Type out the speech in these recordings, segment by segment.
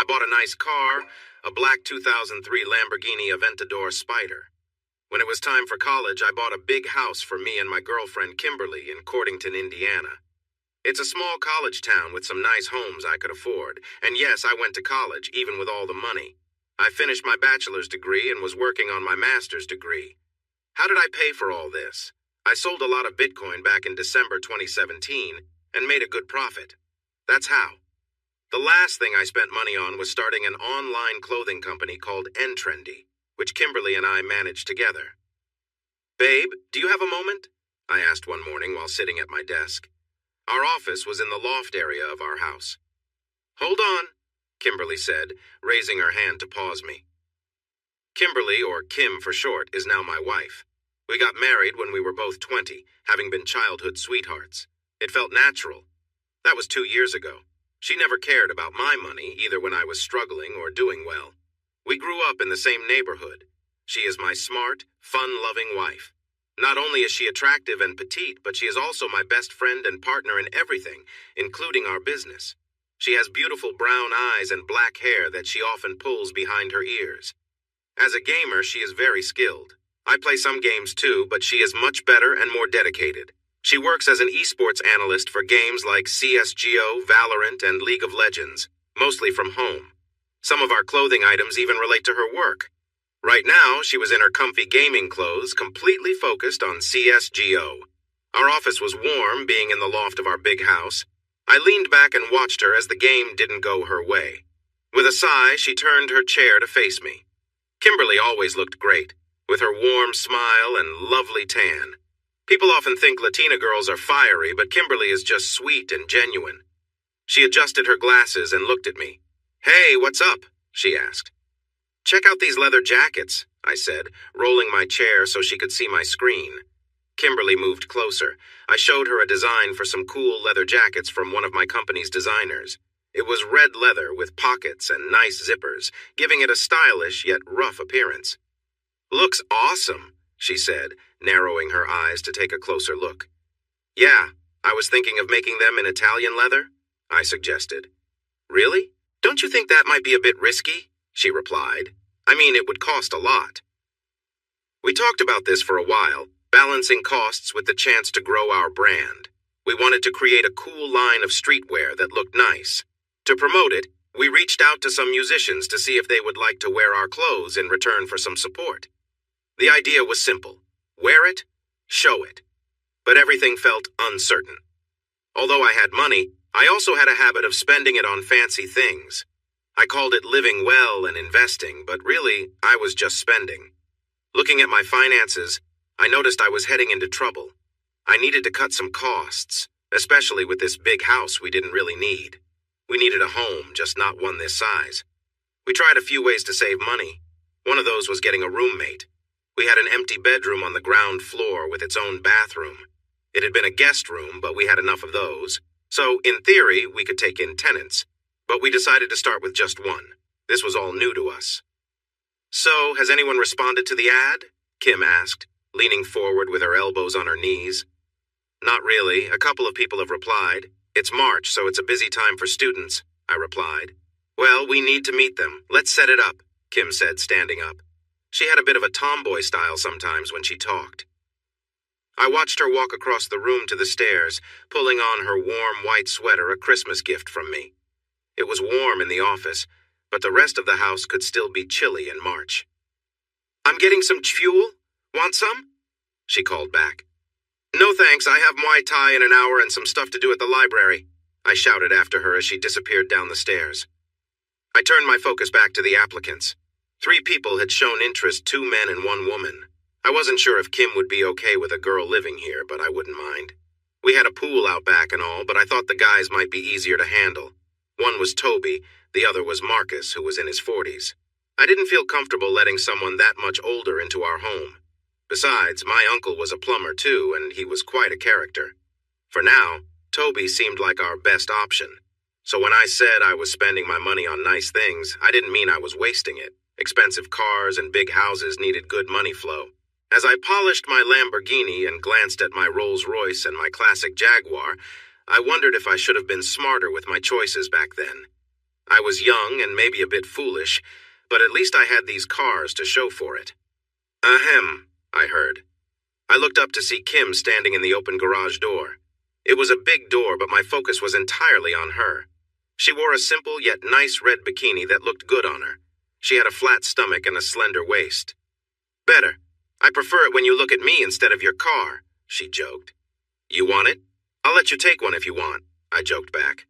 I bought a nice car, a black 2003 Lamborghini Aventador Spider. When it was time for college, I bought a big house for me and my girlfriend Kimberly in Cordington, Indiana. It's a small college town with some nice homes I could afford, and yes, I went to college, even with all the money. I finished my bachelor's degree and was working on my master's degree. How did I pay for all this? I sold a lot of Bitcoin back in December 2017 and made a good profit. That's how. The last thing I spent money on was starting an online clothing company called N-Trendy, which Kimberly and I managed together. "Babe, do you have a moment?" I asked one morning while sitting at my desk. Our office was in the loft area of our house. "Hold on," Kimberly said, raising her hand to pause me. Kimberly, or Kim for short, is now my wife. We got married when we were both 20, having been childhood sweethearts. It felt natural. That was 2 years ago. She never cared about my money, either when I was struggling or doing well. We grew up in the same neighborhood. She is my smart, fun-loving wife. Not only is she attractive and petite, but she is also my best friend and partner in everything, including our business. She has beautiful brown eyes and black hair that she often pulls behind her ears. As a gamer, she is very skilled. I play some games too, but she is much better and more dedicated. She works as an esports analyst for games like CSGO, Valorant, and League of Legends, mostly from home. Some of our clothing items even relate to her work. Right now, she was in her comfy gaming clothes, completely focused on CSGO. Our office was warm, being in the loft of our big house. I leaned back and watched her as the game didn't go her way. With a sigh, she turned her chair to face me. Kimberly always looked great, with her warm smile and lovely tan. People often think Latina girls are fiery, but Kimberly is just sweet and genuine. She adjusted her glasses and looked at me. "Hey, what's up?" she asked. "Check out these leather jackets," I said, rolling my chair so she could see my screen. Kimberly moved closer. I showed her a design for some cool leather jackets from one of my company's designers. It was red leather with pockets and nice zippers, giving it a stylish yet rough appearance. "Looks awesome," she said, narrowing her eyes to take a closer look. "Yeah, I was thinking of making them in Italian leather," I suggested. "Really? Don't you think that might be a bit risky?" she replied. "I mean, it would cost a lot." We talked about this for a while, balancing costs with the chance to grow our brand. We wanted to create a cool line of streetwear that looked nice. To promote it, we reached out to some musicians to see if they would like to wear our clothes in return for some support. The idea was simple. Wear it, show it. But everything felt uncertain. Although I had money, I also had a habit of spending it on fancy things. I called it living well and investing, but really, I was just spending. Looking at my finances, I noticed I was heading into trouble. I needed to cut some costs, especially with this big house we didn't really need. We needed a home, just not one this size. We tried a few ways to save money. One of those was getting a roommate. We had an empty bedroom on the ground floor with its own bathroom. It had been a guest room, but we had enough of those. So, in theory, we could take in tenants. But we decided to start with just one. This was all new to us. "So, has anyone responded to the ad?" Kim asked, leaning forward with her elbows on her knees. "Not really. A couple of people have replied. It's March, so it's a busy time for students," I replied. "Well, we need to meet them. Let's set it up," Kim said, standing up. She had a bit of a tomboy style sometimes when she talked. I watched her walk across the room to the stairs, pulling on her warm white sweater, a Christmas gift from me. It was warm in the office, but the rest of the house could still be chilly in March. "I'm getting some fuel. Want some?" she called back. "No thanks, I have Muay Thai in an hour and some stuff to do at the library," I shouted after her as she disappeared down the stairs. I turned my focus back to the applicants. 3 people had shown interest, 2 men and 1 woman. I wasn't sure if Kim would be okay with a girl living here, but I wouldn't mind. We had a pool out back and all, but I thought the guys might be easier to handle. One was Toby, the other was Marcus, who was in his 40s. I didn't feel comfortable letting someone that much older into our home. Besides, my uncle was a plumber too, and he was quite a character. For now, Toby seemed like our best option. So when I said I was spending my money on nice things, I didn't mean I was wasting it. Expensive cars and big houses needed good money flow. As I polished my Lamborghini and glanced at my Rolls-Royce and my classic Jaguar, I wondered if I should have been smarter with my choices back then. I was young and maybe a bit foolish, but at least I had these cars to show for it. Ahem, I heard. I looked up to see Kim standing in the open garage door. It was a big door, but my focus was entirely on her. She wore a simple yet nice red bikini that looked good on her. She had a flat stomach and a slender waist. Better. I prefer it when you look at me instead of your car, she joked. You want it? I'll let you take one if you want, I joked back.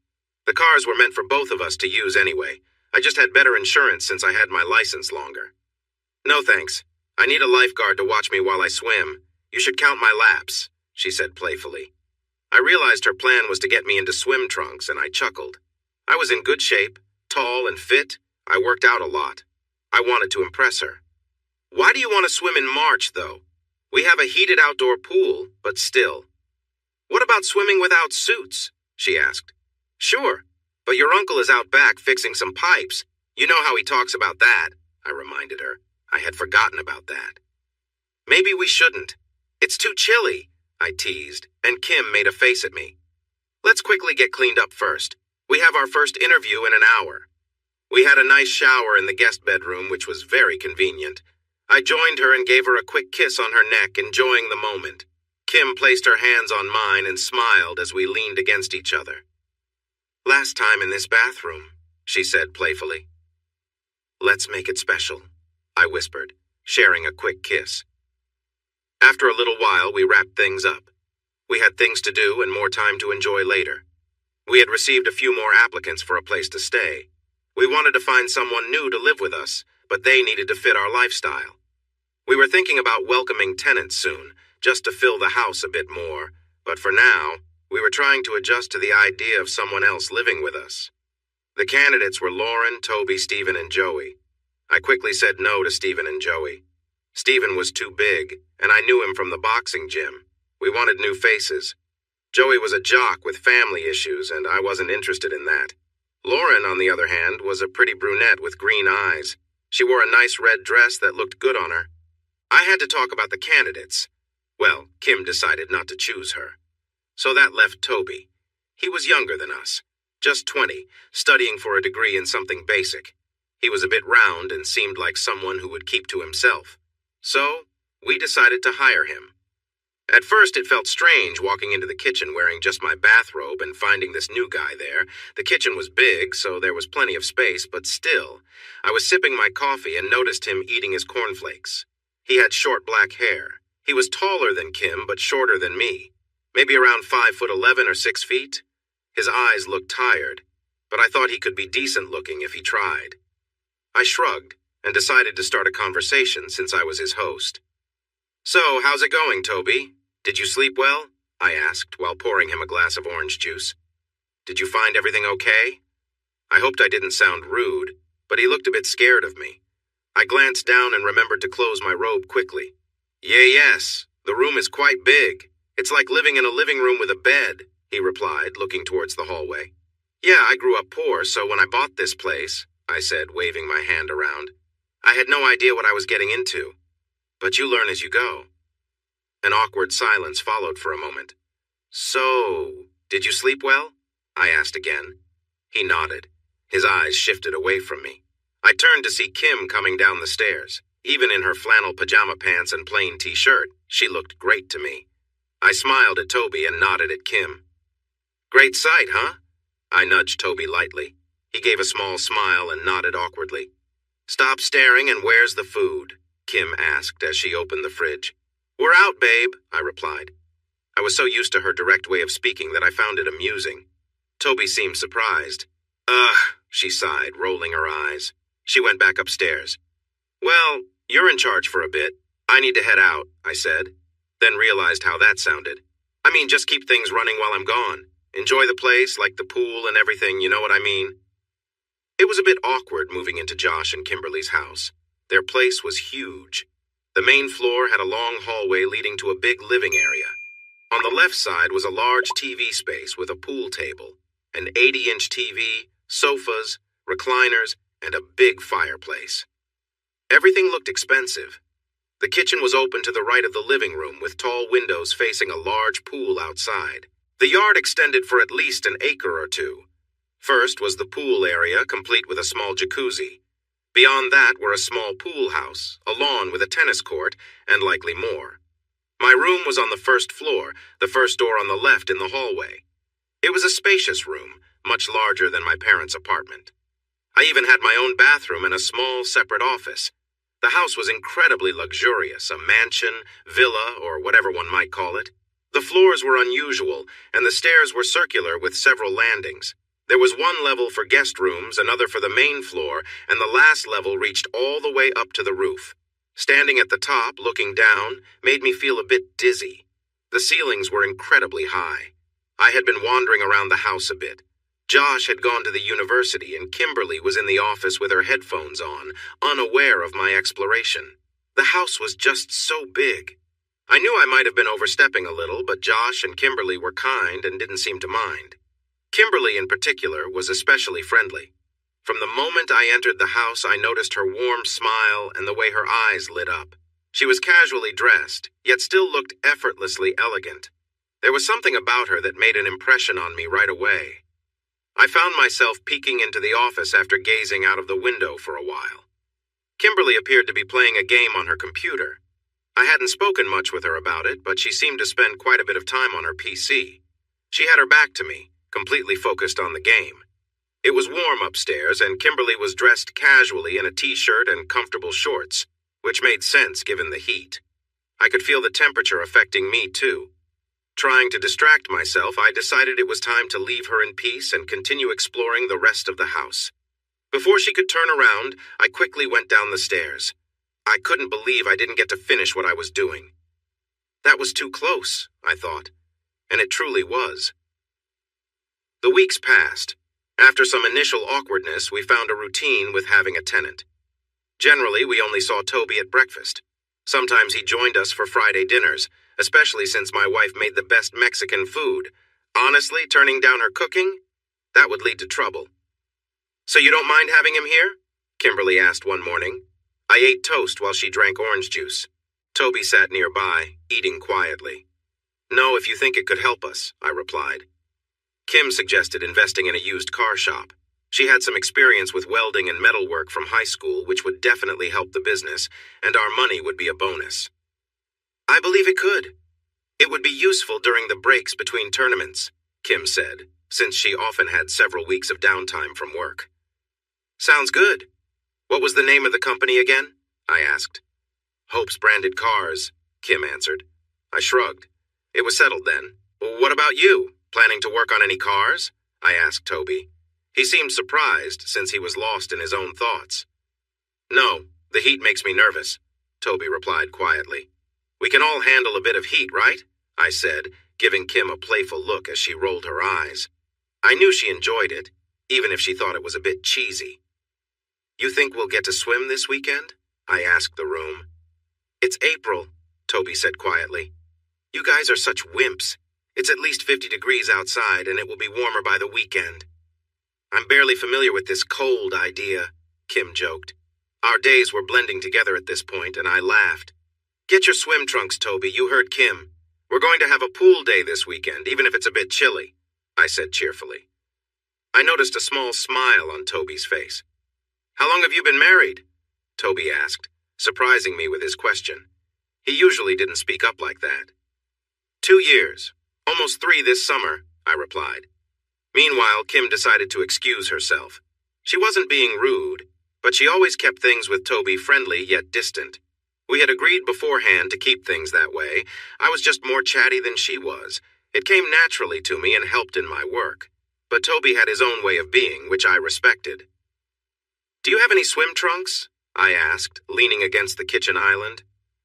The cars were meant for both of us to use anyway. I just had better insurance since I had my license longer. No thanks. I need a lifeguard to watch me while I swim. You should count my laps, she said playfully. I realized her plan was to get me into swim trunks, and I chuckled. I was in good shape, tall and fit. I worked out a lot. I wanted to impress her. Why do you want to swim in March, though? We have a heated outdoor pool, but still. What about swimming without suits? She asked. Sure, but your uncle is out back fixing some pipes. You know how he talks about that, I reminded her. I had forgotten about that. Maybe we shouldn't. It's too chilly, I teased, and Kim made a face at me. Let's quickly get cleaned up first. We have our first interview in an hour. We had a nice shower in the guest bedroom, which was very convenient. I joined her and gave her a quick kiss on her neck, enjoying the moment. Kim placed her hands on mine and smiled as we leaned against each other. Last time in this bathroom, she said playfully. Let's make it special, I whispered, sharing a quick kiss. After a little while, we wrapped things up. We had things to do and more time to enjoy later. We had received a few more applicants for a place to stay. We wanted to find someone new to live with us, but they needed to fit our lifestyle. We were thinking about welcoming tenants soon, just to fill the house a bit more, but for now, we were trying to adjust to the idea of someone else living with us. The candidates were Lauren, Toby, Stephen, and Joey. I quickly said no to Stephen and Joey. Stephen was too big, and I knew him from the boxing gym. We wanted new faces. Joey was a jock with family issues, and I wasn't interested in that. Lauren, on the other hand, was a pretty brunette with green eyes. She wore a nice red dress that looked good on her. I had to talk about the candidates. Well, Kim decided not to choose her. So that left Toby. He was younger than us, just 20, studying for a degree in something basic. He was a bit round and seemed like someone who would keep to himself. So, we decided to hire him. At first, it felt strange walking into the kitchen wearing just my bathrobe and finding this new guy there. The kitchen was big, so there was plenty of space, but still, I was sipping my coffee and noticed him eating his cornflakes. He had short black hair. He was taller than Kim, but shorter than me. Maybe around 5'11" or 6 feet. His eyes looked tired, but I thought he could be decent looking if he tried. I shrugged and decided to start a conversation since I was his host. So, how's it going, Toby? Did you sleep well? I asked while pouring him a glass of orange juice. Did you find everything okay? I hoped I didn't sound rude, but he looked a bit scared of me. I glanced down and remembered to close my robe quickly. Yes, the room is quite big. It's like living in a living room with a bed, he replied, looking towards the hallway. Yeah, I grew up poor, so when I bought this place, I said, waving my hand around, I had no idea what I was getting into. But you learn as you go. An awkward silence followed for a moment. So, did you sleep well? I asked again. He nodded. His eyes shifted away from me. I turned to see Kim coming down the stairs. Even in her flannel pajama pants and plain t-shirt, she looked great to me. I smiled at Toby and nodded at Kim. Great sight, huh? I nudged Toby lightly. He gave a small smile and nodded awkwardly. Stop staring and where's the food? Kim asked as she opened the fridge. We're out, babe, I replied. I was so used to her direct way of speaking that I found it amusing. Toby seemed surprised. Ugh, she sighed, rolling her eyes. She went back upstairs. Well, you're in charge for a bit. I need to head out, I said, then realized how that sounded. I mean, just keep things running while I'm gone. Enjoy the place, like the pool and everything, you know what I mean? It was a bit awkward moving into Josh and Kimberly's house. Their place was huge. The main floor had a long hallway leading to a big living area. On the left side was a large TV space with a pool table, an 80-inch TV, sofas, recliners, and a big fireplace. Everything looked expensive. The kitchen was open to the right of the living room with tall windows facing a large pool outside. The yard extended for at least an acre or two. First was the pool area, complete with a small jacuzzi. Beyond that were a small pool house, a lawn with a tennis court, and likely more. My room was on the first floor, the first door on the left in the hallway. It was a spacious room, much larger than my parents' apartment. I even had my own bathroom and a small, separate office. The house was incredibly luxurious, a mansion, villa, or whatever one might call it. The floors were unusual, and the stairs were circular with several landings. There was one level for guest rooms, another for the main floor, and the last level reached all the way up to the roof. Standing at the top, looking down, made me feel a bit dizzy. The ceilings were incredibly high. I had been wandering around the house a bit. Josh had gone to the university, and Kimberly was in the office with her headphones on, unaware of my exploration. The house was just so big. I knew I might have been overstepping a little, but Josh and Kimberly were kind and didn't seem to mind. Kimberly, in particular, was especially friendly. From the moment I entered the house, I noticed her warm smile and the way her eyes lit up. She was casually dressed, yet still looked effortlessly elegant. There was something about her that made an impression on me right away. I found myself peeking into the office after gazing out of the window for a while. Kimberly appeared to be playing a game on her computer. I hadn't spoken much with her about it, but she seemed to spend quite a bit of time on her PC. She had her back to me, completely focused on the game. It was warm upstairs, and Kimberly was dressed casually in a t-shirt and comfortable shorts, which made sense given the heat. I could feel the temperature affecting me, too. Trying to distract myself, I decided it was time to leave her in peace and continue exploring the rest of the house. Before she could turn around, I quickly went down the stairs. I couldn't believe I didn't get to finish what I was doing. That was too close, I thought, and it truly was. The weeks passed. After some initial awkwardness, we found a routine with having a tenant. Generally, we only saw Toby at breakfast. Sometimes he joined us for Friday dinners, especially since my wife made the best Mexican food. Honestly, turning down her cooking? That would lead to trouble. "So you don't mind having him here?" Kimberly asked one morning. I ate toast while she drank orange juice. Toby sat nearby, eating quietly. "No, if you think it could help us," I replied. Kim suggested investing in a used car shop. She had some experience with welding and metalwork from high school, which would definitely help the business, and our money would be a bonus. "I believe it could. It would be useful during the breaks between tournaments," Kim said, since she often had several weeks of downtime from work. "Sounds good. What was the name of the company again?" I asked. "Hope's Branded Cars," Kim answered. I shrugged. It was settled then. "Well, what about you? Planning to work on any cars?" I asked Toby. He seemed surprised, since he was lost in his own thoughts. "No, the heat makes me nervous," Toby replied quietly. "We can all handle a bit of heat, right?" I said, giving Kim a playful look as she rolled her eyes. I knew she enjoyed it, even if she thought it was a bit cheesy. "You think we'll get to swim this weekend?" I asked the room. "It's April," Toby said quietly. "You guys are such wimps. It's at least 50 degrees outside, and it will be warmer by the weekend." "I'm barely familiar with this cold idea," Kim joked. Our days were blending together at this point, and I laughed. "Get your swim trunks, Toby. You heard Kim. We're going to have a pool day this weekend, even if it's a bit chilly," I said cheerfully. I noticed a small smile on Toby's face. "How long have you been married?" Toby asked, surprising me with his question. He usually didn't speak up like that. 2 years. Almost 3 this summer," I replied. Meanwhile, Kim decided to excuse herself. She wasn't being rude, but she always kept things with Toby friendly yet distant. We had agreed beforehand to keep things that way. I was just more chatty than she was. It came naturally to me and helped in my work. But Toby had his own way of being, which I respected. "Do you have any swim trunks?" I asked, leaning against the kitchen island.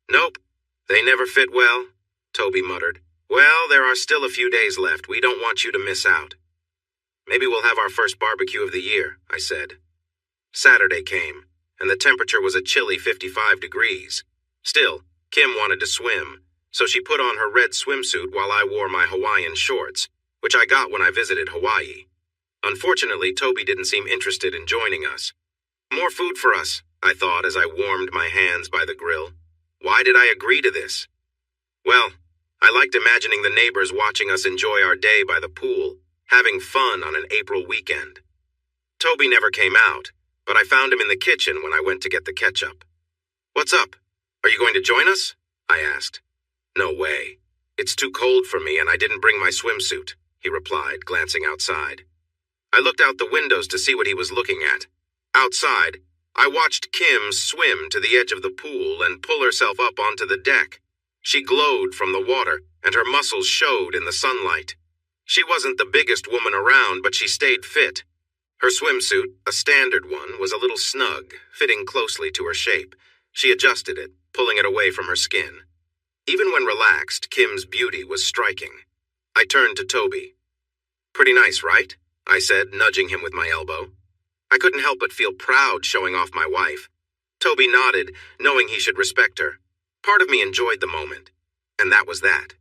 "Nope. They never fit well," Toby muttered. "Well, there are still a few days left. We don't want you to miss out." "Maybe we'll have our first barbecue of the year," I said. Saturday came, and the temperature was a chilly 55 degrees. Still, Kim wanted to swim, so she put on her red swimsuit while I wore my Hawaiian shorts, which I got when I visited Hawaii. Unfortunately, Toby didn't seem interested in joining us. More food for us, I thought as I warmed my hands by the grill. Why did I agree to this? Well, I liked imagining the neighbors watching us enjoy our day by the pool, having fun on an April weekend. Toby never came out, but I found him in the kitchen when I went to get the ketchup. "What's up? Are you going to join us?" I asked. "No way. It's too cold for me and I didn't bring my swimsuit," he replied, glancing outside. I looked out the windows to see what he was looking at. Outside, I watched Kim swim to the edge of the pool and pull herself up onto the deck. She glowed from the water, and her muscles showed in the sunlight. She wasn't the biggest woman around, but she stayed fit. Her swimsuit, a standard one, was a little snug, fitting closely to her shape. She adjusted it, pulling it away from her skin. Even when relaxed, Kim's beauty was striking. I turned to Toby. "Pretty nice, right?" I said, nudging him with my elbow. I couldn't help but feel proud showing off my wife. Toby nodded, knowing he should respect her. Part of me enjoyed the moment, and that was that.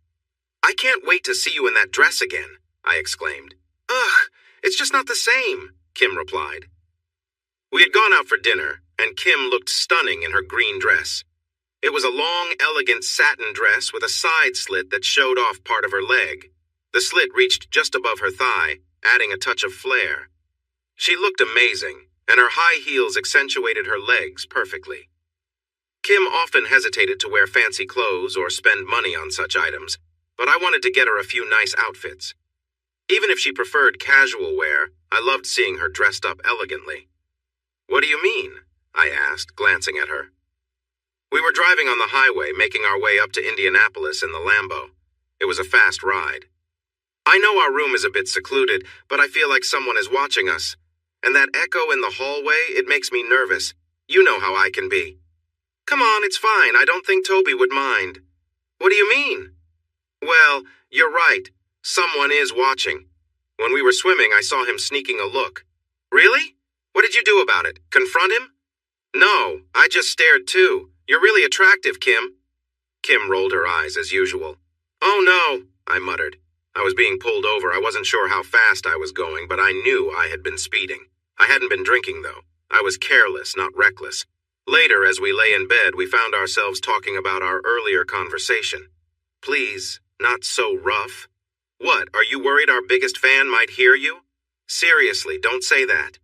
"I can't wait to see you in that dress again," I exclaimed. "Ugh, it's just not the same," Kim replied. We had gone out for dinner, and Kim looked stunning in her green dress. It was a long, elegant satin dress with a side slit that showed off part of her leg. The slit reached just above her thigh, adding a touch of flair. She looked amazing, and her high heels accentuated her legs perfectly. Kim often hesitated to wear fancy clothes or spend money on such items, but I wanted to get her a few nice outfits. Even if she preferred casual wear, I loved seeing her dressed up elegantly. "What do you mean?" I asked, glancing at her. We were driving on the highway, making our way up to Indianapolis in the Lambo. It was a fast ride. "I know our room is a bit secluded, but I feel like someone is watching us. And that echo in the hallway, it makes me nervous. You know how I can be." "Come on, it's fine. I don't think Toby would mind." "What do you mean?" "Well, you're right. Someone is watching. When we were swimming, I saw him sneaking a look." "Really? What did you do about it? Confront him?" "No, I just stared too. You're really attractive, Kim." Kim rolled her eyes as usual. "Oh no," I muttered. I was being pulled over. I wasn't sure how fast I was going, but I knew I had been speeding. I hadn't been drinking, though. I was careless, not reckless. Later, as we lay in bed, we found ourselves talking about our earlier conversation. "Please, not so rough." "What, are you worried our biggest fan might hear you?" "Seriously, don't say that."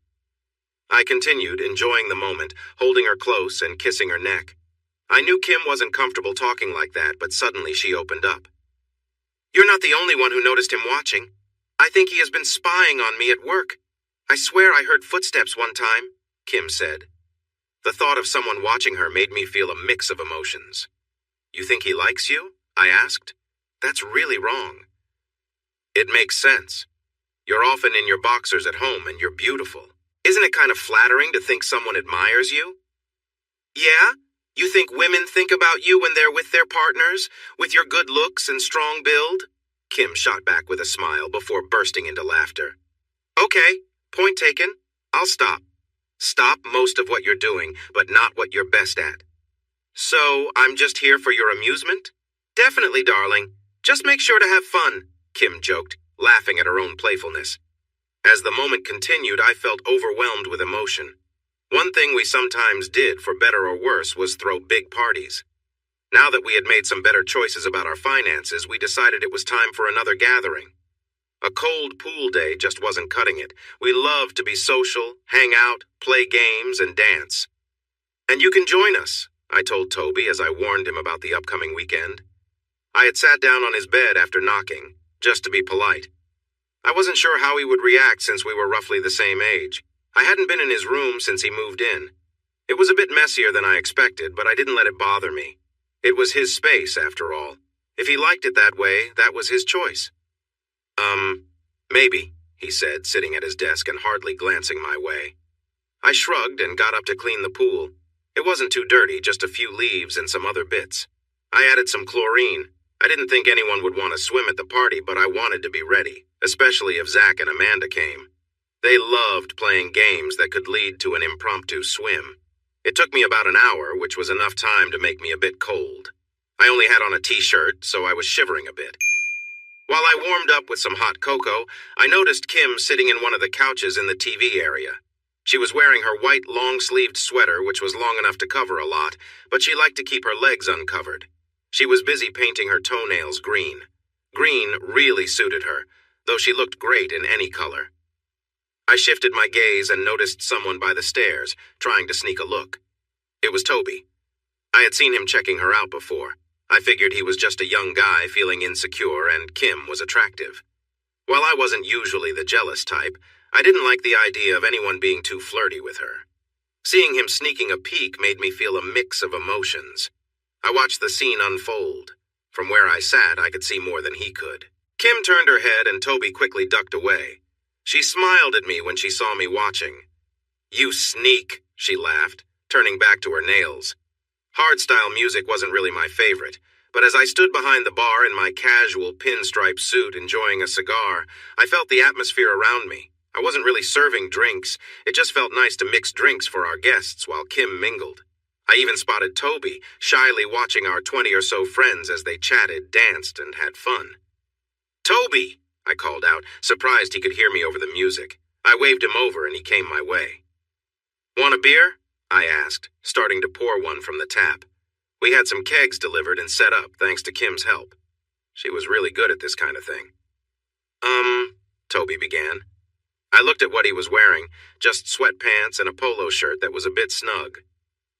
I continued, enjoying the moment, holding her close and kissing her neck. I knew Kim wasn't comfortable talking like that, but suddenly she opened up. "You're not the only one who noticed him watching. I think he has been spying on me at work. I swear I heard footsteps one time," Kim said. The thought of someone watching her made me feel a mix of emotions. "You think he likes you?" I asked. "That's really wrong." "It makes sense. You're often in your boxers at home and you're beautiful. Isn't it kind of flattering to think someone admires you?" "Yeah? You think women think about you when they're with their partners, with your good looks and strong build?" Kim shot back with a smile before bursting into laughter. "Okay, point taken. I'll stop. Stop most of what you're doing, but not what you're best at." "So, I'm just here for your amusement?" "Definitely, darling. Just make sure to have fun," Kim joked, laughing at her own playfulness. As the moment continued, I felt overwhelmed with emotion. One thing we sometimes did, for better or worse, was throw big parties. Now that we had made some better choices about our finances, we decided it was time for another gathering. A cold pool day just wasn't cutting it. We loved to be social, hang out, play games, and dance. "And you can join us," I told Toby as I warned him about the upcoming weekend. I had sat down on his bed after knocking, just to be polite. I wasn't sure how he would react since we were roughly the same age. I hadn't been in his room since he moved in. It was a bit messier than I expected, but I didn't let it bother me. It was his space, after all. If he liked it that way, that was his choice. Maybe," he said, sitting at his desk and hardly glancing my way. I shrugged and got up to clean the pool. It wasn't too dirty, just a few leaves and some other bits. I added some chlorine. I didn't think anyone would want to swim at the party, but I wanted to be ready, especially if Zach and Amanda came. They loved playing games that could lead to an impromptu swim. It took me about an hour, which was enough time to make me a bit cold. I only had on a t-shirt, so I was shivering a bit. While I warmed up with some hot cocoa, I noticed Kim sitting in one of the couches in the TV area. She was wearing her white long-sleeved sweater, which was long enough to cover a lot, but she liked to keep her legs uncovered. She was busy painting her toenails green. Green really suited her, though she looked great in any color. I shifted my gaze and noticed someone by the stairs, trying to sneak a look. It was Toby. I had seen him checking her out before. I figured he was just a young guy feeling insecure and Kim was attractive. While I wasn't usually the jealous type, I didn't like the idea of anyone being too flirty with her. Seeing him sneaking a peek made me feel a mix of emotions. I watched the scene unfold. From where I sat, I could see more than he could. Kim turned her head and Toby quickly ducked away. She smiled at me when she saw me watching. "You sneak," she laughed, turning back to her nails. Hardstyle music wasn't really my favorite, but as I stood behind the bar in my casual pinstripe suit enjoying a cigar, I felt the atmosphere around me. I wasn't really serving drinks. It just felt nice to mix drinks for our guests while Kim mingled. I even spotted Toby, shyly watching our 20 or so friends as they chatted, danced, and had fun. "Toby!" I called out, surprised he could hear me over the music. I waved him over and he came my way. "Want a beer?" I asked, starting to pour one from the tap. We had some kegs delivered and set up thanks to Kim's help. She was really good at this kind of thing. Toby began. I looked at what he was wearing, just sweatpants and a polo shirt that was a bit snug.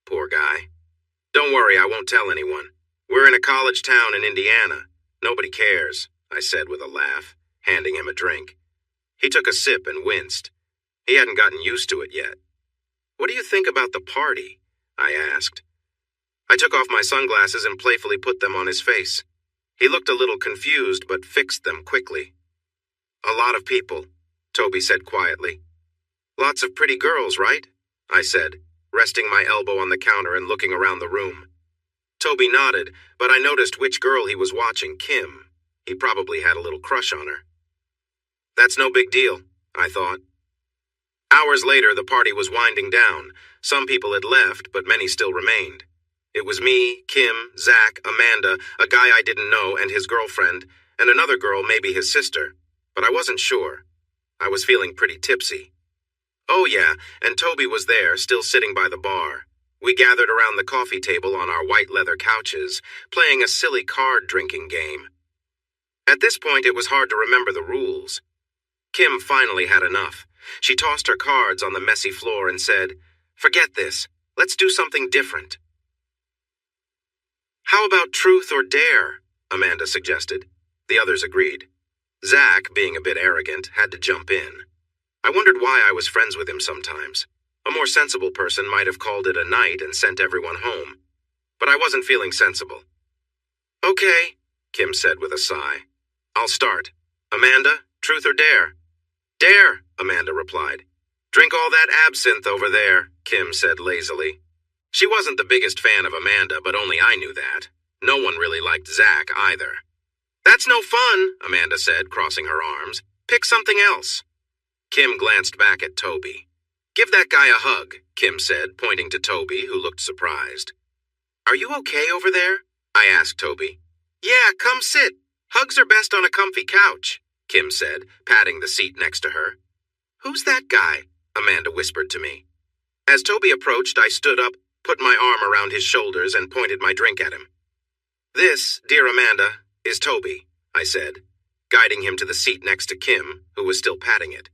Poor guy. "Don't worry, I won't tell anyone. We're in a college town in Indiana. Nobody cares," I said with a laugh, handing him a drink. He took a sip and winced. He hadn't gotten used to it yet. "What do you think about the party?" I asked. I took off my sunglasses and playfully put them on his face. He looked a little confused but fixed them quickly. "A lot of people," Toby said quietly. "Lots of pretty girls, right?" I said, resting my elbow on the counter and looking around the room. Toby nodded, but I noticed which girl he was watching, Kim. He probably had a little crush on her. That's no big deal, I thought. Hours later, the party was winding down. Some people had left, but many still remained. It was me, Kim, Zach, Amanda, a guy I didn't know, and his girlfriend, and another girl, maybe his sister. But I wasn't sure. I was feeling pretty tipsy. Oh yeah, and Toby was there, still sitting by the bar. We gathered around the coffee table on our white leather couches, playing a silly card-drinking game. At this point, it was hard to remember the rules. Kim finally had enough. She tossed her cards on the messy floor and said, "Forget this. Let's do something different." "How about truth or dare?" Amanda suggested. The others agreed. Zach, being a bit arrogant, had to jump in. I wondered why I was friends with him sometimes. A more sensible person might have called it a night and sent everyone home. But I wasn't feeling sensible. "Okay," Kim said with a sigh. "I'll start. Amanda, truth or dare?" "Dare," Amanda replied. "Drink all that absinthe over there," Kim said lazily. She wasn't the biggest fan of Amanda, but only I knew that. No one really liked Zach either. "That's no fun," Amanda said, crossing her arms. "Pick something else." Kim glanced back at Toby. "Give that guy a hug," Kim said, pointing to Toby, who looked surprised. "Are you okay over there?" I asked Toby. "Yeah, come sit. Hugs are best on a comfy couch," Kim said, patting the seat next to her. "Who's that guy?" Amanda whispered to me. As Toby approached, I stood up, put my arm around his shoulders, and pointed my drink at him. "This, dear Amanda, is Toby," I said, guiding him to the seat next to Kim, who was still patting it.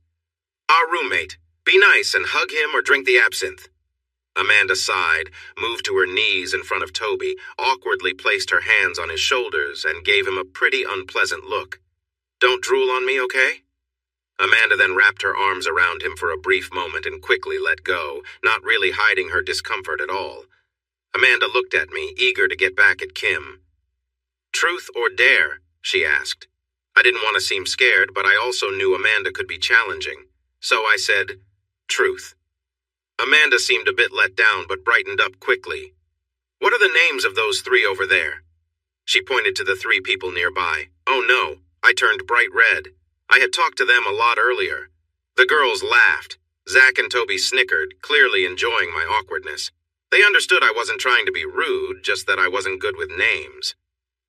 "Our roommate. Be nice and hug him or drink the absinthe." Amanda sighed, moved to her knees in front of Toby, awkwardly placed her hands on his shoulders, and gave him a pretty unpleasant look. "Don't drool on me, okay?" Amanda then wrapped her arms around him for a brief moment and quickly let go, not really hiding her discomfort at all. Amanda looked at me, eager to get back at Kim. "Truth or dare?" she asked. I didn't want to seem scared, but I also knew Amanda could be challenging. So I said, "Truth." Amanda seemed a bit let down, but brightened up quickly. "What are the names of those three over there?" She pointed to the three people nearby. Oh no, I turned bright red. I had talked to them a lot earlier. The girls laughed. Zach and Toby snickered, clearly enjoying my awkwardness. They understood I wasn't trying to be rude, just that I wasn't good with names.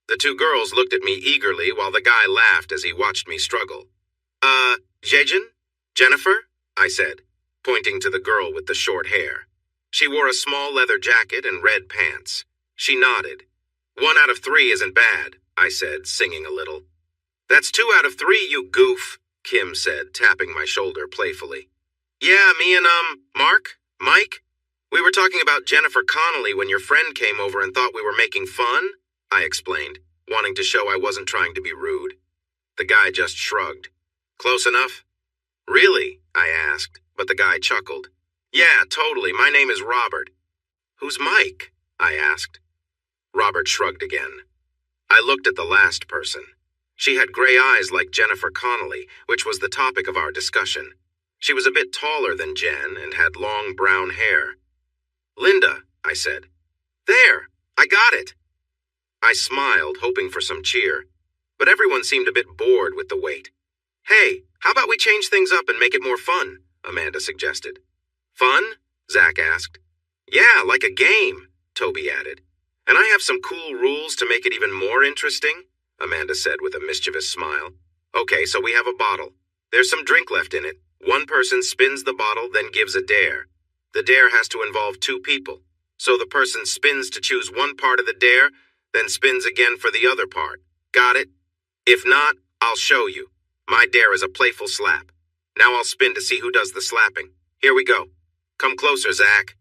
The two girls looked at me eagerly while the guy laughed as he watched me struggle. Jejin? Jennifer?" I said, pointing to the girl with the short hair. She wore a small leather jacket and red pants. She nodded. "1 out of 3 isn't bad," I said, singing a little. "That's 2 out of 3, you goof," Kim said, tapping my shoulder playfully. Yeah, me and, Mike? We were talking about Jennifer Connelly when your friend came over and thought we were making fun, I explained, wanting to show I wasn't trying to be rude. The guy just shrugged. Close enough? Really? I asked, but the guy chuckled. Yeah, totally. My name is Robert. Who's Mike? I asked. Robert shrugged again. I looked at the last person. She had gray eyes like Jennifer Connelly, which was the topic of our discussion. She was a bit taller than Jen and had long brown hair. Linda, I said. There, I got it. I smiled, hoping for some cheer, but everyone seemed a bit bored with the wait. Hey, how about we change things up and make it more fun? Amanda suggested. Fun? Zach asked. Yeah, like a game, Toby added. And I have some cool rules to make it even more interesting, Amanda said with a mischievous smile. Okay, so we have a bottle. There's some drink left in it. One person spins the bottle, then gives a dare. The dare has to involve two people. So the person spins to choose one part of the dare, then spins again for the other part. Got it? If not, I'll show you. My dare is a playful slap. Now I'll spin to see who does the slapping. Here we go. Come closer, Zach.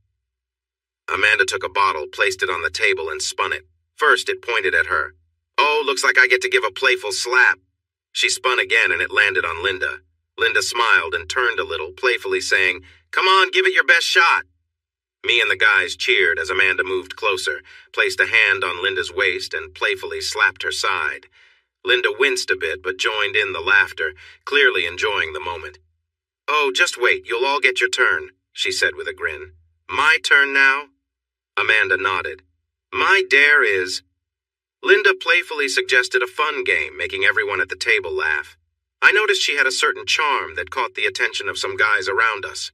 Amanda took a bottle, placed it on the table, and spun it. First, it pointed at her. Oh, looks like I get to give a playful slap. She spun again, and it landed on Linda. Linda smiled and turned a little, playfully saying, Come on, give it your best shot. Me and the guys cheered as Amanda moved closer, placed a hand on Linda's waist, and playfully slapped her side. Linda winced a bit, but joined in the laughter, clearly enjoying the moment. Oh, just wait, you'll all get your turn, she said with a grin. My turn now? Amanda nodded. My dare is... Linda playfully suggested a fun game, making everyone at the table laugh. I noticed she had a certain charm that caught the attention of some guys around us.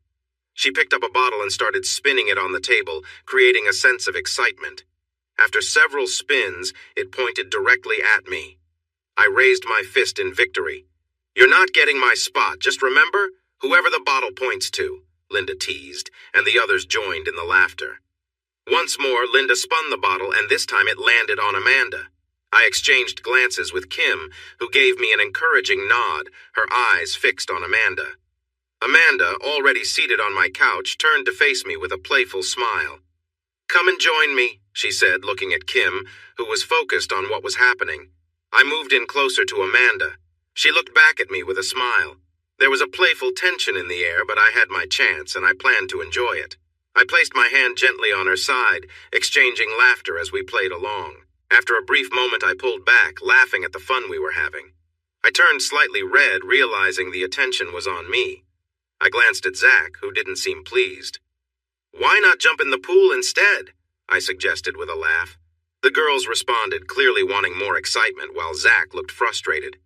She picked up a bottle and started spinning it on the table, creating a sense of excitement. After several spins, it pointed directly at me. I raised my fist in victory. You're not getting my spot, just remember, whoever the bottle points to, Linda teased, and the others joined in the laughter. Once more, Linda spun the bottle, and this time it landed on Amanda. I exchanged glances with Kim, who gave me an encouraging nod, her eyes fixed on Amanda. Amanda, already seated on my couch, turned to face me with a playful smile. Come and join me, she said, looking at Kim, who was focused on what was happening. I moved in closer to Amanda. She looked back at me with a smile. There was a playful tension in the air, but I had my chance, and I planned to enjoy it. I placed my hand gently on her side, exchanging laughter as we played along. After a brief moment, I pulled back, laughing at the fun we were having. I turned slightly red, realizing the attention was on me. I glanced at Zach, who didn't seem pleased. Why not jump in the pool instead? I suggested with a laugh. The girls responded, clearly wanting more excitement, while Zach looked frustrated.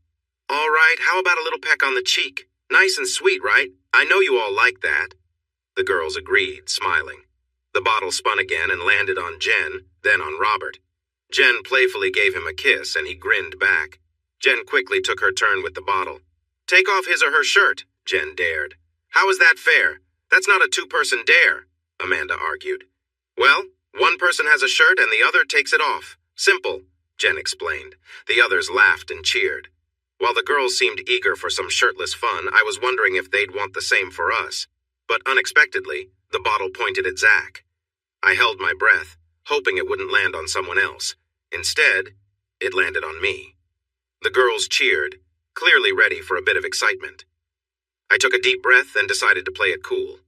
All right, how about a little peck on the cheek? Nice and sweet, right? I know you all like that. The girls agreed, smiling. The bottle spun again and landed on Jen, then on Robert. Jen playfully gave him a kiss, and he grinned back. Jen quickly took her turn with the bottle. Take off his or her shirt, Jen dared. How is that fair? That's not a two-person dare, Amanda argued. Well, one person has a shirt and the other takes it off. Simple, Jen explained. The others laughed and cheered. While the girls seemed eager for some shirtless fun, I was wondering if they'd want the same for us. But unexpectedly, the bottle pointed at Zach. I held my breath, hoping it wouldn't land on someone else. Instead, it landed on me. The girls cheered, clearly ready for a bit of excitement. I took a deep breath and decided to play it cool.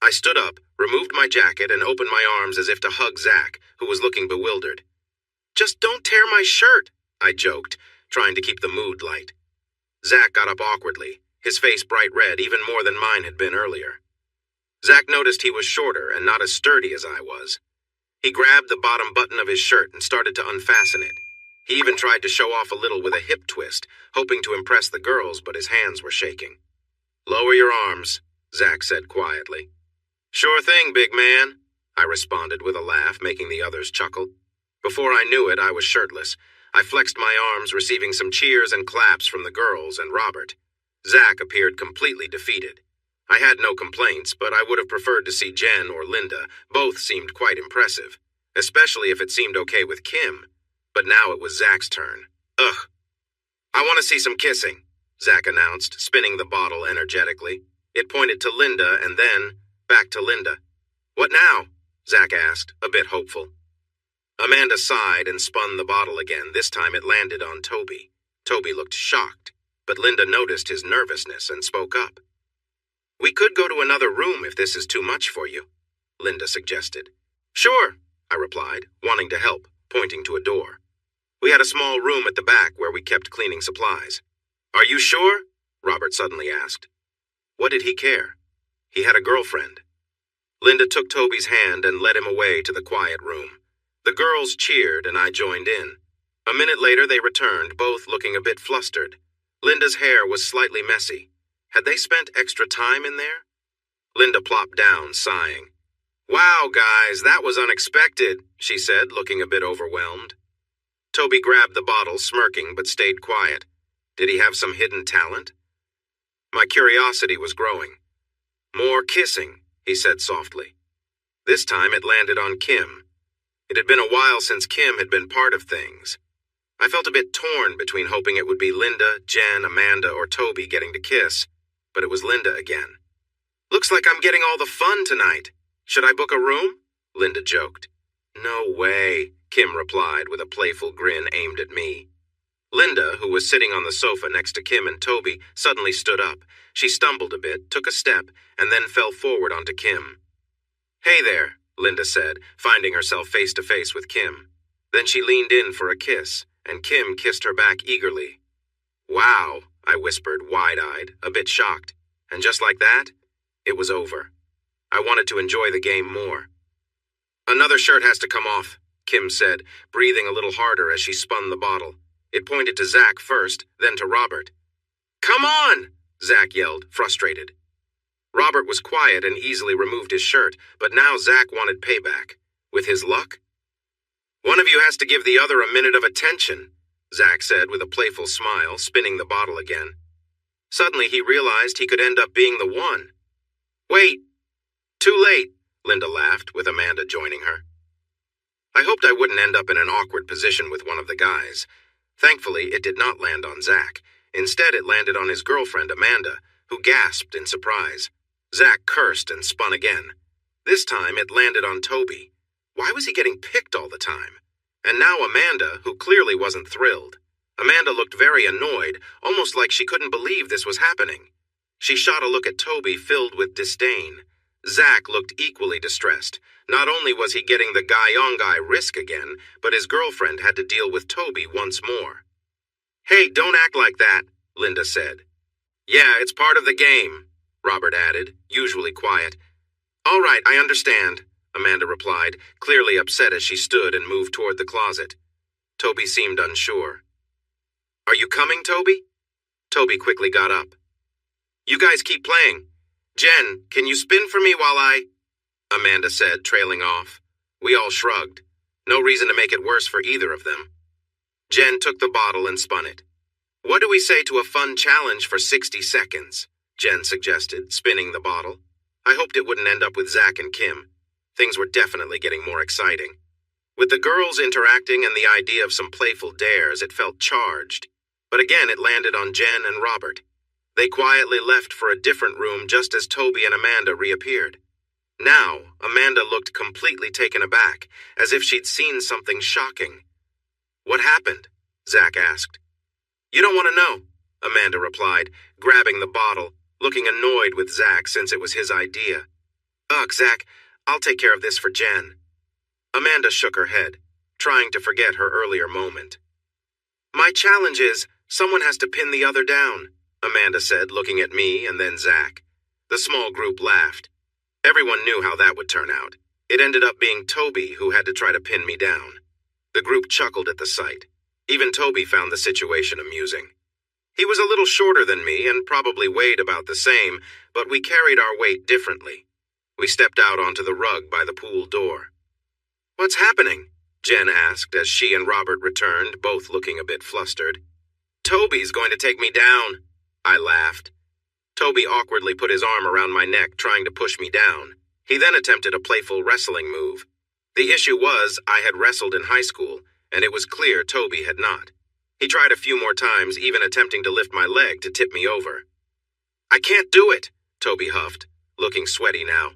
I stood up, removed my jacket, and opened my arms as if to hug Zach, who was looking bewildered. Just don't tear my shirt, I joked, trying to keep the mood light. Zach got up awkwardly, his face bright red, even more than mine had been earlier. Zach noticed he was shorter and not as sturdy as I was. He grabbed the bottom button of his shirt and started to unfasten it. He even tried to show off a little with a hip twist, hoping to impress the girls, but his hands were shaking. Lower your arms, Zach said quietly. Sure thing, big man, I responded with a laugh, making the others chuckle. Before I knew it, I was shirtless. I flexed my arms, receiving some cheers and claps from the girls and Robert. Zach appeared completely defeated. I had no complaints, but I would have preferred to see Jen or Linda. Both seemed quite impressive, especially if it seemed okay with Kim. But now it was Zach's turn. Ugh. I want to see some kissing, Zach announced, spinning the bottle energetically. It pointed to Linda and then back to Linda. "What now?" Zach asked, a bit hopeful. Amanda sighed and spun the bottle again. This time it landed on Toby. Toby looked shocked, but Linda noticed his nervousness and spoke up. "We could go to another room if this is too much for you," Linda suggested. "Sure," I replied, wanting to help, pointing to a door. We had a small room at the back where we kept cleaning supplies. "Are you sure?" Robert suddenly asked. What did he care? He had a girlfriend. Linda took Toby's hand and led him away to the quiet room. The girls cheered and I joined in. A minute later they returned, both looking a bit flustered. Linda's hair was slightly messy. Had they spent extra time in there? Linda plopped down, sighing. "Wow, guys, that was unexpected," she said, looking a bit overwhelmed. Toby grabbed the bottle, smirking, but stayed quiet. Did he have some hidden talent? My curiosity was growing. "More kissing," he said softly. This time it landed on Kim. It had been a while since Kim had been part of things. I felt a bit torn between hoping it would be Linda, Jen, Amanda, or Toby getting to kiss, but it was Linda again. "Looks like I'm getting all the fun tonight. Should I book a room?" Linda joked. "No way," Kim replied with a playful grin aimed at me. Linda, who was sitting on the sofa next to Kim and Toby, suddenly stood up. She stumbled a bit, took a step, and then fell forward onto Kim. "Hey there," Linda said, finding herself face to face with Kim. Then she leaned in for a kiss, and Kim kissed her back eagerly. "Wow," I whispered, wide-eyed, a bit shocked. And just like that, it was over. I wanted to enjoy the game more. "Another shirt has to come off," Kim said, breathing a little harder as she spun the bottle. It pointed to Zach first, then to Robert. "Come on!" Zach yelled, frustrated. Robert was quiet and easily removed his shirt, but now Zach wanted payback. With his luck? "One of you has to give the other a minute of attention," Zach said with a playful smile, spinning the bottle again. Suddenly he realized he could end up being the one. "Wait! Too late," Linda laughed, with Amanda joining her. I hoped I wouldn't end up in an awkward position with one of the guys. Thankfully, it did not land on Zach. Instead, it landed on his girlfriend, Amanda, who gasped in surprise. Zach cursed and spun again. This time, it landed on Toby. Why was he getting picked all the time? And now Amanda, who clearly wasn't thrilled. Amanda looked very annoyed, almost like she couldn't believe this was happening. She shot a look at Toby filled with disdain. Zach looked equally distressed. Not only was he getting the guy-on-guy risk again, but his girlfriend had to deal with Toby once more. "Hey, don't act like that," Linda said. "Yeah, it's part of the game," Robert added, usually quiet. "All right, I understand," Amanda replied, clearly upset as she stood and moved toward the closet. Toby seemed unsure. "Are you coming, Toby?" Toby quickly got up. "You guys keep playing. Jen, can you spin for me while I—" Amanda said, trailing off. We all shrugged. No reason to make it worse for either of them. Jen took the bottle and spun it. "What do we say to a fun challenge for 60 seconds? Jen suggested, spinning the bottle. I hoped it wouldn't end up with Zach and Kim. Things were definitely getting more exciting. With the girls interacting and the idea of some playful dares, it felt charged. But again, it landed on Jen and Robert. They quietly left for a different room just as Toby and Amanda reappeared. Now, Amanda looked completely taken aback, as if she'd seen something shocking. "What happened?" Zach asked. "You don't want to know," Amanda replied, grabbing the bottle, looking annoyed with Zach since it was his idea. "Ugh, Zach, I'll take care of this for Jen." Amanda shook her head, trying to forget her earlier moment. "My challenge is, someone has to pin the other down," Amanda said, looking at me and then Zach. The small group laughed. Everyone knew how that would turn out. It ended up being Toby who had to try to pin me down. The group chuckled at the sight. Even Toby found the situation amusing. He was a little shorter than me and probably weighed about the same, but we carried our weight differently. We stepped out onto the rug by the pool door. "What's happening?" Jen asked as she and Robert returned, both looking a bit flustered. "Toby's going to take me down," I laughed. Toby awkwardly put his arm around my neck, trying to push me down. He then attempted a playful wrestling move. The issue was, I had wrestled in high school, and it was clear Toby had not. He tried a few more times, even attempting to lift my leg to tip me over. "I can't do it," Toby huffed, looking sweaty now.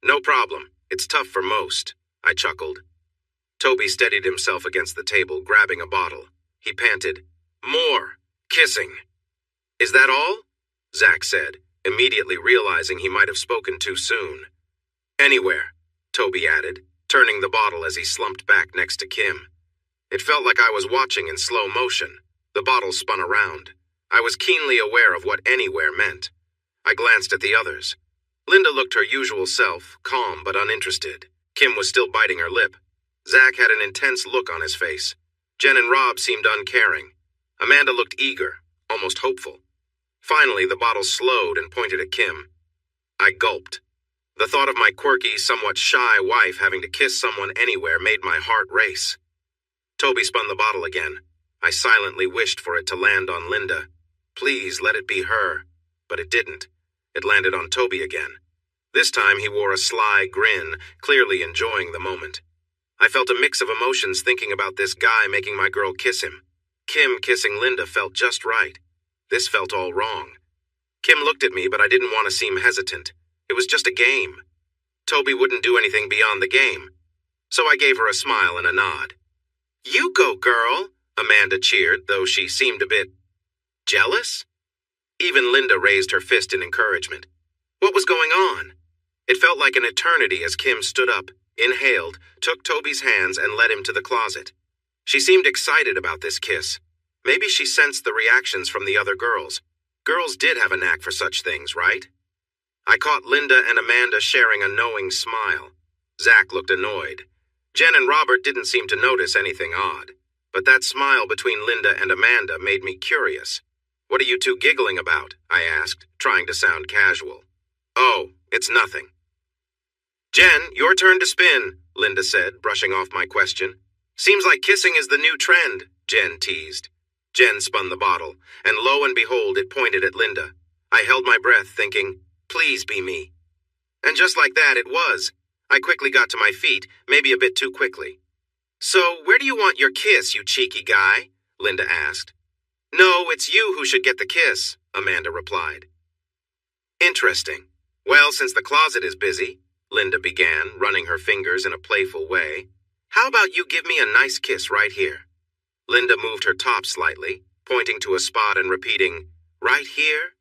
No problem. It's tough for most, I chuckled. Toby steadied himself against the table, grabbing a bottle. He panted, More! Kissing! Is that all? Zach said, immediately realizing he might have spoken too soon. Anywhere, Toby added, turning the bottle as he slumped back next to Kim. It felt like I was watching in slow motion. The bottle spun around. I was keenly aware of what anywhere meant. I glanced at the others. Linda looked her usual self, calm but uninterested. Kim was still biting her lip. Zach had an intense look on his face. Jen and Rob seemed uncaring. Amanda looked eager, almost hopeful. Finally, the bottle slowed and pointed at Kim. I gulped. The thought of my quirky, somewhat shy wife having to kiss someone anywhere made my heart race. Toby spun the bottle again. I silently wished for it to land on Linda. Please let it be her. But it didn't. It landed on Toby again. This time he wore a sly grin, clearly enjoying the moment. I felt a mix of emotions thinking about this guy making my girl kiss him. Kim kissing Linda felt just right. This felt all wrong. Kim looked at me, but I didn't want to seem hesitant. It was just a game. Toby wouldn't do anything beyond the game. So I gave her a smile and a nod. You go, girl, Amanda cheered, though she seemed a bit jealous. Even Linda raised her fist in encouragement. What was going on? It felt like an eternity as Kim stood up, inhaled, took Toby's hands, and led him to the closet. She seemed excited about this kiss. Maybe she sensed the reactions from the other girls. Girls did have a knack for such things, right? I caught Linda and Amanda sharing a knowing smile. Zach looked annoyed. Jen and Robert didn't seem to notice anything odd. But that smile between Linda and Amanda made me curious. What are you two giggling about? I asked, trying to sound casual. Oh, it's nothing. Jen, your turn to spin, Linda said, brushing off my question. Seems like kissing is the new trend, Jen teased. Jen spun the bottle, and lo and behold, it pointed at Linda. I held my breath, thinking, please be me. And just like that, it was. I quickly got to my feet, maybe a bit too quickly. So, where do you want your kiss, you cheeky guy? Linda asked. No, it's you who should get the kiss, Amanda replied. Interesting. Well, since the closet is busy, Linda began, running her fingers in a playful way, how about you give me a nice kiss right here? Linda moved her top slightly, pointing to a spot and repeating, right here?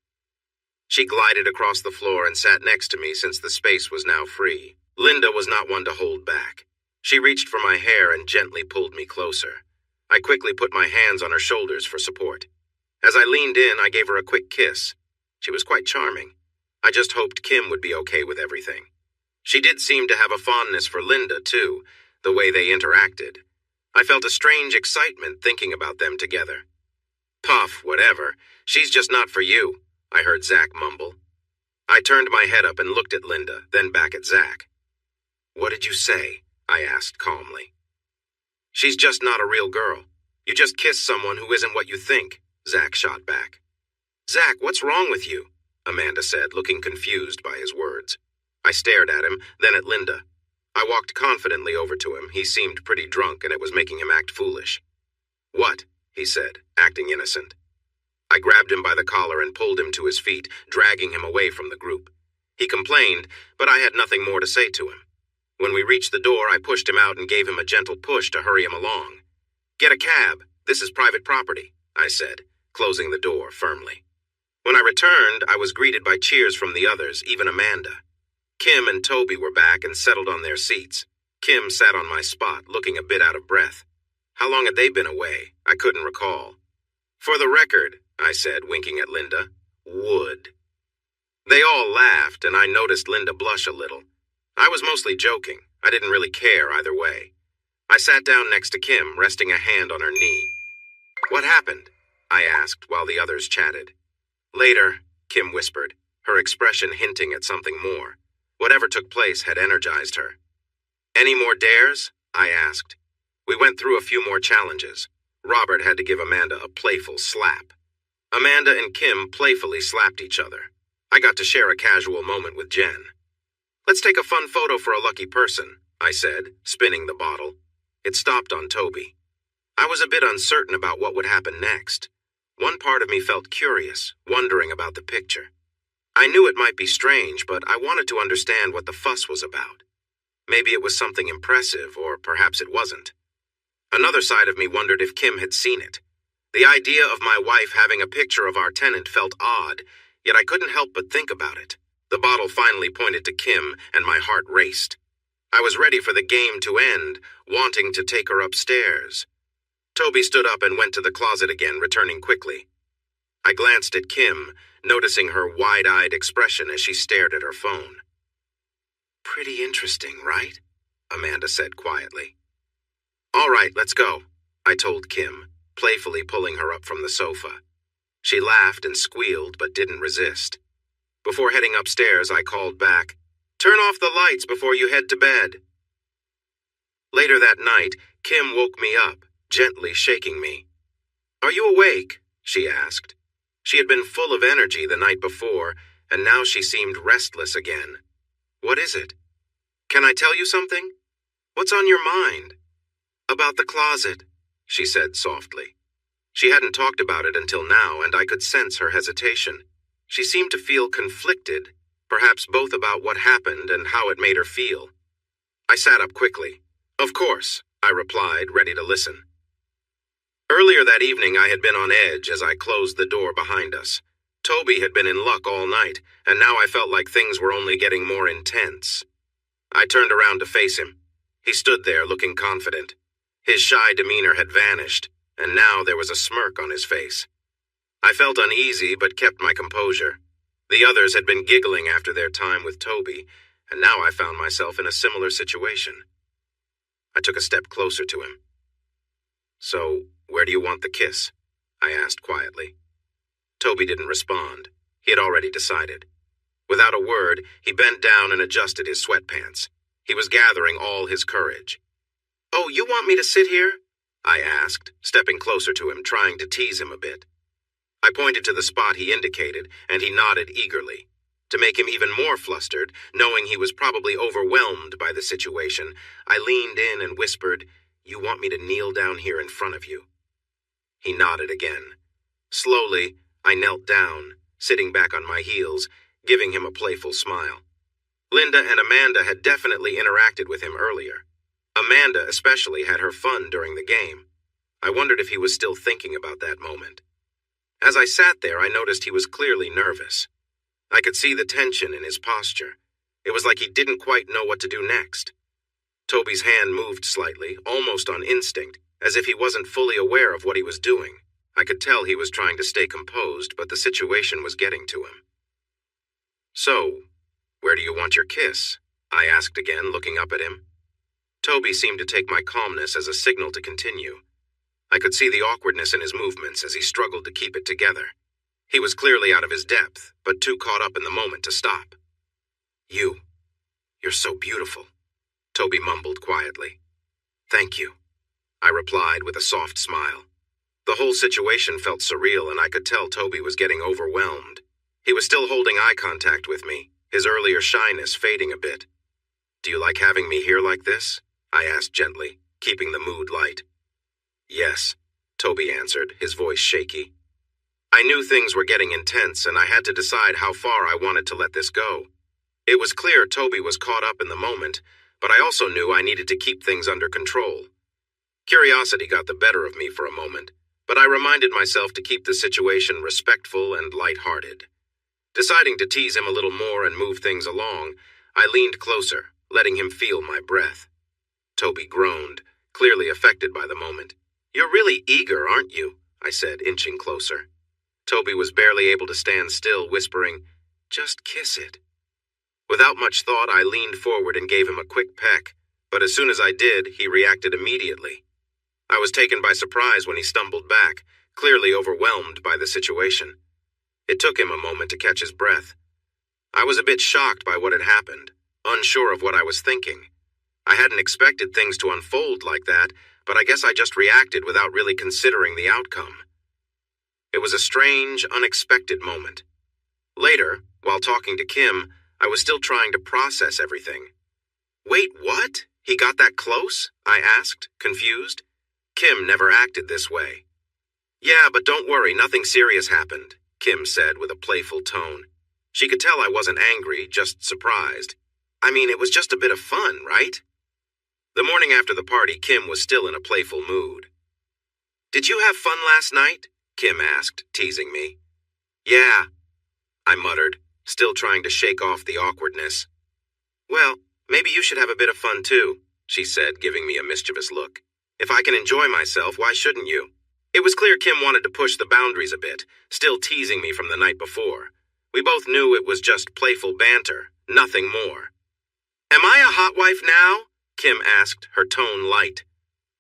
She glided across the floor and sat next to me since the space was now free. Linda was not one to hold back. She reached for my hair and gently pulled me closer. I quickly put my hands on her shoulders for support. As I leaned in, I gave her a quick kiss. She was quite charming. I just hoped Kim would be okay with everything. She did seem to have a fondness for Linda, too, the way they interacted. I felt a strange excitement thinking about them together. Puff, whatever. She's just not for you, I heard Zach mumble. I turned my head up and looked at Linda, then back at Zach. What did you say? I asked calmly. She's just not a real girl. You just kiss someone who isn't what you think, Zach shot back. Zach, what's wrong with you? Amanda said, looking confused by his words. I stared at him, then at Linda. I walked confidently over to him. He seemed pretty drunk, and it was making him act foolish. What? He said, acting innocent. I grabbed him by the collar and pulled him to his feet, dragging him away from the group. He complained, but I had nothing more to say to him. When we reached the door, I pushed him out and gave him a gentle push to hurry him along. Get a cab. This is private property, I said, closing the door firmly. When I returned, I was greeted by cheers from the others, even Amanda. Kim and Toby were back and settled on their seats. Kim sat on my spot, looking a bit out of breath. How long had they been away? I couldn't recall. For the record, I said, winking at Linda, would. They all laughed, and I noticed Linda blush a little. I was mostly joking. I didn't really care either way. I sat down next to Kim, resting a hand on her knee. What happened? I asked while the others chatted. Later, Kim whispered, her expression hinting at something more. Whatever took place had energized her. Any more dares? I asked. We went through a few more challenges. Robert had to give Amanda a playful slap. Amanda and Kim playfully slapped each other. I got to share a casual moment with Jen. Let's take a fun photo for a lucky person, I said, spinning the bottle. It stopped on Toby. I was a bit uncertain about what would happen next. One part of me felt curious, wondering about the picture. I knew it might be strange, but I wanted to understand what the fuss was about. Maybe it was something impressive, or perhaps it wasn't. Another side of me wondered if Kim had seen it. The idea of my wife having a picture of our tenant felt odd, yet I couldn't help but think about it. The bottle finally pointed to Kim, and my heart raced. I was ready for the game to end, wanting to take her upstairs. Toby stood up and went to the closet again, returning quickly. I glanced at Kim, noticing her wide-eyed expression as she stared at her phone. "Pretty interesting, right?" Amanda said quietly. "All right, let's go," I told Kim, playfully pulling her up from the sofa. She laughed and squealed, but didn't resist. Before heading upstairs, I called back, "Turn off the lights before you head to bed." Later that night, Kim woke me up, gently shaking me. "Are you awake?" she asked. She had been full of energy the night before, and now she seemed restless again. "What is it?" "Can I tell you something?" "What's on your mind?" "About the closet," she said softly. She hadn't talked about it until now, and I could sense her hesitation. She seemed to feel conflicted, perhaps both about what happened and how it made her feel. I sat up quickly. "Of course," I replied, ready to listen. Earlier that evening, I had been on edge as I closed the door behind us. Toby had been in luck all night, and now I felt like things were only getting more intense. I turned around to face him. He stood there looking confident. His shy demeanor had vanished, and now there was a smirk on his face. I felt uneasy but kept my composure. The others had been giggling after their time with Toby, and now I found myself in a similar situation. I took a step closer to him. "So, where do you want the kiss?" I asked quietly. Toby didn't respond. He had already decided. Without a word, he bent down and adjusted his sweatpants. He was gathering all his courage. "Oh, you want me to sit here?" I asked, stepping closer to him, trying to tease him a bit. I pointed to the spot he indicated, and he nodded eagerly. To make him even more flustered, knowing he was probably overwhelmed by the situation, I leaned in and whispered, "You want me to kneel down here in front of you?" He nodded again. Slowly, I knelt down, sitting back on my heels, giving him a playful smile. Linda and Amanda had definitely interacted with him earlier. Amanda especially had her fun during the game. I wondered if he was still thinking about that moment. As I sat there, I noticed he was clearly nervous. I could see the tension in his posture. It was like he didn't quite know what to do next. Toby's hand moved slightly, almost on instinct, as if he wasn't fully aware of what he was doing. I could tell he was trying to stay composed, but the situation was getting to him. "So, where do you want your kiss?" I asked again, looking up at him. Toby seemed to take my calmness as a signal to continue. I could see the awkwardness in his movements as he struggled to keep it together. He was clearly out of his depth, but too caught up in the moment to stop. You're so beautiful," Toby mumbled quietly. "Thank you," I replied with a soft smile. The whole situation felt surreal, and I could tell Toby was getting overwhelmed. He was still holding eye contact with me, his earlier shyness fading a bit. "Do you like having me here like this?" I asked gently, keeping the mood light. "Yes," Toby answered, his voice shaky. I knew things were getting intense, and I had to decide how far I wanted to let this go. It was clear Toby was caught up in the moment, but I also knew I needed to keep things under control. Curiosity got the better of me for a moment, but I reminded myself to keep the situation respectful and light-hearted. Deciding to tease him a little more and move things along, I leaned closer, letting him feel my breath. Toby groaned, clearly affected by the moment. "You're really eager, aren't you?" I said, inching closer. Toby was barely able to stand still, whispering, "Just kiss it." Without much thought, I leaned forward and gave him a quick peck, but as soon as I did, he reacted immediately. I was taken by surprise when he stumbled back, clearly overwhelmed by the situation. It took him a moment to catch his breath. I was a bit shocked by what had happened, unsure of what I was thinking. I hadn't expected things to unfold like that, but I guess I just reacted without really considering the outcome. It was a strange, unexpected moment. Later, while talking to Kim, I was still trying to process everything. "Wait, what? He got that close?" I asked, confused. Kim never acted this way. "Yeah, but don't worry, nothing serious happened," Kim said with a playful tone. She could tell I wasn't angry, just surprised. I mean, it was just a bit of fun, right? The morning after the party, Kim was still in a playful mood. "Did you have fun last night?" Kim asked, teasing me. "Yeah," I muttered, still trying to shake off the awkwardness. "Well, maybe you should have a bit of fun too," she said, giving me a mischievous look. "If I can enjoy myself, why shouldn't you?" It was clear Kim wanted to push the boundaries a bit, still teasing me from the night before. We both knew it was just playful banter, nothing more. "Am I a hot wife now?" Kim asked, her tone light.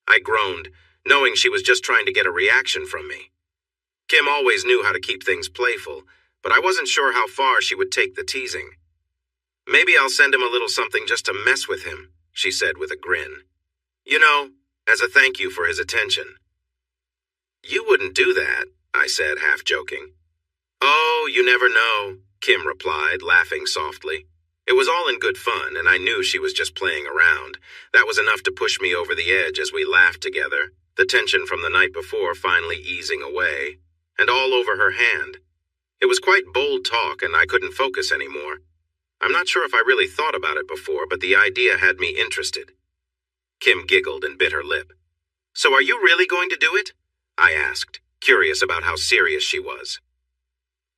I groaned, knowing she was just trying to get a reaction from me. Kim always knew how to keep things playful, but I wasn't sure how far she would take the teasing. "Maybe I'll send him a little something just to mess with him," she said with a grin. "You know, as a thank you for his attention." "You wouldn't do that," I said, half joking. "Oh, you never know," Kim replied, laughing softly. It was all in good fun, and I knew she was just playing around. That was enough to push me over the edge as we laughed together, the tension from the night before finally easing away, and all over her hand. It was quite bold talk, and I couldn't focus anymore. I'm not sure if I really thought about it before, but the idea had me interested. Kim giggled and bit her lip. "So are you really going to do it?" I asked, curious about how serious she was.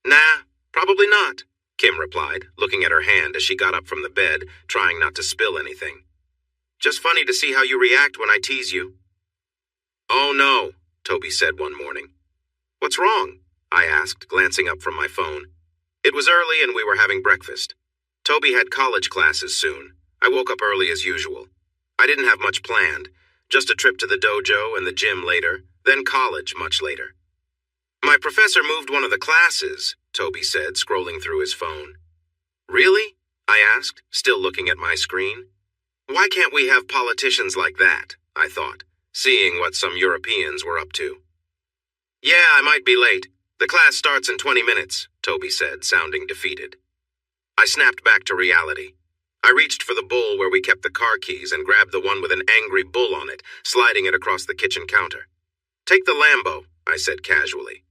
"Nah, probably not," Kim replied, looking at her hand as she got up from the bed, trying not to spill anything. "Just funny to see how you react when I tease you." "Oh no," Toby said one morning. "What's wrong?" I asked, glancing up from my phone. It was early and we were having breakfast. Toby had college classes soon. I woke up early as usual. I didn't have much planned, just a trip to the dojo and the gym later, then college much later. "My professor moved one of the classes," Toby said, scrolling through his phone. "Really?" I asked, still looking at my screen. Why can't we have politicians like that, I thought, seeing what some Europeans were up to. "Yeah, I might be late. The class starts in 20 minutes, Toby said, sounding defeated. I snapped back to reality. I reached for the bowl where we kept the car keys and grabbed the one with an angry bull on it, sliding it across the kitchen counter. "Take the Lambo," I said casually.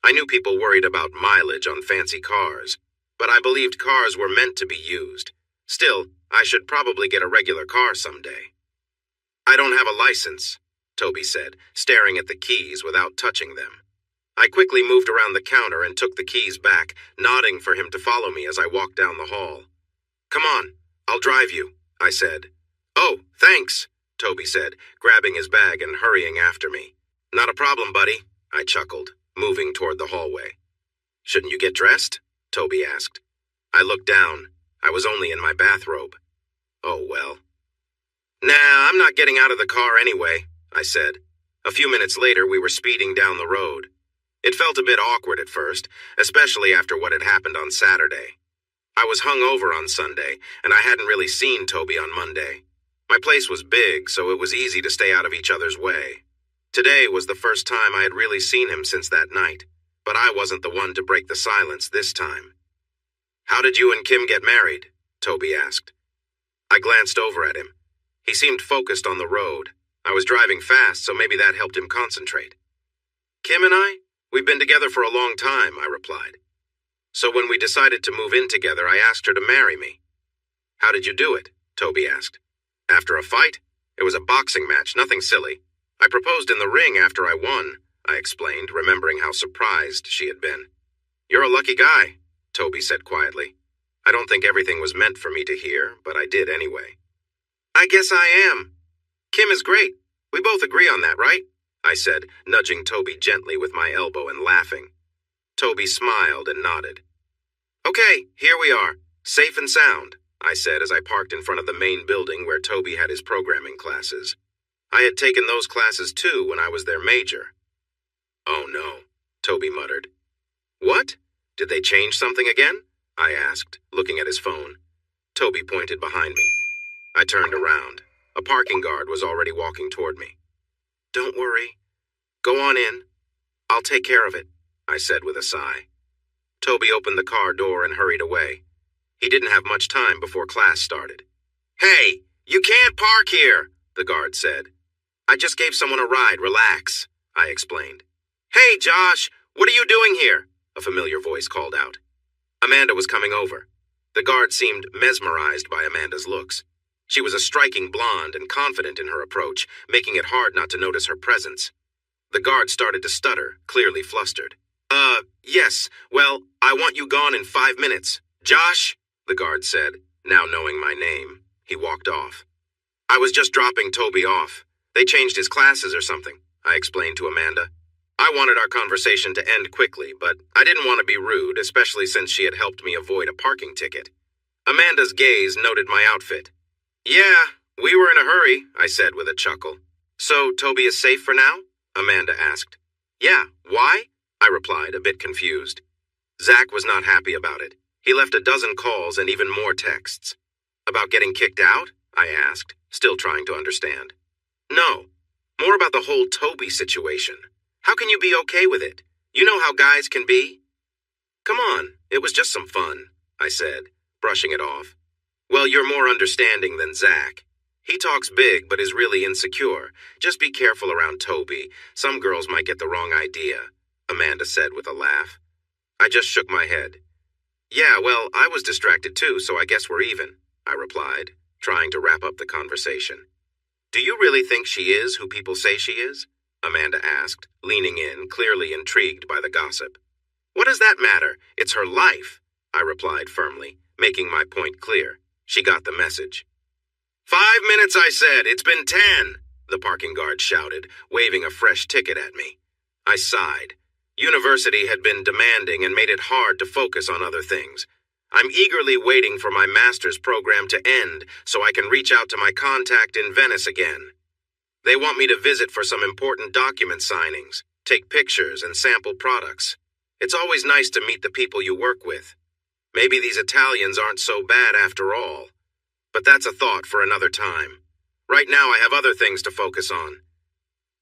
I knew people worried about mileage on fancy cars, but I believed cars were meant to be used. Still, I should probably get a regular car someday. "I don't have a license," Toby said, staring at the keys without touching them. I quickly moved around the counter and took the keys back, nodding for him to follow me as I walked down the hall. "Come on, I'll drive you," I said. "Oh, thanks," Toby said, grabbing his bag and hurrying after me. "Not a problem, buddy," I chuckled, moving toward the hallway. "Shouldn't you get dressed?" Toby asked. I looked down. I was only in my bathrobe. Oh, well. "Nah, I'm not getting out of the car anyway," I said. A few minutes later, we were speeding down the road. It felt a bit awkward at first, especially after what had happened on Saturday. I was hungover on Sunday, and I hadn't really seen Toby on Monday. My place was big, so it was easy to stay out of each other's way. Today was the first time I had really seen him since that night, but I wasn't the one to break the silence this time. "How did you and Kim get married?" Toby asked. I glanced over at him. He seemed focused on the road. I was driving fast, so maybe that helped him concentrate. "Kim and I? We've been together for a long time," I replied. "So when we decided to move in together, I asked her to marry me." "How did you do it?" Toby asked. "After a fight? It was a boxing match, nothing silly. I proposed in the ring after I won," I explained, remembering how surprised she had been. "You're a lucky guy," Toby said quietly. I don't think everything was meant for me to hear, but I did anyway. "I guess I am. Kim is great. We both agree on that, right?" I said, nudging Toby gently with my elbow and laughing. Toby smiled and nodded. "Okay, here we are, safe and sound," I said as I parked in front of the main building where Toby had his programming classes. I had taken those classes too when I was their major. "Oh no," Toby muttered. "What? Did they change something again?" I asked, looking at his phone. Toby pointed behind me. I turned around. A parking guard was already walking toward me. "Don't worry. Go on in. I'll take care of it," I said with a sigh. Toby opened the car door and hurried away. He didn't have much time before class started. "Hey, you can't park here," the guard said. "I just gave someone a ride, relax," I explained. "Hey, Josh, what are you doing here?" a familiar voice called out. Amanda was coming over. The guard seemed mesmerized by Amanda's looks. She was a striking blonde and confident in her approach, making it hard not to notice her presence. The guard started to stutter, clearly flustered. Yes, well, I want you gone in 5 minutes. Josh, the guard said, now knowing my name. He walked off. I was just dropping Toby off. They changed his classes or something, I explained to Amanda. I wanted our conversation to end quickly, but I didn't want to be rude, especially since she had helped me avoid a parking ticket. Amanda's gaze noted my outfit. Yeah, we were in a hurry, I said with a chuckle. So Toby is safe for now? Amanda asked. Yeah, why? I replied, a bit confused. Zach was not happy about it. He left a dozen calls and even more texts. About getting kicked out? I asked, still trying to understand. No, more about the whole Toby situation. How can you be okay with it? You know how guys can be? Come on, it was just some fun, I said, brushing it off. Well, you're more understanding than Zach. He talks big but is really insecure. Just be careful around Toby. Some girls might get the wrong idea, Amanda said with a laugh. I just shook my head. Yeah, well, I was distracted too, so I guess we're even, I replied, trying to wrap up the conversation. Do you really think she is who people say she is? Amanda asked, leaning in, clearly intrigued by the gossip. What does that matter? It's her life, I replied firmly, making my point clear. She got the message. 5 minutes, I said. It's been 10, the parking guard shouted, waving a fresh ticket at me. I sighed. University had been demanding and made it hard to focus on other things. I'm eagerly waiting for my master's program to end so I can reach out to my contact in Venice again. They want me to visit for some important document signings, take pictures, and sample products. It's always nice to meet the people you work with. Maybe these Italians aren't so bad after all. But that's a thought for another time. Right now I have other things to focus on.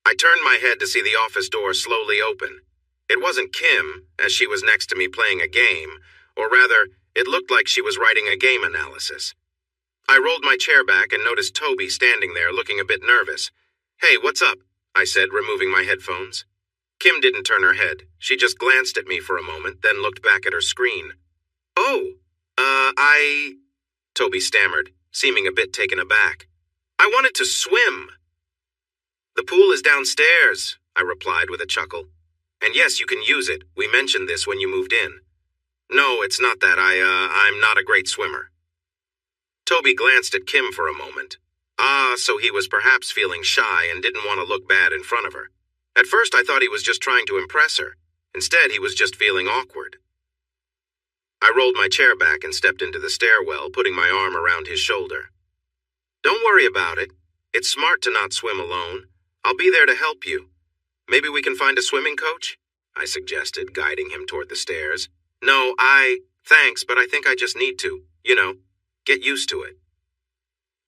I turned my head to see the office door slowly open. It wasn't Kim, as she was next to me playing a game, or rather, it looked like she was writing a game analysis. I rolled my chair back and noticed Toby standing there looking a bit nervous. Hey, what's up? I said, removing my headphones. Kim didn't turn her head. She just glanced at me for a moment, then looked back at her screen. Oh, Toby stammered, seeming a bit taken aback. I wanted to swim. The pool is downstairs, I replied with a chuckle. And yes, you can use it. We mentioned this when you moved in. No, it's not that. I'm not a great swimmer. Toby glanced at Kim for a moment. So he was perhaps feeling shy and didn't want to look bad in front of her. At first I thought he was just trying to impress her. Instead, he was just feeling awkward. I rolled my chair back and stepped into the stairwell, putting my arm around his shoulder. Don't worry about it. It's smart to not swim alone. I'll be there to help you. Maybe we can find a swimming coach? I suggested, guiding him toward the stairs. No, thanks, but I think I just need to, get used to it.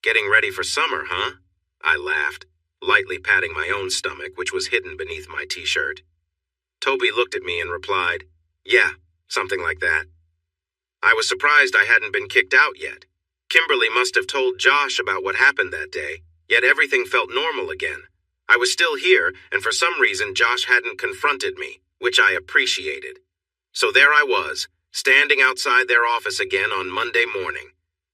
Getting ready for summer, huh? I laughed, lightly patting my own stomach, which was hidden beneath my t-shirt. Toby looked at me and replied, yeah, something like that. I was surprised I hadn't been kicked out yet. Kimberly must have told Josh about what happened that day, yet everything felt normal again. I was still here, and for some reason Josh hadn't confronted me, which I appreciated. So there I was, standing outside their office again on Monday morning.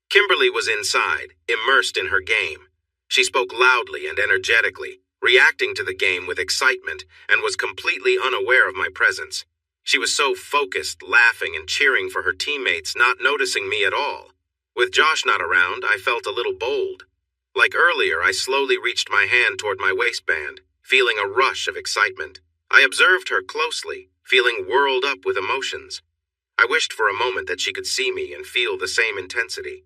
Kimberly was inside, immersed in her game. She spoke loudly and energetically, reacting to the game with excitement, and was completely unaware of my presence. She was so focused, laughing and cheering for her teammates, not noticing me at all. With Josh not around, I felt a little bold. Like earlier, I slowly reached my hand toward my waistband, feeling a rush of excitement. I observed her closely, feeling whirled up with emotions. I wished for a moment that she could see me and feel the same intensity.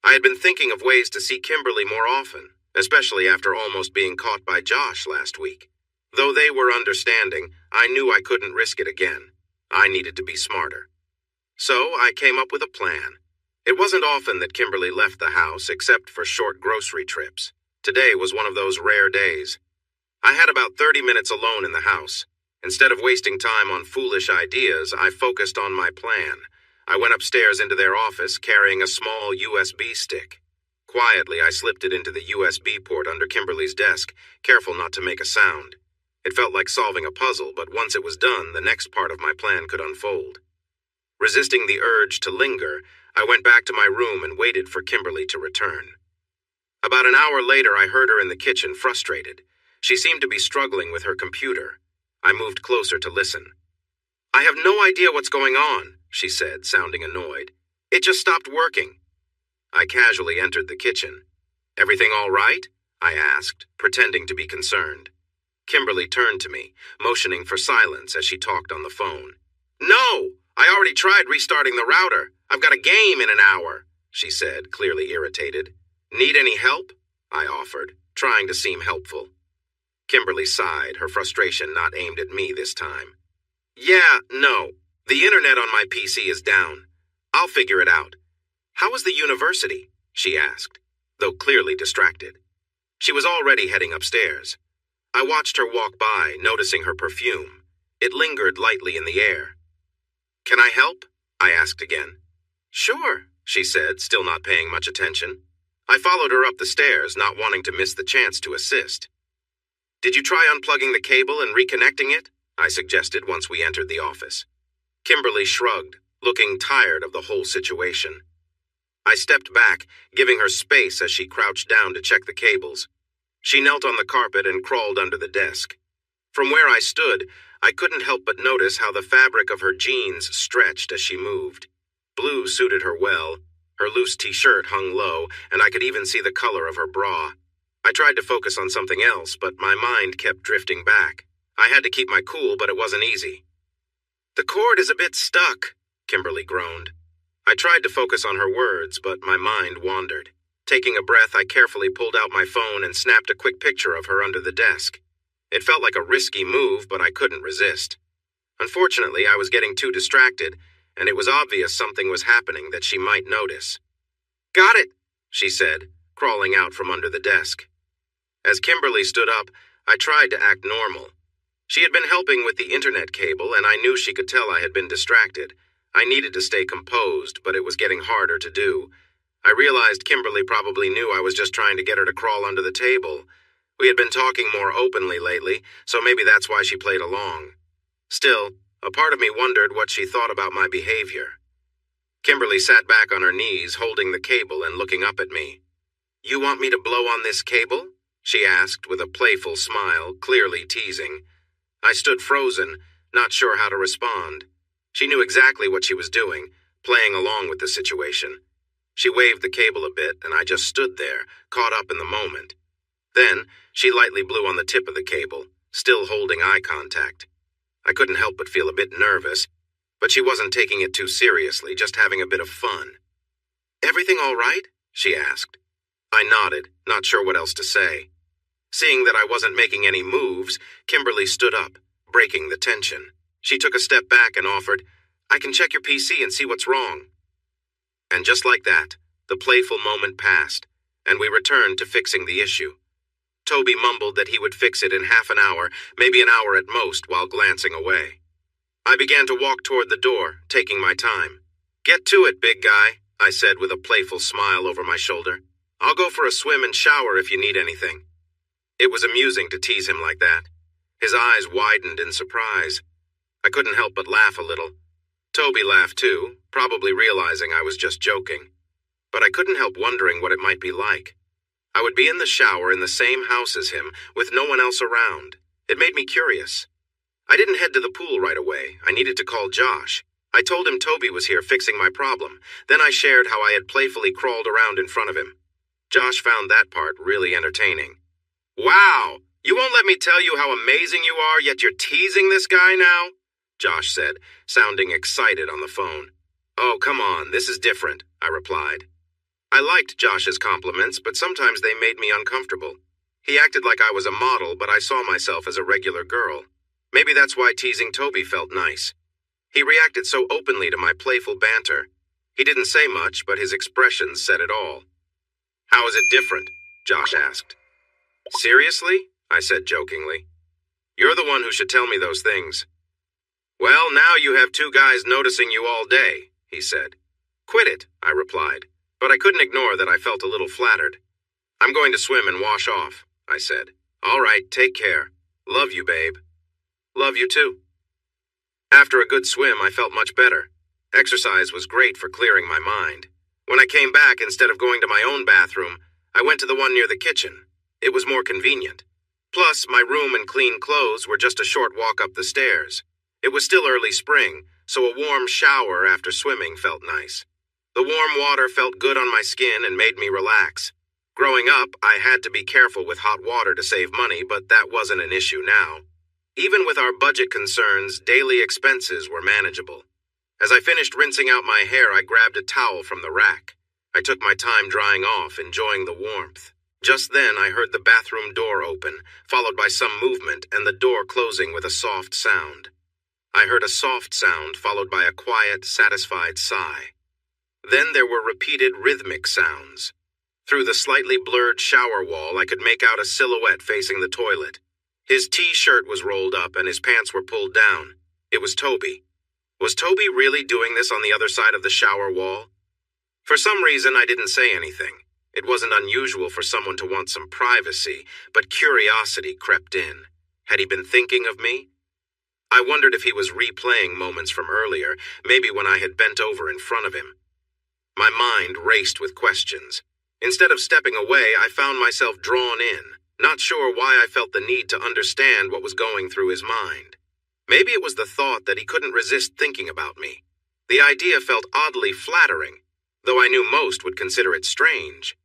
I had been thinking of ways to see Kimberly more often, especially after almost being caught by Josh last week. Though they were understanding, I knew I couldn't risk it again. I needed to be smarter. So I came up with a plan. It wasn't often that Kimberly left the house except for short grocery trips. Today was one of those rare days. I had about 30 minutes alone in the house. Instead of wasting time on foolish ideas, I focused on my plan. I went upstairs into their office carrying a small USB stick. Quietly, I slipped it into the USB port under Kimberly's desk, careful not to make a sound. It felt like solving a puzzle, but once it was done, the next part of my plan could unfold. Resisting the urge to linger, I went back to my room and waited for Kimberly to return. About an hour later, I heard her in the kitchen, frustrated. She seemed to be struggling with her computer. I moved closer to listen. "I have no idea what's going on," she said, sounding annoyed. "It just stopped working." I casually entered the kitchen. "Everything all right?" I asked, pretending to be concerned. Kimberly turned to me, motioning for silence as she talked on the phone. "No! I already tried restarting the router. I've got a game in an hour," she said, clearly irritated. "Need any help?" I offered, trying to seem helpful. Kimberly sighed, her frustration not aimed at me this time. "Yeah, no. The internet on my PC is down. I'll figure it out. How was the university?" she asked, though clearly distracted. She was already heading upstairs. I watched her walk by, noticing her perfume. It lingered lightly in the air. "Can I help?" I asked again. "Sure," she said, still not paying much attention. I followed her up the stairs, not wanting to miss the chance to assist. "Did you try unplugging the cable and reconnecting it?" I suggested once we entered the office. Kimberly shrugged, looking tired of the whole situation. I stepped back, giving her space as she crouched down to check the cables. She knelt on the carpet and crawled under the desk. From where I stood, I couldn't help but notice how the fabric of her jeans stretched as she moved. Blue suited her well. Her loose t-shirt hung low, and I could even see the color of her bra. I tried to focus on something else, but my mind kept drifting back. I had to keep my cool, but it wasn't easy. "The cord is a bit stuck," Kimberly groaned. I tried to focus on her words, but my mind wandered. Taking a breath, I carefully pulled out my phone and snapped a quick picture of her under the desk. It felt like a risky move, but I couldn't resist. Unfortunately, I was getting too distracted, and it was obvious something was happening that she might notice. "Got it," she said, crawling out from under the desk. As Kimberly stood up, I tried to act normal. She had been helping with the internet cable, and I knew she could tell I had been distracted. I needed to stay composed, but it was getting harder to do. I realized Kimberly probably knew I was just trying to get her to crawl under the table. We had been talking more openly lately, so maybe that's why she played along. Still, a part of me wondered what she thought about my behavior. Kimberly sat back on her knees, holding the cable and looking up at me. "You want me to blow on this cable?" she asked with a playful smile, clearly teasing. I stood frozen, not sure how to respond. She knew exactly what she was doing, playing along with the situation. She waved the cable a bit, and I just stood there, caught up in the moment. Then, she lightly blew on the tip of the cable, still holding eye contact. I couldn't help but feel a bit nervous, but she wasn't taking it too seriously, just having a bit of fun. "Everything all right?" she asked. I nodded, not sure what else to say. Seeing that I wasn't making any moves, Kimberly stood up, breaking the tension. She took a step back and offered, "I can check your PC and see what's wrong." And just like that, the playful moment passed, and we returned to fixing the issue. Toby mumbled that he would fix it in half an hour, maybe an hour at most, while glancing away. I began to walk toward the door, taking my time. "Get to it, big guy," I said with a playful smile over my shoulder. "I'll go for a swim and shower if you need anything." It was amusing to tease him like that. His eyes widened in surprise. I couldn't help but laugh a little. Toby laughed too, probably realizing I was just joking. But I couldn't help wondering what it might be like. I would be in the shower in the same house as him, with no one else around. It made me curious. I didn't head to the pool right away. I needed to call Josh. I told him Toby was here fixing my problem. Then I shared how I had playfully crawled around in front of him. Josh found that part really entertaining. "Wow! You won't let me tell you how amazing you are, yet you're teasing this guy now?" Josh said, sounding excited on the phone. "Oh, come on, this is different," I replied. I liked Josh's compliments, but sometimes they made me uncomfortable. He acted like I was a model, but I saw myself as a regular girl. Maybe that's why teasing Toby felt nice. He reacted so openly to my playful banter. He didn't say much, but his expressions said it all. "How is it different?" Josh asked. "Seriously?" I said jokingly. "You're the one who should tell me those things." "Well, now you have two guys noticing you all day," he said. "Quit it," I replied, but I couldn't ignore that I felt a little flattered. "I'm going to swim and wash off," I said. "All right, take care. Love you, babe." "Love you too." After a good swim, I felt much better. Exercise was great for clearing my mind. When I came back, instead of going to my own bathroom, I went to the one near the kitchen. It was more convenient. Plus, my room and clean clothes were just a short walk up the stairs. It was still early spring, so a warm shower after swimming felt nice. The warm water felt good on my skin and made me relax. Growing up, I had to be careful with hot water to save money, but that wasn't an issue now. Even with our budget concerns, daily expenses were manageable. As I finished rinsing out my hair, I grabbed a towel from the rack. I took my time drying off, enjoying the warmth. Just then, I heard the bathroom door open, followed by some movement and the door closing with a soft sound. I heard a soft sound followed by a quiet, satisfied sigh. Then there were repeated rhythmic sounds. Through the slightly blurred shower wall, I could make out a silhouette facing the toilet. His t-shirt was rolled up and his pants were pulled down. It was Toby. Was Toby really doing this on the other side of the shower wall? For some reason, I didn't say anything. It wasn't unusual for someone to want some privacy, but curiosity crept in. Had he been thinking of me? I wondered if he was replaying moments from earlier, maybe when I had bent over in front of him. My mind raced with questions. Instead of stepping away, I found myself drawn in, not sure why I felt the need to understand what was going through his mind. Maybe it was the thought that he couldn't resist thinking about me. The idea felt oddly flattering, though I knew most would consider it strange.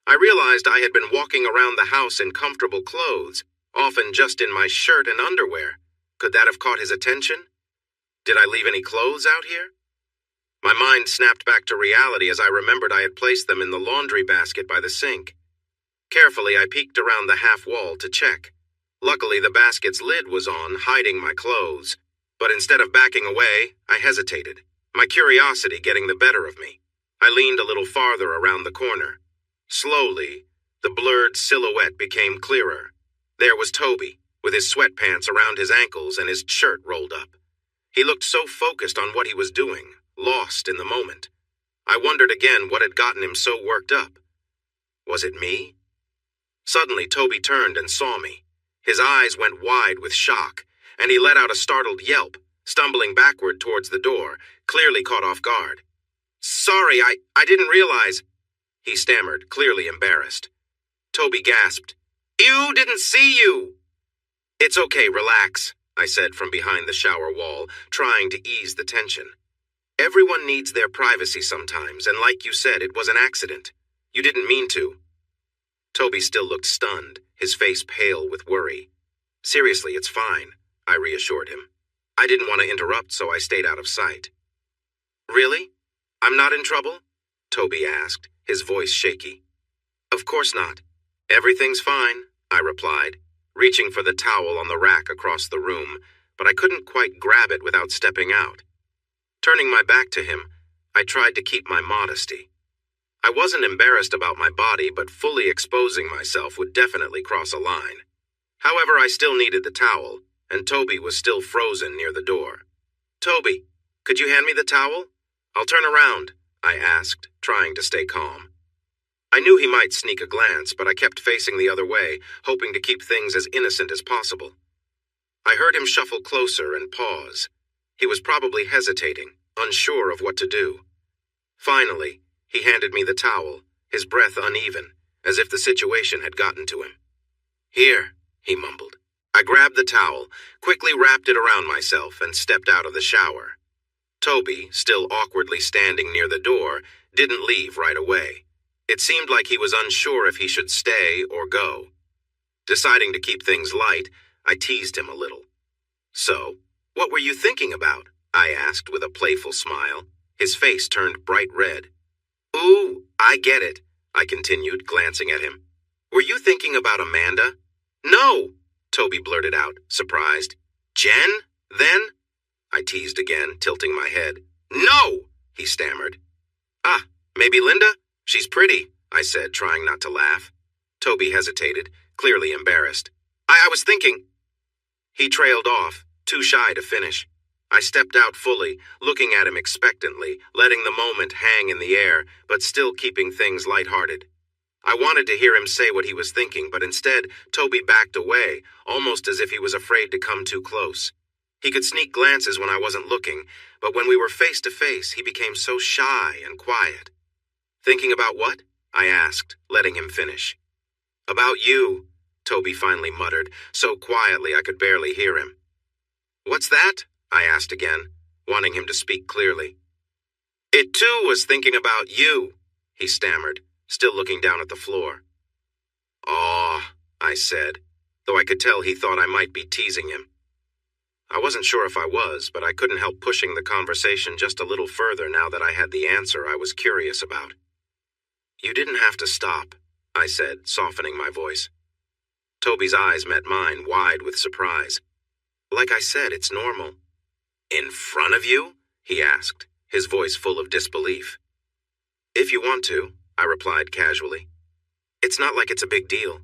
I realized I had been walking around the house in comfortable clothes, often just in my shirt and underwear. Could that have caught his attention? Did I leave any clothes out here? My mind snapped back to reality as I remembered I had placed them in the laundry basket by the sink. Carefully, I peeked around the half wall to check. Luckily, the basket's lid was on, hiding my clothes. But instead of backing away, I hesitated, my curiosity getting the better of me. I leaned a little farther around the corner. Slowly, the blurred silhouette became clearer. There was Toby, with his sweatpants around his ankles and his shirt rolled up. He looked so focused on what he was doing, lost in the moment. I wondered again what had gotten him so worked up. Was it me? Suddenly, Toby turned and saw me. His eyes went wide with shock, and he let out a startled yelp, stumbling backward towards the door, clearly caught off guard. "Sorry, I didn't realize," he stammered, clearly embarrassed. Toby gasped, "Ew, didn't see you!" "It's okay, relax," I said from behind the shower wall, trying to ease the tension. "Everyone needs their privacy sometimes, and like you said, it was an accident. You didn't mean to." Toby still looked stunned, his face pale with worry. "Seriously, it's fine," I reassured him. I didn't want to interrupt, so I stayed out of sight. "Really? I'm not in trouble?" Toby asked, his voice shaky. "Of course not. Everything's fine," I replied, reaching for the towel on the rack across the room, but I couldn't quite grab it without stepping out. Turning my back to him, I tried to keep my modesty. I wasn't embarrassed about my body, but fully exposing myself would definitely cross a line. However, I still needed the towel, and Toby was still frozen near the door. "Toby, could you hand me the towel? I'll turn around," I asked, trying to stay calm. I knew he might sneak a glance, but I kept facing the other way, hoping to keep things as innocent as possible. I heard him shuffle closer and pause. He was probably hesitating, unsure of what to do. Finally, he handed me the towel, his breath uneven, as if the situation had gotten to him. "Here," he mumbled. I grabbed the towel, quickly wrapped it around myself, and stepped out of the shower. Toby, still awkwardly standing near the door, didn't leave right away. It seemed like he was unsure if he should stay or go. Deciding to keep things light, I teased him a little. "So, what were you thinking about?" I asked with a playful smile. His face turned bright red. "Ooh, I get it," I continued, glancing at him. "Were you thinking about Amanda?" "No," Toby blurted out, surprised. "Jen, then?" I teased again, tilting my head. "No," he stammered. "Ah, maybe Linda? She's pretty," I said, trying not to laugh. Toby hesitated, clearly embarrassed. I was thinking." He trailed off, too shy to finish. I stepped out fully, looking at him expectantly, letting the moment hang in the air, but still keeping things lighthearted. I wanted to hear him say what he was thinking, but instead, Toby backed away, almost as if he was afraid to come too close. He could sneak glances when I wasn't looking, but when we were face to face, he became so shy and quiet. Thinking about what? I asked, letting him finish. About you, Toby finally muttered, so quietly I could barely hear him. What's that? I asked again, wanting him to speak clearly. It too was thinking about you, he stammered, still looking down at the floor. Aw, I said, though I could tell he thought I might be teasing him. I wasn't sure if I was, but I couldn't help pushing the conversation just a little further now that I had the answer I was curious about. You didn't have to stop, I said, softening my voice. Toby's eyes met mine, wide with surprise. Like I said, it's normal. In front of you? He asked, his voice full of disbelief. If you want to, I replied casually. It's not like it's a big deal.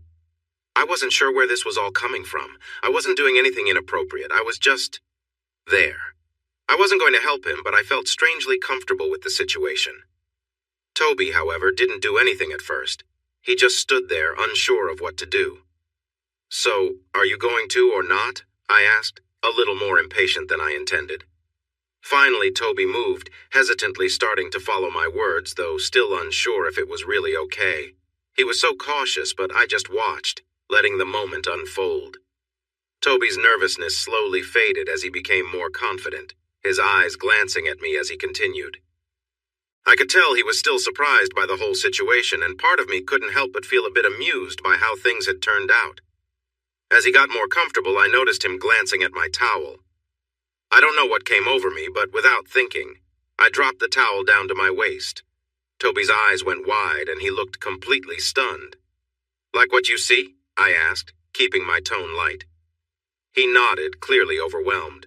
I wasn't sure where this was all coming from. I wasn't doing anything inappropriate. I was just there. I wasn't going to help him, but I felt strangely comfortable with the situation. Toby, however, didn't do anything at first. He just stood there, unsure of what to do. So, are you going to or not? I asked, a little more impatient than I intended. Finally, Toby moved, hesitantly starting to follow my words, though still unsure if it was really okay. He was so cautious, but I just watched, letting the moment unfold. Toby's nervousness slowly faded as he became more confident, his eyes glancing at me as he continued. I could tell he was still surprised by the whole situation, and part of me couldn't help but feel a bit amused by how things had turned out. As he got more comfortable, I noticed him glancing at my towel. I don't know what came over me, but without thinking, I dropped the towel down to my waist. Toby's eyes went wide, and he looked completely stunned. Like what you see? I asked, keeping my tone light. He nodded, clearly overwhelmed.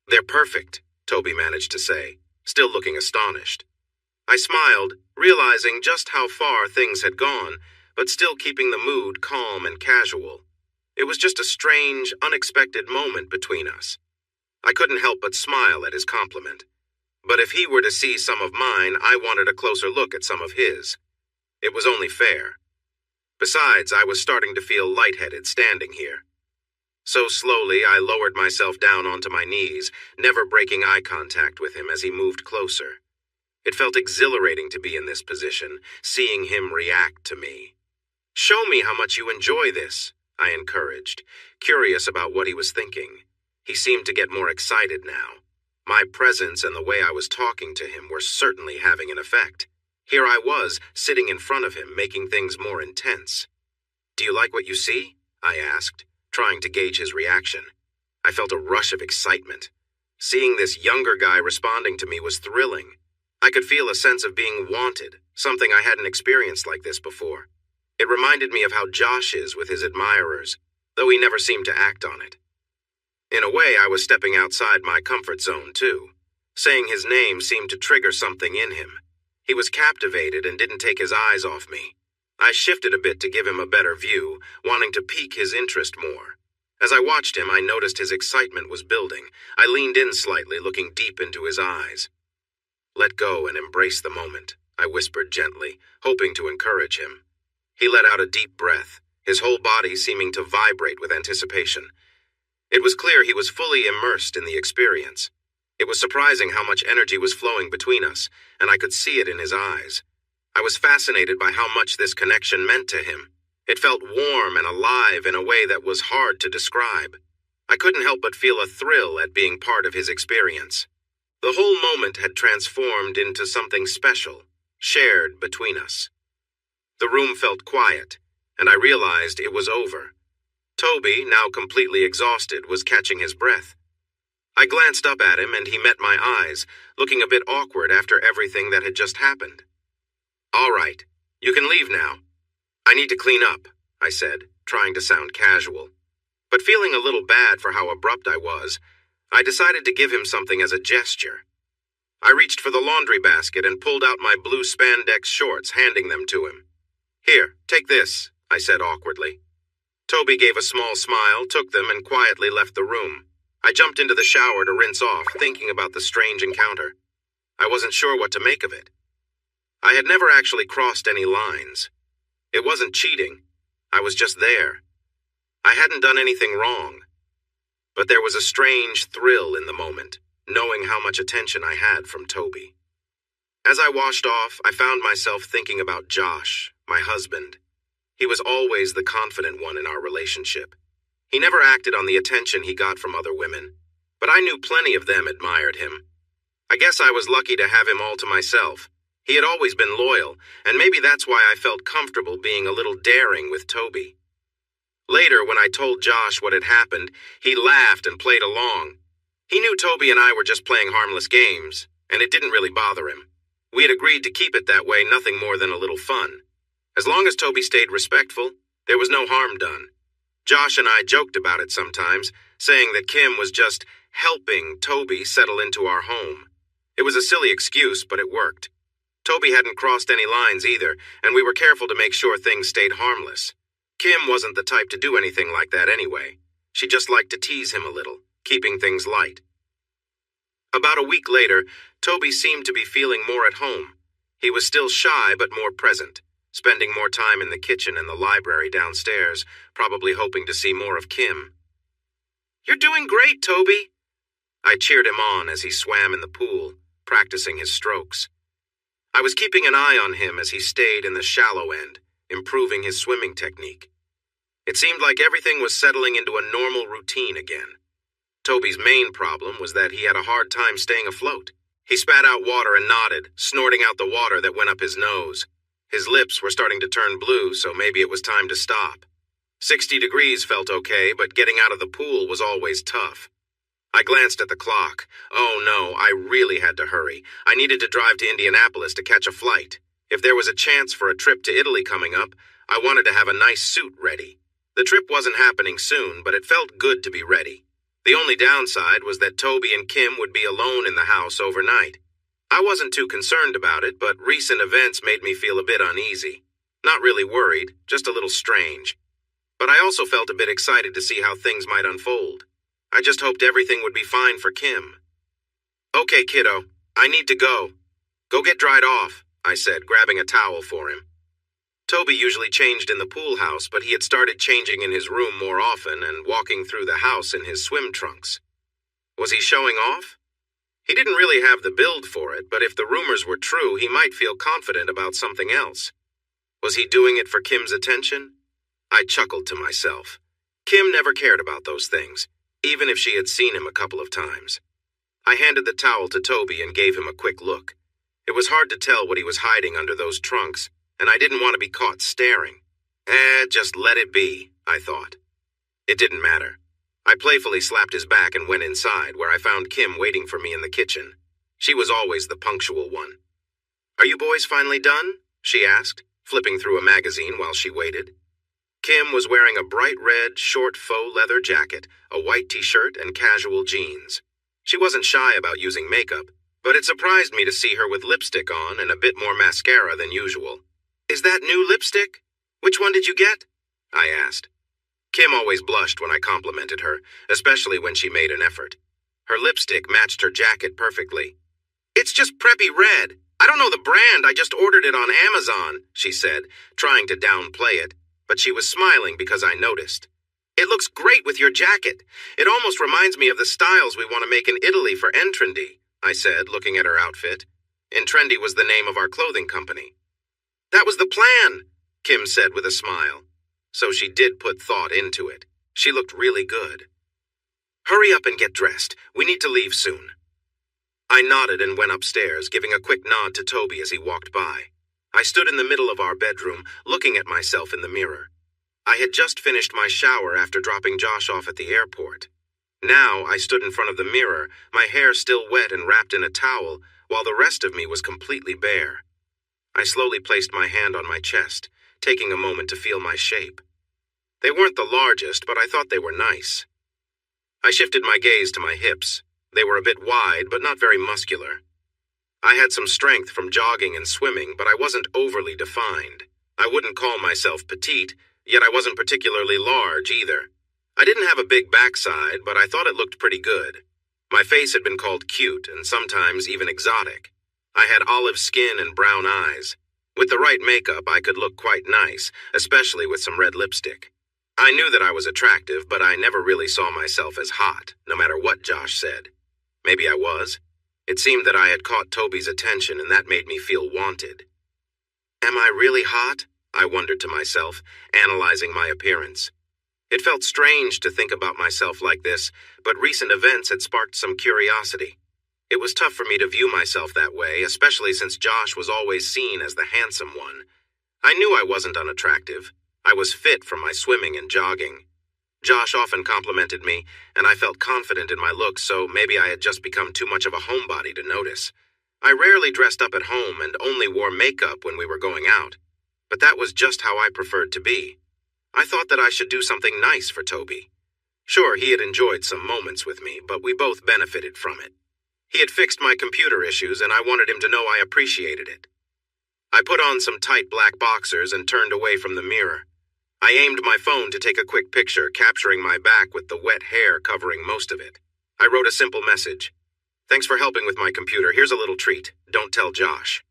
They're perfect, Toby managed to say, still looking astonished. I smiled, realizing just how far things had gone, but still keeping the mood calm and casual. It was just a strange, unexpected moment between us. I couldn't help but smile at his compliment. But if he were to see some of mine, I wanted a closer look at some of his. It was only fair. Besides, I was starting to feel lightheaded standing here. So slowly, I lowered myself down onto my knees, never breaking eye contact with him as he moved closer. It felt exhilarating to be in this position, seeing him react to me. Show me how much you enjoy this, I encouraged, curious about what he was thinking. He seemed to get more excited now. My presence and the way I was talking to him were certainly having an effect. Here I was, sitting in front of him, making things more intense. Do you like what you see? I asked, trying to gauge his reaction. I felt a rush of excitement. Seeing this younger guy responding to me was thrilling. I could feel a sense of being wanted, something I hadn't experienced like this before. It reminded me of how Josh is with his admirers, though he never seemed to act on it. In a way, I was stepping outside my comfort zone, too. Saying his name seemed to trigger something in him. He was captivated and didn't take his eyes off me. I shifted a bit to give him a better view, wanting to pique his interest more. As I watched him, I noticed his excitement was building. I leaned in slightly, looking deep into his eyes. Let go and embrace the moment, I whispered gently, hoping to encourage him. He let out a deep breath, his whole body seeming to vibrate with anticipation. It was clear he was fully immersed in the experience. It was surprising how much energy was flowing between us, and I could see it in his eyes. I was fascinated by how much this connection meant to him. It felt warm and alive in a way that was hard to describe. I couldn't help but feel a thrill at being part of his experience. The whole moment had transformed into something special, shared between us. The room felt quiet, and I realized it was over. Toby, now completely exhausted, was catching his breath. I glanced up at him and he met my eyes, looking a bit awkward after everything that had just happened. All right, you can leave now. I need to clean up, I said, trying to sound casual. But feeling a little bad for how abrupt I was, I decided to give him something as a gesture. I reached for the laundry basket and pulled out my blue spandex shorts, handing them to him. Here, take this, I said awkwardly. Toby gave a small smile, took them, and quietly left the room. I jumped into the shower to rinse off, thinking about the strange encounter. I wasn't sure what to make of it. I had never actually crossed any lines. It wasn't cheating. I was just there. I hadn't done anything wrong. But there was a strange thrill in the moment, knowing how much attention I had from Toby. As I washed off, I found myself thinking about Josh, my husband. He was always the confident one in our relationship. He never acted on the attention he got from other women, but I knew plenty of them admired him. I guess I was lucky to have him all to myself. He had always been loyal, and maybe that's why I felt comfortable being a little daring with Toby. Later, when I told Josh what had happened, he laughed and played along. He knew Toby and I were just playing harmless games, and it didn't really bother him. We had agreed to keep it that way, nothing more than a little fun. As long as Toby stayed respectful, there was no harm done. Josh and I joked about it sometimes, saying that Kim was just helping Toby settle into our home. It was a silly excuse, but it worked. Toby hadn't crossed any lines either, and we were careful to make sure things stayed harmless. Kim wasn't the type to do anything like that anyway. She just liked to tease him a little, keeping things light. About a week later, Toby seemed to be feeling more at home. He was still shy but more present, spending more time in the kitchen and the library downstairs, probably hoping to see more of Kim. "You're doing great, Toby." I cheered him on as he swam in the pool, practicing his strokes. I was keeping an eye on him as he stayed in the shallow end, improving his swimming technique. It seemed like everything was settling into a normal routine again. Toby's main problem was that he had a hard time staying afloat. He spat out water and nodded, snorting out the water that went up his nose. His lips were starting to turn blue, so maybe it was time to stop. 60 degrees felt okay, but getting out of the pool was always tough. I glanced at the clock. Oh no, I really had to hurry. I needed to drive to Indianapolis to catch a flight. If there was a chance for a trip to Italy coming up, I wanted to have a nice suit ready. The trip wasn't happening soon, but it felt good to be ready. The only downside was that Toby and Kim would be alone in the house overnight. I wasn't too concerned about it, but recent events made me feel a bit uneasy. Not really worried, just a little strange. But I also felt a bit excited to see how things might unfold. I just hoped everything would be fine for Kim. "Okay, kiddo, I need to go." "Go get dried off," I said, grabbing a towel for him. Toby usually changed in the pool house, but he had started changing in his room more often and walking through the house in his swim trunks. Was he showing off? He didn't really have the build for it, but if the rumors were true, he might feel confident about something else. Was he doing it for Kim's attention? I chuckled to myself. Kim never cared about those things, even if she had seen him a couple of times. I handed the towel to Toby and gave him a quick look. It was hard to tell what he was hiding under those trunks, and I didn't want to be caught staring. Just let it be, I thought. It didn't matter. I playfully slapped his back and went inside, where I found Kim waiting for me in the kitchen. She was always the punctual one. "Are you boys finally done?" she asked, flipping through a magazine while she waited. Kim was wearing a bright red, short faux leather jacket, a white t-shirt, and casual jeans. She wasn't shy about using makeup, but it surprised me to see her with lipstick on and a bit more mascara than usual. "Is that new lipstick? Which one did you get?" I asked. Kim always blushed when I complimented her, especially when she made an effort. Her lipstick matched her jacket perfectly. "It's just preppy red. I don't know the brand, I just ordered it on Amazon," she said, trying to downplay it, but she was smiling because I noticed. "It looks great with your jacket. It almost reminds me of the styles we want to make in Italy for Entrendy," I said, looking at her outfit. Entrendy was the name of our clothing company. "That was the plan," Kim said with a smile. So she did put thought into it. She looked really good. "Hurry up and get dressed. We need to leave soon." I nodded and went upstairs, giving a quick nod to Toby as he walked by. I stood in the middle of our bedroom, looking at myself in the mirror. I had just finished my shower after dropping Josh off at the airport. Now I stood in front of the mirror, my hair still wet and wrapped in a towel, while the rest of me was completely bare. I slowly placed my hand on my chest, taking a moment to feel my shape. They weren't the largest, but I thought they were nice. I shifted my gaze to my hips. They were a bit wide, but not very muscular. I had some strength from jogging and swimming, but I wasn't overly defined. I wouldn't call myself petite, yet I wasn't particularly large either. I didn't have a big backside, but I thought it looked pretty good. My face had been called cute and sometimes even exotic. I had olive skin and brown eyes. With the right makeup, I could look quite nice, especially with some red lipstick. I knew that I was attractive, but I never really saw myself as hot, no matter what Josh said. Maybe I was. It seemed that I had caught Toby's attention, and that made me feel wanted. Am I really hot? I wondered to myself, analyzing my appearance. It felt strange to think about myself like this, but recent events had sparked some curiosity. It was tough for me to view myself that way, especially since Josh was always seen as the handsome one. I knew I wasn't unattractive. I was fit from my swimming and jogging. Josh often complimented me, and I felt confident in my looks, so maybe I had just become too much of a homebody to notice. I rarely dressed up at home and only wore makeup when we were going out, but that was just how I preferred to be. I thought that I should do something nice for Toby. Sure, he had enjoyed some moments with me, but we both benefited from it. He had fixed my computer issues, and I wanted him to know I appreciated it. I put on some tight black boxers and turned away from the mirror. I aimed my phone to take a quick picture, capturing my back with the wet hair covering most of it. I wrote a simple message. Thanks for helping with my computer. Here's a little treat. Don't tell Josh.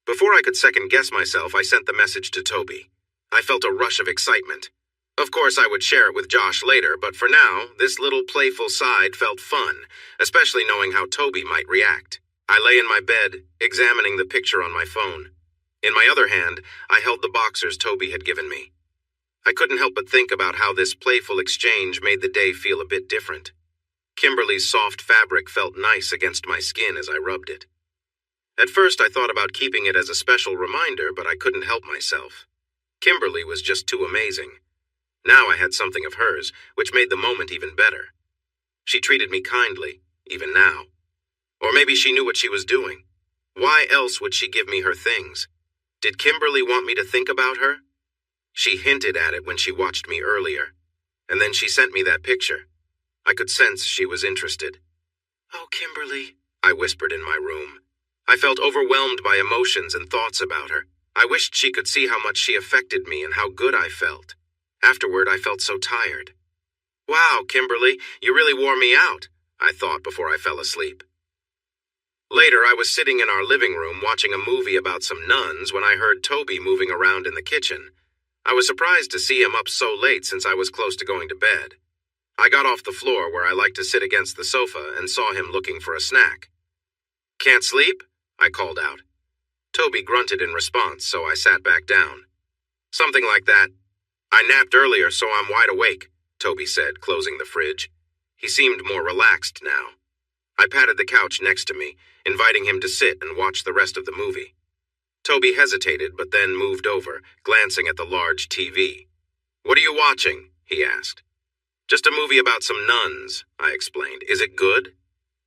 Before I could second-guess myself, I sent the message to Toby. I felt a rush of excitement. Of course, I would share it with Josh later, but for now, this little playful side felt fun, especially knowing how Toby might react. I lay in my bed, examining the picture on my phone. In my other hand, I held the boxers Toby had given me. I couldn't help but think about how this playful exchange made the day feel a bit different. Kimberly's soft fabric felt nice against my skin as I rubbed it. At first, I thought about keeping it as a special reminder, but I couldn't help myself. Kimberly was just too amazing. Now I had something of hers, which made the moment even better. She treated me kindly, even now. Or maybe she knew what she was doing. Why else would she give me her things? Did Kimberly want me to think about her? She hinted at it when she watched me earlier, and then she sent me that picture. I could sense she was interested. "Oh, Kimberly," I whispered in my room. I felt overwhelmed by emotions and thoughts about her. I wished she could see how much she affected me and how good I felt. Afterward, I felt so tired. Wow, Kimberly, you really wore me out, I thought before I fell asleep. Later, I was sitting in our living room watching a movie about some nuns when I heard Toby moving around in the kitchen. I was surprised to see him up so late since I was close to going to bed. I got off the floor where I like to sit against the sofa and saw him looking for a snack. "Can't sleep?" I called out. Toby grunted in response, so I sat back down. "Something like that. I napped earlier, so I'm wide awake," Toby said, closing the fridge. He seemed more relaxed now. I patted the couch next to me, inviting him to sit and watch the rest of the movie. Toby hesitated, but then moved over, glancing at the large TV. "What are you watching?" he asked. "Just a movie about some nuns," I explained. "Is it good?"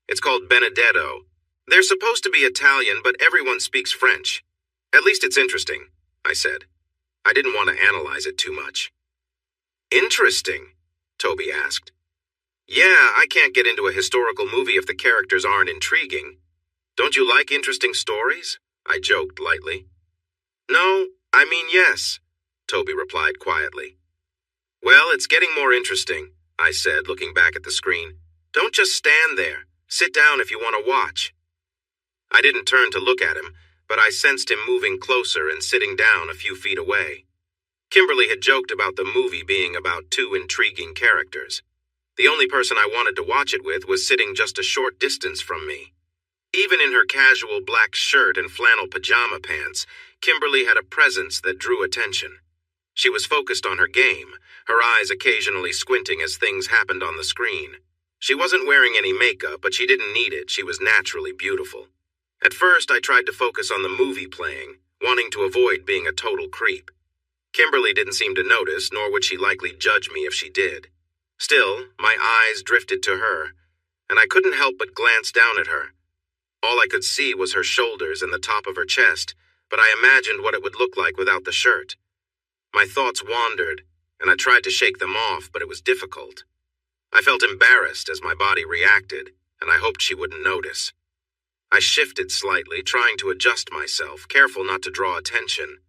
"It's called Benedetto. They're supposed to be Italian, but everyone speaks French. At least it's interesting," I said. I didn't want to analyze it too much. "Interesting?" Toby asked. "Yeah, I can't get into a historical movie if the characters aren't intriguing. Don't you like interesting stories?" I joked lightly. "No, I mean yes," Toby replied quietly. "Well, it's getting more interesting," I said, looking back at the screen. "Don't just stand there. Sit down if you want to watch." I didn't turn to look at him, but I sensed him moving closer and sitting down a few feet away. Kimberly had joked about the movie being about two intriguing characters. The only person I wanted to watch it with was sitting just a short distance from me. Even in her casual black shirt and flannel pajama pants, Kimberly had a presence that drew attention. She was focused on her game, her eyes occasionally squinting as things happened on the screen. She wasn't wearing any makeup, but she didn't need it. She was naturally beautiful. At first, I tried to focus on the movie playing, wanting to avoid being a total creep. Kimberly didn't seem to notice, nor would she likely judge me if she did. Still, my eyes drifted to her, and I couldn't help but glance down at her. All I could see was her shoulders and the top of her chest, but I imagined what it would look like without the shirt. My thoughts wandered, and I tried to shake them off, but it was difficult. I felt embarrassed as my body reacted, and I hoped she wouldn't notice. I shifted slightly, trying to adjust myself, careful not to draw attention.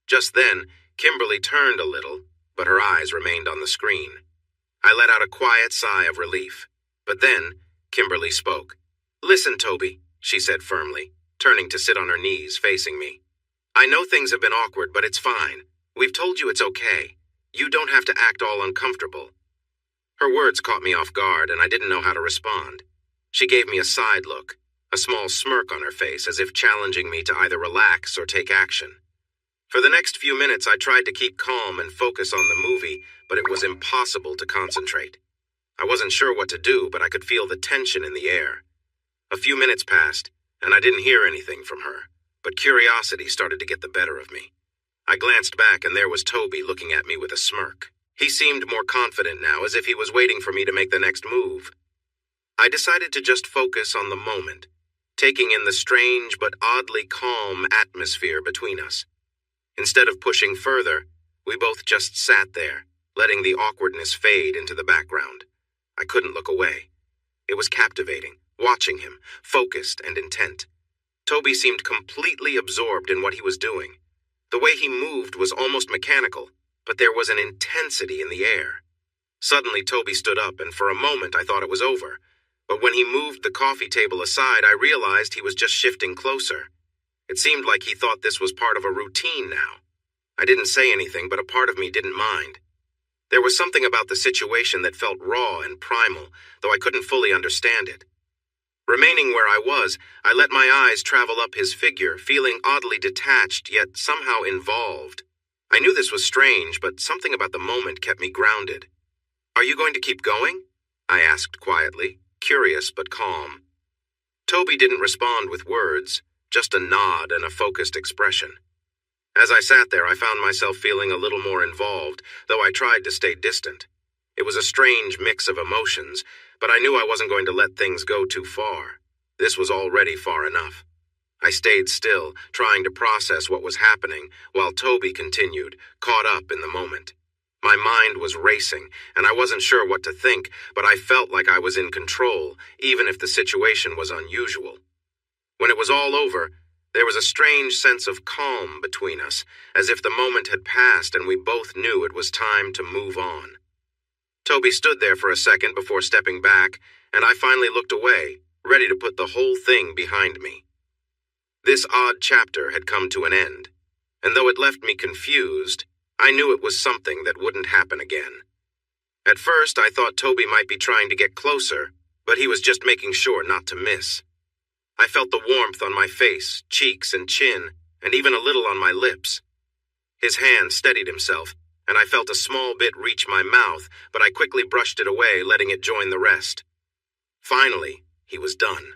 Just then, Kimberly turned a little, but her eyes remained on the screen. I let out a quiet sigh of relief. But then, Kimberly spoke. "Listen, Toby," she said firmly, turning to sit on her knees facing me. "I know things have been awkward, but it's fine. We've told you it's okay. You don't have to act all uncomfortable." Her words caught me off guard, and I didn't know how to respond. She gave me a side look, a small smirk on her face, as if challenging me to either relax or take action. For the next few minutes, I tried to keep calm and focus on the movie, but it was impossible to concentrate. I wasn't sure what to do, but I could feel the tension in the air. A few minutes passed, and I didn't hear anything from her, but curiosity started to get the better of me. I glanced back, and there was Toby looking at me with a smirk. He seemed more confident now, as if he was waiting for me to make the next move. I decided to just focus on the moment, taking in the strange but oddly calm atmosphere between us. Instead of pushing further, we both just sat there, letting the awkwardness fade into the background. I couldn't look away. It was captivating, watching him, focused and intent. Toby seemed completely absorbed in what he was doing. The way he moved was almost mechanical, but there was an intensity in the air. Suddenly, Toby stood up, and for a moment I thought it was over. But when he moved the coffee table aside, I realized he was just shifting closer. It seemed like he thought this was part of a routine now. I didn't say anything, but a part of me didn't mind. There was something about the situation that felt raw and primal, though I couldn't fully understand it. Remaining where I was, I let my eyes travel up his figure, feeling oddly detached, yet somehow involved. I knew this was strange, but something about the moment kept me grounded. "Are you going to keep going?" I asked quietly, curious but calm. Toby didn't respond with words, just a nod and a focused expression. As I sat there, I found myself feeling a little more involved, though I tried to stay distant. It was a strange mix of emotions, but I knew I wasn't going to let things go too far. This was already far enough. I stayed still, trying to process what was happening, while Toby continued, caught up in the moment. My mind was racing, and I wasn't sure what to think, but I felt like I was in control, even if the situation was unusual. When it was all over, there was a strange sense of calm between us, as if the moment had passed and we both knew it was time to move on. Toby stood there for a second before stepping back, and I finally looked away, ready to put the whole thing behind me. This odd chapter had come to an end, and though it left me confused, I knew it was something that wouldn't happen again. At first, I thought Toby might be trying to get closer, but he was just making sure not to miss. I felt the warmth on my face, cheeks, and chin, and even a little on my lips. His hand steadied himself, and I felt a small bit reach my mouth, but I quickly brushed it away, letting it join the rest. Finally, he was done.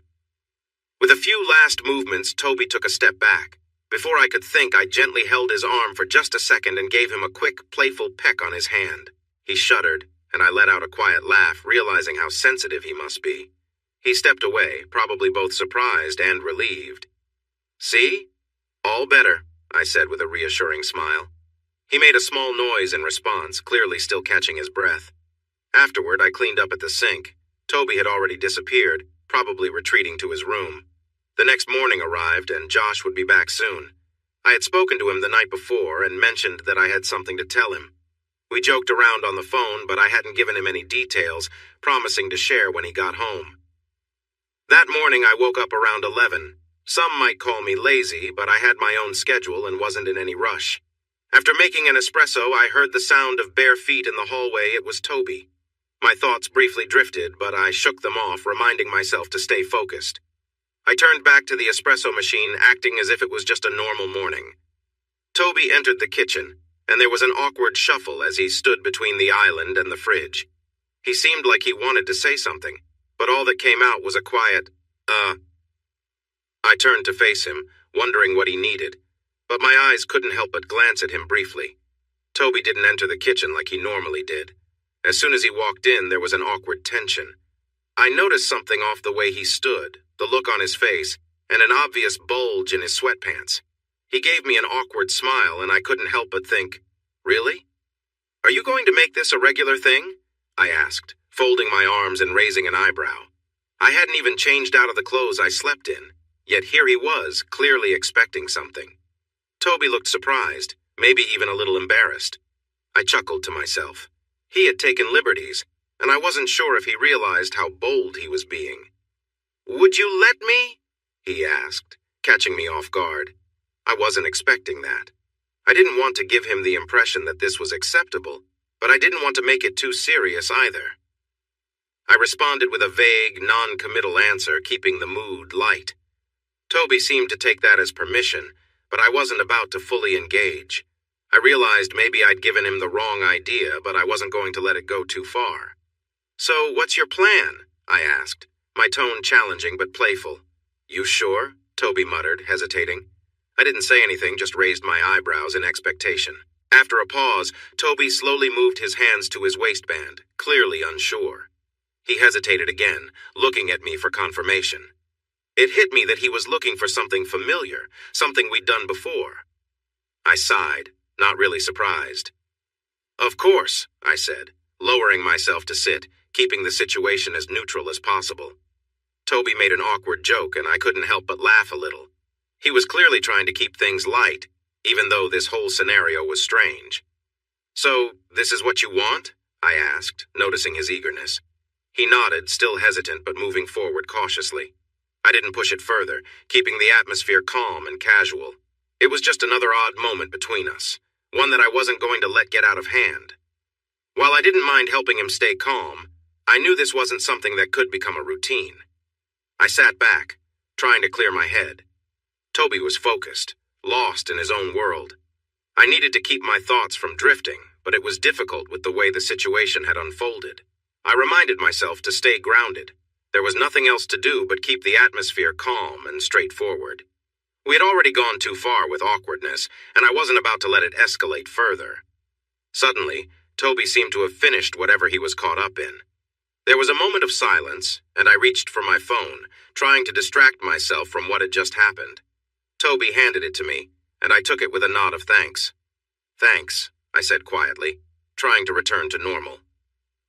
With a few last movements, Toby took a step back. Before I could think, I gently held his arm for just a second and gave him a quick, playful peck on his hand. He shuddered, and I let out a quiet laugh, realizing how sensitive he must be. He stepped away, probably both surprised and relieved. "See? All better," I said with a reassuring smile. He made a small noise in response, clearly still catching his breath. Afterward, I cleaned up at the sink. Toby had already disappeared, probably retreating to his room. The next morning arrived, and Josh would be back soon. I had spoken to him the night before and mentioned that I had something to tell him. We joked around on the phone, but I hadn't given him any details, promising to share when he got home. That morning, I woke up around 11. Some might call me lazy, but I had my own schedule and wasn't in any rush. After making an espresso, I heard the sound of bare feet in the hallway. It was Toby. My thoughts briefly drifted, but I shook them off, reminding myself to stay focused. I turned back to the espresso machine, acting as if it was just a normal morning. Toby entered the kitchen, and there was an awkward shuffle as he stood between the island and the fridge. He seemed like he wanted to say something, but all that came out was a quiet, I turned to face him, wondering what he needed, but my eyes couldn't help but glance at him briefly. Toby didn't enter the kitchen like he normally did. As soon as he walked in, there was an awkward tension. I noticed something off the way he stood, the look on his face, and an obvious bulge in his sweatpants. He gave me an awkward smile, and I couldn't help but think, "Really? Are you going to make this a regular thing?" I asked, folding my arms and raising an eyebrow. I hadn't even changed out of the clothes I slept in, yet here he was, clearly expecting something. Toby looked surprised, maybe even a little embarrassed. I chuckled to myself. He had taken liberties, and I wasn't sure if he realized how bold he was being. "Would you let me?" he asked, catching me off guard. I wasn't expecting that. I didn't want to give him the impression that this was acceptable, but I didn't want to make it too serious either. I responded with a vague, non-committal answer, keeping the mood light. Toby seemed to take that as permission, but I wasn't about to fully engage. I realized maybe I'd given him the wrong idea, but I wasn't going to let it go too far. "So, what's your plan?" I asked, my tone challenging but playful. "You sure?" Toby muttered, hesitating. I didn't say anything, just raised my eyebrows in expectation. After a pause, Toby slowly moved his hands to his waistband, clearly unsure. He hesitated again, looking at me for confirmation. It hit me that he was looking for something familiar, something we'd done before. I sighed, not really surprised. "Of course," I said, lowering myself to sit, keeping the situation as neutral as possible. Toby made an awkward joke, and I couldn't help but laugh a little. He was clearly trying to keep things light, even though this whole scenario was strange. "So, this is what you want?" I asked, noticing his eagerness. He nodded, still hesitant but moving forward cautiously. I didn't push it further, keeping the atmosphere calm and casual. It was just another odd moment between us, one that I wasn't going to let get out of hand. While I didn't mind helping him stay calm, I knew this wasn't something that could become a routine. I sat back, trying to clear my head. Toby was focused, lost in his own world. I needed to keep my thoughts from drifting, but it was difficult with the way the situation had unfolded. I reminded myself to stay grounded. There was nothing else to do but keep the atmosphere calm and straightforward. We had already gone too far with awkwardness, and I wasn't about to let it escalate further. Suddenly, Toby seemed to have finished whatever he was caught up in. There was a moment of silence, and I reached for my phone, trying to distract myself from what had just happened. Toby handed it to me, and I took it with a nod of thanks. "Thanks," I said quietly, trying to return to normal.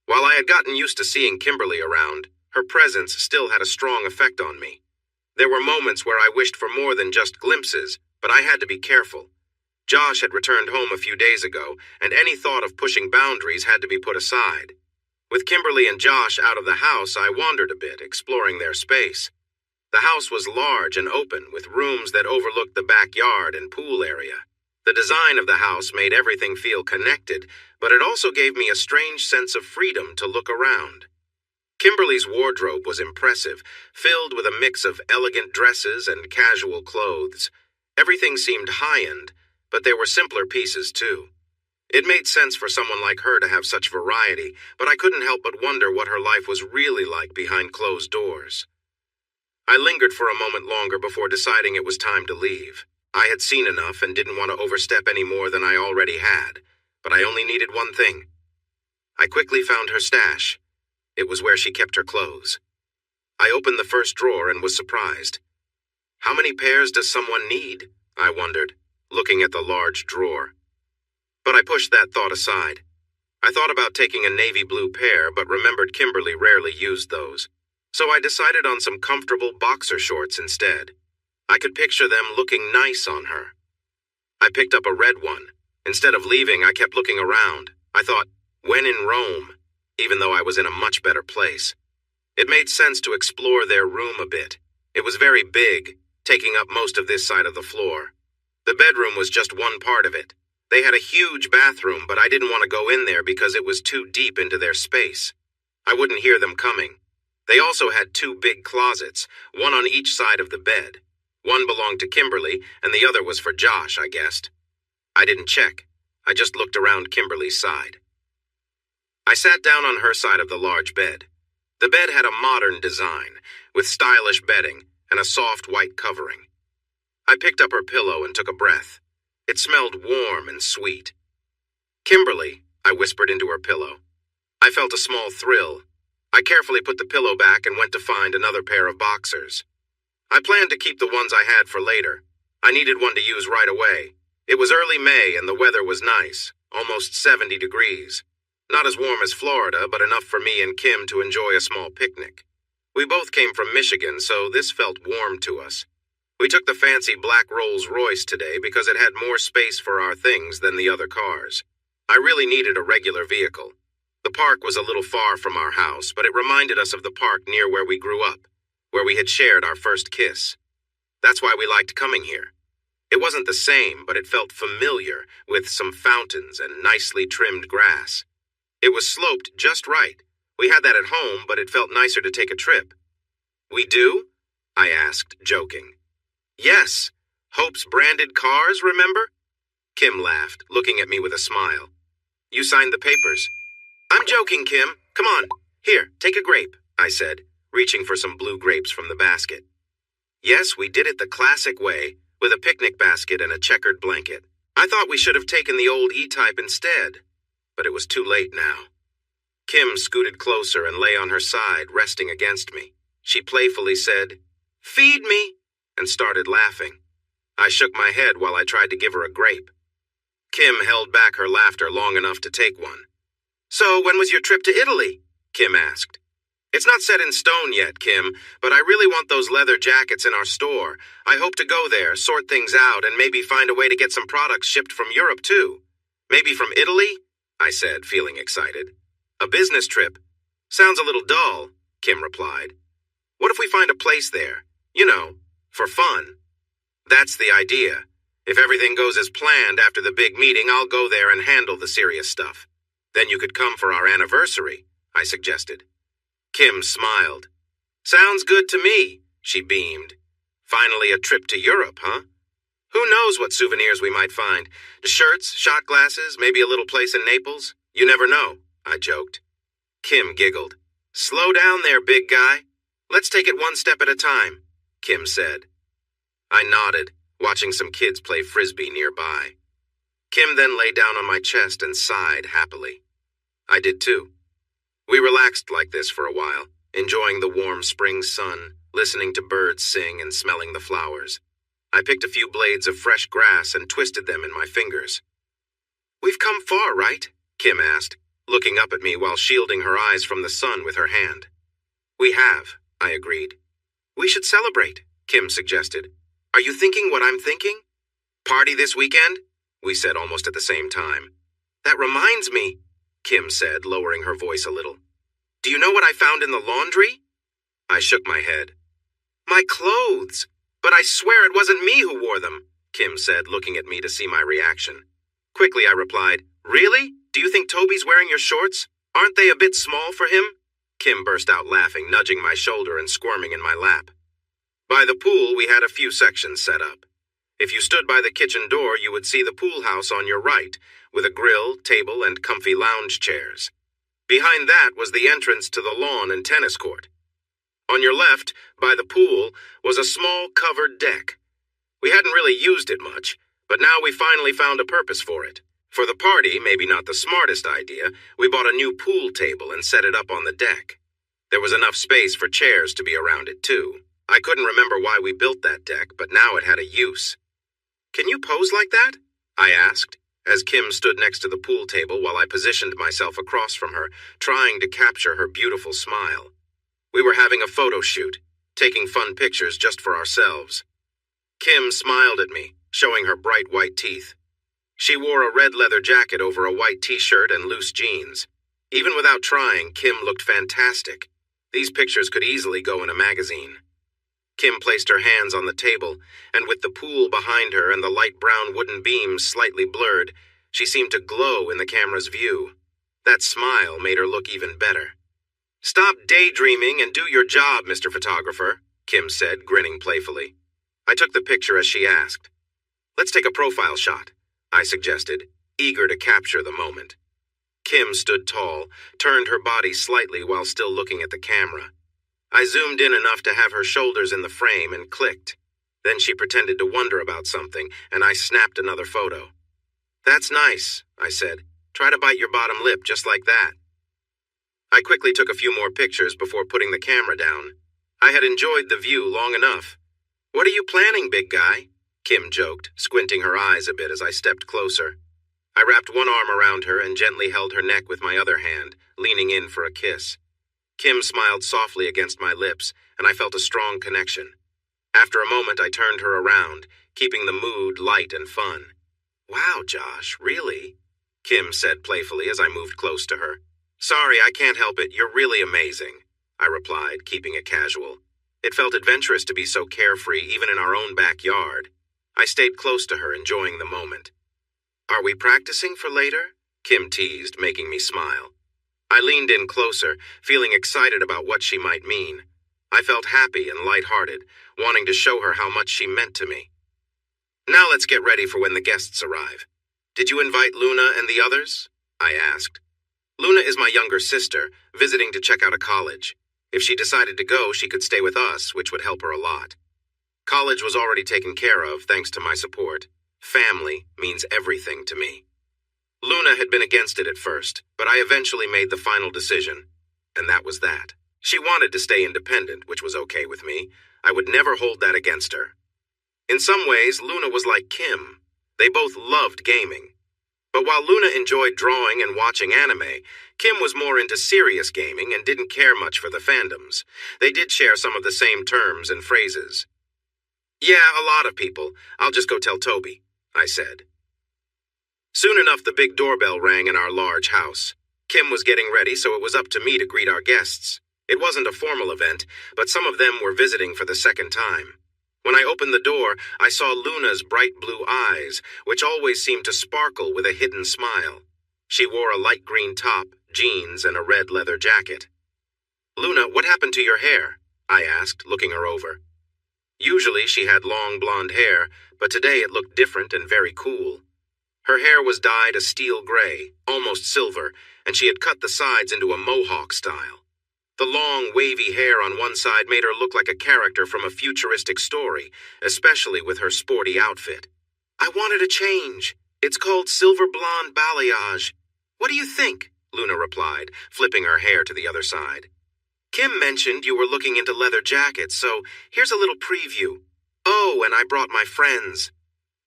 While I had gotten used to seeing Kimberly around, her presence still had a strong effect on me. There were moments where I wished for more than just glimpses, but I had to be careful. Josh had returned home a few days ago, and any thought of pushing boundaries had to be put aside. With Kimberly and Josh out of the house, I wandered a bit, exploring their space. The house was large and open, with rooms that overlooked the backyard and pool area. The design of the house made everything feel connected, but it also gave me a strange sense of freedom to look around. Kimberly's wardrobe was impressive, filled with a mix of elegant dresses and casual clothes. Everything seemed high-end, but there were simpler pieces too. It made sense for someone like her to have such variety, but I couldn't help but wonder what her life was really like behind closed doors. I lingered for a moment longer before deciding it was time to leave. I had seen enough and didn't want to overstep any more than I already had, but I only needed one thing. I quickly found her stash. It was where she kept her clothes. I opened the first drawer and was surprised. How many pairs does someone need? I wondered, looking at the large drawer. But I pushed that thought aside. I thought about taking a navy blue pair, but remembered Kimberly rarely used those. So I decided on some comfortable boxer shorts instead. I could picture them looking nice on her. I picked up a red one. Instead of leaving, I kept looking around. I thought, when in Rome, even though I was in a much better place. It made sense to explore their room a bit. It was very big, taking up most of this side of the floor. The bedroom was just one part of it. They had a huge bathroom, but I didn't want to go in there because it was too deep into their space. I wouldn't hear them coming. They also had two big closets, one on each side of the bed. One belonged to Kimberly, and the other was for Josh, I guessed. I didn't check. I just looked around Kimberly's side. I sat down on her side of the large bed. The bed had a modern design, with stylish bedding and a soft white covering. I picked up her pillow and took a breath. It smelled warm and sweet. "Kimberly," I whispered into her pillow. I felt a small thrill. I carefully put the pillow back and went to find another pair of boxers. I planned to keep the ones I had for later. I needed one to use right away. It was early May and the weather was nice, almost 70 degrees. Not as warm as Florida, but enough for me and Kim to enjoy a small picnic. We both came from Michigan, so this felt warm to us. We took the fancy black Rolls-Royce today because it had more space for our things than the other cars. I really needed a regular vehicle. The park was a little far from our house, but it reminded us of the park near where we grew up, where we had shared our first kiss. That's why we liked coming here. It wasn't the same, but it felt familiar, with some fountains and nicely trimmed grass. It was sloped just right. We had that at home, but it felt nicer to take a trip. We do? I asked, joking. Yes. Hope's branded cars, remember? Kim laughed, looking at me with a smile. You signed the papers. I'm joking, Kim. Come on. Here, take a grape, I said, reaching for some blue grapes from the basket. Yes, we did it the classic way, with a picnic basket and a checkered blanket. I thought we should have taken the old E-type instead, but it was too late now. Kim scooted closer and lay on her side, resting against me. She playfully said, "Feed me," and started laughing. I shook my head while I tried to give her a grape. Kim held back her laughter long enough to take one. So when was your trip to Italy? Kim asked. It's not set in stone yet, Kim, but I really want those leather jackets in our store. I hope to go there, sort things out, and maybe find a way to get some products shipped from Europe, too. Maybe from Italy? I said, feeling excited. A business trip? Sounds a little dull, Kim replied. What if we find a place there? You know, for fun. That's the idea. If everything goes as planned after the big meeting, I'll go there and handle the serious stuff. Then you could come for our anniversary, I suggested. Kim smiled. Sounds good to me, she beamed. Finally a trip to Europe, huh? Who knows what souvenirs we might find? Shirts, shot glasses, maybe a little place in Naples? You never know, I joked. Kim giggled. Slow down there, big guy. Let's take it one step at a time, Kim said. I nodded, watching some kids play frisbee nearby. Kim then lay down on my chest and sighed happily. I did too. We relaxed like this for a while, enjoying the warm spring sun, listening to birds sing and smelling the flowers. I picked a few blades of fresh grass and twisted them in my fingers. We've come far, right? Kim asked, looking up at me while shielding her eyes from the sun with her hand. We have, I agreed. We should celebrate, Kim suggested. Are you thinking what I'm thinking? Party this weekend? We said almost at the same time. That reminds me, Kim said, lowering her voice a little. Do you know what I found in the laundry? I shook my head. My clothes. But I swear it wasn't me who wore them, Kim said, looking at me to see my reaction. Quickly, I replied, Really? Do you think Toby's wearing your shorts? Aren't they a bit small for him? Kim burst out laughing, nudging my shoulder and squirming in my lap. By the pool, we had a few sections set up. If you stood by the kitchen door, you would see the pool house on your right, with a grill, table, and comfy lounge chairs. Behind that was the entrance to the lawn and tennis court. On your left, by the pool, was a small covered deck. We hadn't really used it much, but now we finally found a purpose for it. For the party, maybe not the smartest idea, we bought a new pool table and set it up on the deck. There was enough space for chairs to be around it, too. I couldn't remember why we built that deck, but now it had a use. Can you pose like that? I asked, as Kim stood next to the pool table while I positioned myself across from her, trying to capture her beautiful smile. We were having a photo shoot, taking fun pictures just for ourselves. Kim smiled at me, showing her bright white teeth. She wore a red leather jacket over a white t-shirt and loose jeans. Even without trying, Kim looked fantastic. These pictures could easily go in a magazine. Kim placed her hands on the table, and with the pool behind her and the light brown wooden beams slightly blurred, she seemed to glow in the camera's view. That smile made her look even better. Stop daydreaming and do your job, Mr. Photographer, Kim said, grinning playfully. I took the picture as she asked. Let's take a profile shot, I suggested, eager to capture the moment. Kim stood tall, turned her body slightly while still looking at the camera. I zoomed in enough to have her shoulders in the frame and clicked. Then she pretended to wonder about something, and I snapped another photo. That's nice, I said. Try to bite your bottom lip just like that. I quickly took a few more pictures before putting the camera down. I had enjoyed the view long enough. What are you planning, big guy? Kim joked, squinting her eyes a bit as I stepped closer. I wrapped one arm around her and gently held her neck with my other hand, leaning in for a kiss. Kim smiled softly against my lips, and I felt a strong connection. After a moment, I turned her around, keeping the mood light and fun. Wow, Josh, really? Kim said playfully as I moved close to her. Sorry, I can't help it. You're really amazing, I replied, keeping it casual. It felt adventurous to be so carefree, even in our own backyard. I stayed close to her, enjoying the moment. Are we practicing for later? Kim teased, making me smile. I leaned in closer, feeling excited about what she might mean. I felt happy and lighthearted, wanting to show her how much she meant to me. Now let's get ready for when the guests arrive. Did you invite Luna and the others? I asked. Luna is my younger sister, visiting to check out a college. If she decided to go, she could stay with us, which would help her a lot. College was already taken care of, thanks to my support. Family means everything to me. Luna had been against it at first, but I eventually made the final decision. And that was that. She wanted to stay independent, which was okay with me. I would never hold that against her. In some ways, Luna was like Kim. They both loved gaming. But while Luna enjoyed drawing and watching anime, Kim was more into serious gaming and didn't care much for the fandoms. They did share some of the same terms and phrases. Yeah, a lot of people. I'll just go tell Toby, I said. Soon enough, the big doorbell rang in our large house. Kim was getting ready, so it was up to me to greet our guests. It wasn't a formal event, but some of them were visiting for the second time. When I opened the door, I saw Luna's bright blue eyes, which always seemed to sparkle with a hidden smile. She wore a light green top, jeans, and a red leather jacket. Luna, what happened to your hair? I asked, looking her over. Usually she had long blonde hair, but today it looked different and very cool. Her hair was dyed a steel gray, almost silver, and she had cut the sides into a mohawk style. The long, wavy hair on one side made her look like a character from a futuristic story, especially with her sporty outfit. I wanted a change. It's called silver blonde balayage. What do you think? Luna replied, flipping her hair to the other side. Kim mentioned you were looking into leather jackets, so here's a little preview. Oh, and I brought my friends.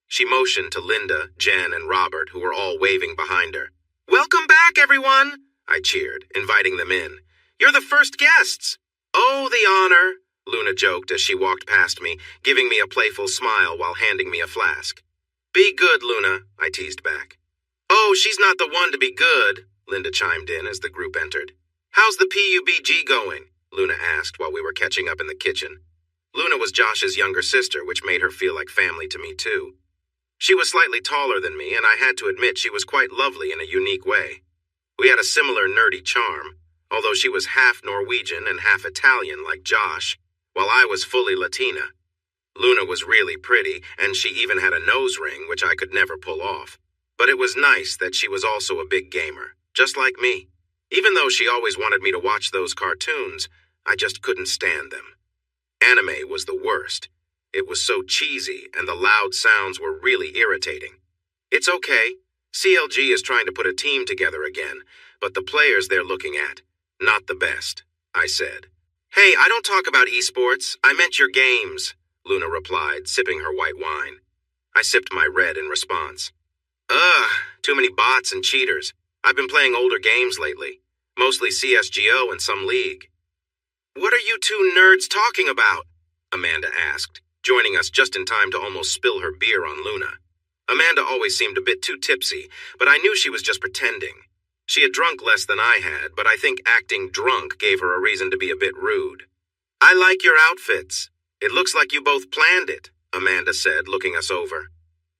She motioned to Linda, Jen, and Robert, who were all waving behind her. Welcome back, everyone! I cheered, inviting them in. You're the first guests. Oh, the honor, Luna joked as she walked past me, giving me a playful smile while handing me a flask. Be good, Luna, I teased back. Oh, she's not the one to be good, Linda chimed in as the group entered. How's the PUBG going? Luna asked while we were catching up in the kitchen. Luna was Josh's younger sister, which made her feel like family to me, too. She was slightly taller than me, and I had to admit she was quite lovely in a unique way. We had a similar nerdy charm, although she was half Norwegian and half Italian like Josh, while I was fully Latina. Luna was really pretty, and she even had a nose ring, which I could never pull off. But it was nice that she was also a big gamer, just like me. Even though she always wanted me to watch those cartoons, I just couldn't stand them. Anime was the worst. It was so cheesy, and the loud sounds were really irritating. It's okay. CLG is trying to put a team together again, but the players they're looking at, not the best, I said. Hey, I don't talk about esports. I meant your games, Luna replied, sipping her white wine. I sipped my red in response. Ugh, too many bots and cheaters. I've been playing older games lately, mostly CSGO and some League. What are you two nerds talking about? Amanda asked, joining us just in time to almost spill her beer on Luna. Amanda always seemed a bit too tipsy, but I knew she was just pretending. She had drunk less than I had, but I think acting drunk gave her a reason to be a bit rude. I like your outfits. It looks like you both planned it, Amanda said, looking us over.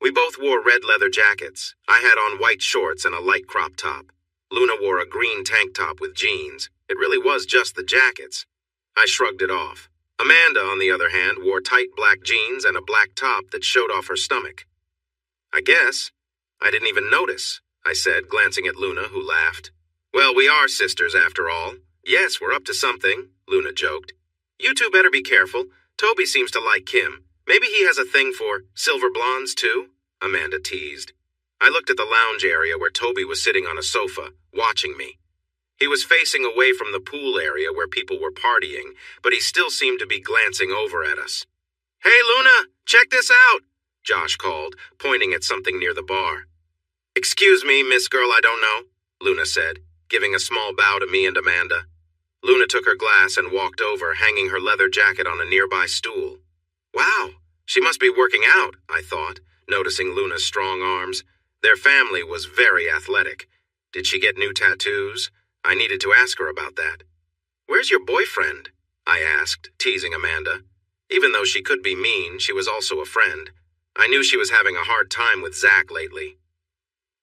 We both wore red leather jackets. I had on white shorts and a light crop top. Luna wore a green tank top with jeans. It really was just the jackets. I shrugged it off. Amanda, on the other hand, wore tight black jeans and a black top that showed off her stomach. I guess. I didn't even notice, I said, glancing at Luna, who laughed. Well, we are sisters after all. Yes, we're up to something, Luna joked. You two better be careful. Toby seems to like Kim. Maybe he has a thing for silver blondes, too, Amanda teased. I looked at the lounge area where Toby was sitting on a sofa, watching me. He was facing away from the pool area where people were partying, but he still seemed to be glancing over at us. Hey, Luna, check this out, Josh called, pointing at something near the bar. Excuse me, Miss Girl I don't know, Luna said, giving a small bow to me and Amanda. Luna took her glass and walked over, hanging her leather jacket on a nearby stool. Wow, she must be working out, I thought, noticing Luna's strong arms. Their family was very athletic. Did she get new tattoos? I needed to ask her about that. Where's your boyfriend? I asked, teasing Amanda. Even though she could be mean, she was also a friend. I knew she was having a hard time with Zach lately.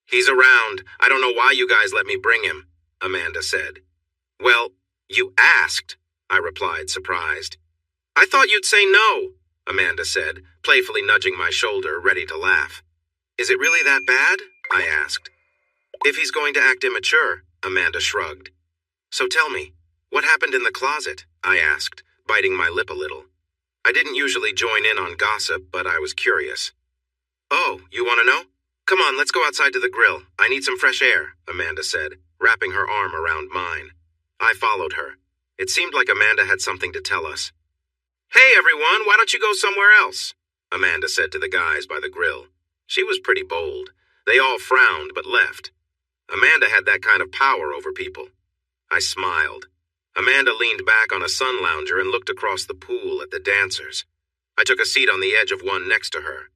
He's around. I don't know why you guys let me bring him, Amanda said. Well, you asked, I replied, surprised. I thought you'd say no, Amanda said, playfully nudging my shoulder, ready to laugh. Is it really that bad? I asked. If he's going to act immature, Amanda shrugged. So tell me, what happened in the closet? I asked, biting my lip a little. I didn't usually join in on gossip, but I was curious. Oh, you want to know? Come on, let's go outside to the grill. I need some fresh air, Amanda said, wrapping her arm around mine. I followed her. It seemed like Amanda had something to tell us. Hey, everyone, why don't you go somewhere else? Amanda said to the guys by the grill. She was pretty bold. They all frowned but left. Amanda had that kind of power over people. I smiled. Amanda leaned back on a sun lounger and looked across the pool at the dancers. I took a seat on the edge of one next to her.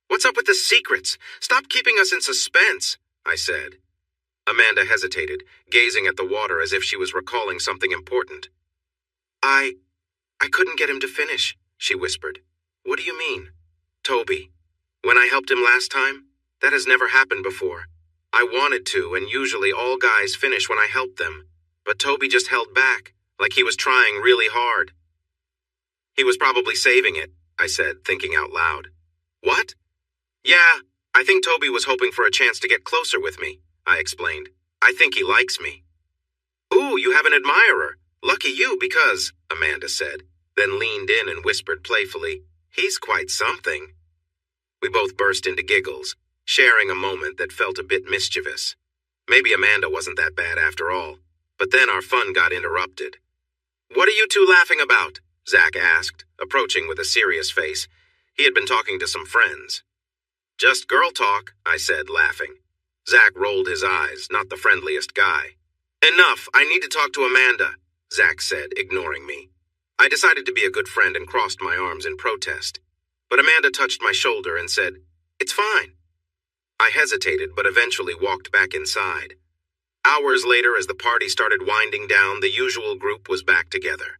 What's up with the secrets? Stop keeping us in suspense, I said. Amanda hesitated, gazing at the water as if she was recalling something important. I couldn't get him to finish, she whispered. What do you mean? Toby. When I helped him last time, that has never happened before. I wanted to, and usually all guys finish when I help them. But Toby just held back, like he was trying really hard. He was probably saving it, I said, thinking out loud. What? Yeah, I think Toby was hoping for a chance to get closer with me, I explained. I think he likes me. Ooh, you have an admirer. Lucky you, because, Amanda said, then leaned in and whispered playfully, he's quite something. We both burst into giggles, sharing a moment that felt a bit mischievous. Maybe Amanda wasn't that bad after all. But then our fun got interrupted. What are you two laughing about? Zach asked, approaching with a serious face. He had been talking to some friends. Just girl talk, I said, laughing. Zach rolled his eyes, not the friendliest guy. Enough, I need to talk to Amanda, Zach said, ignoring me. I decided to be a good friend and crossed my arms in protest. But Amanda touched my shoulder and said, It's fine. I hesitated, but eventually walked back inside. Hours later, as the party started winding down, the usual group was back together.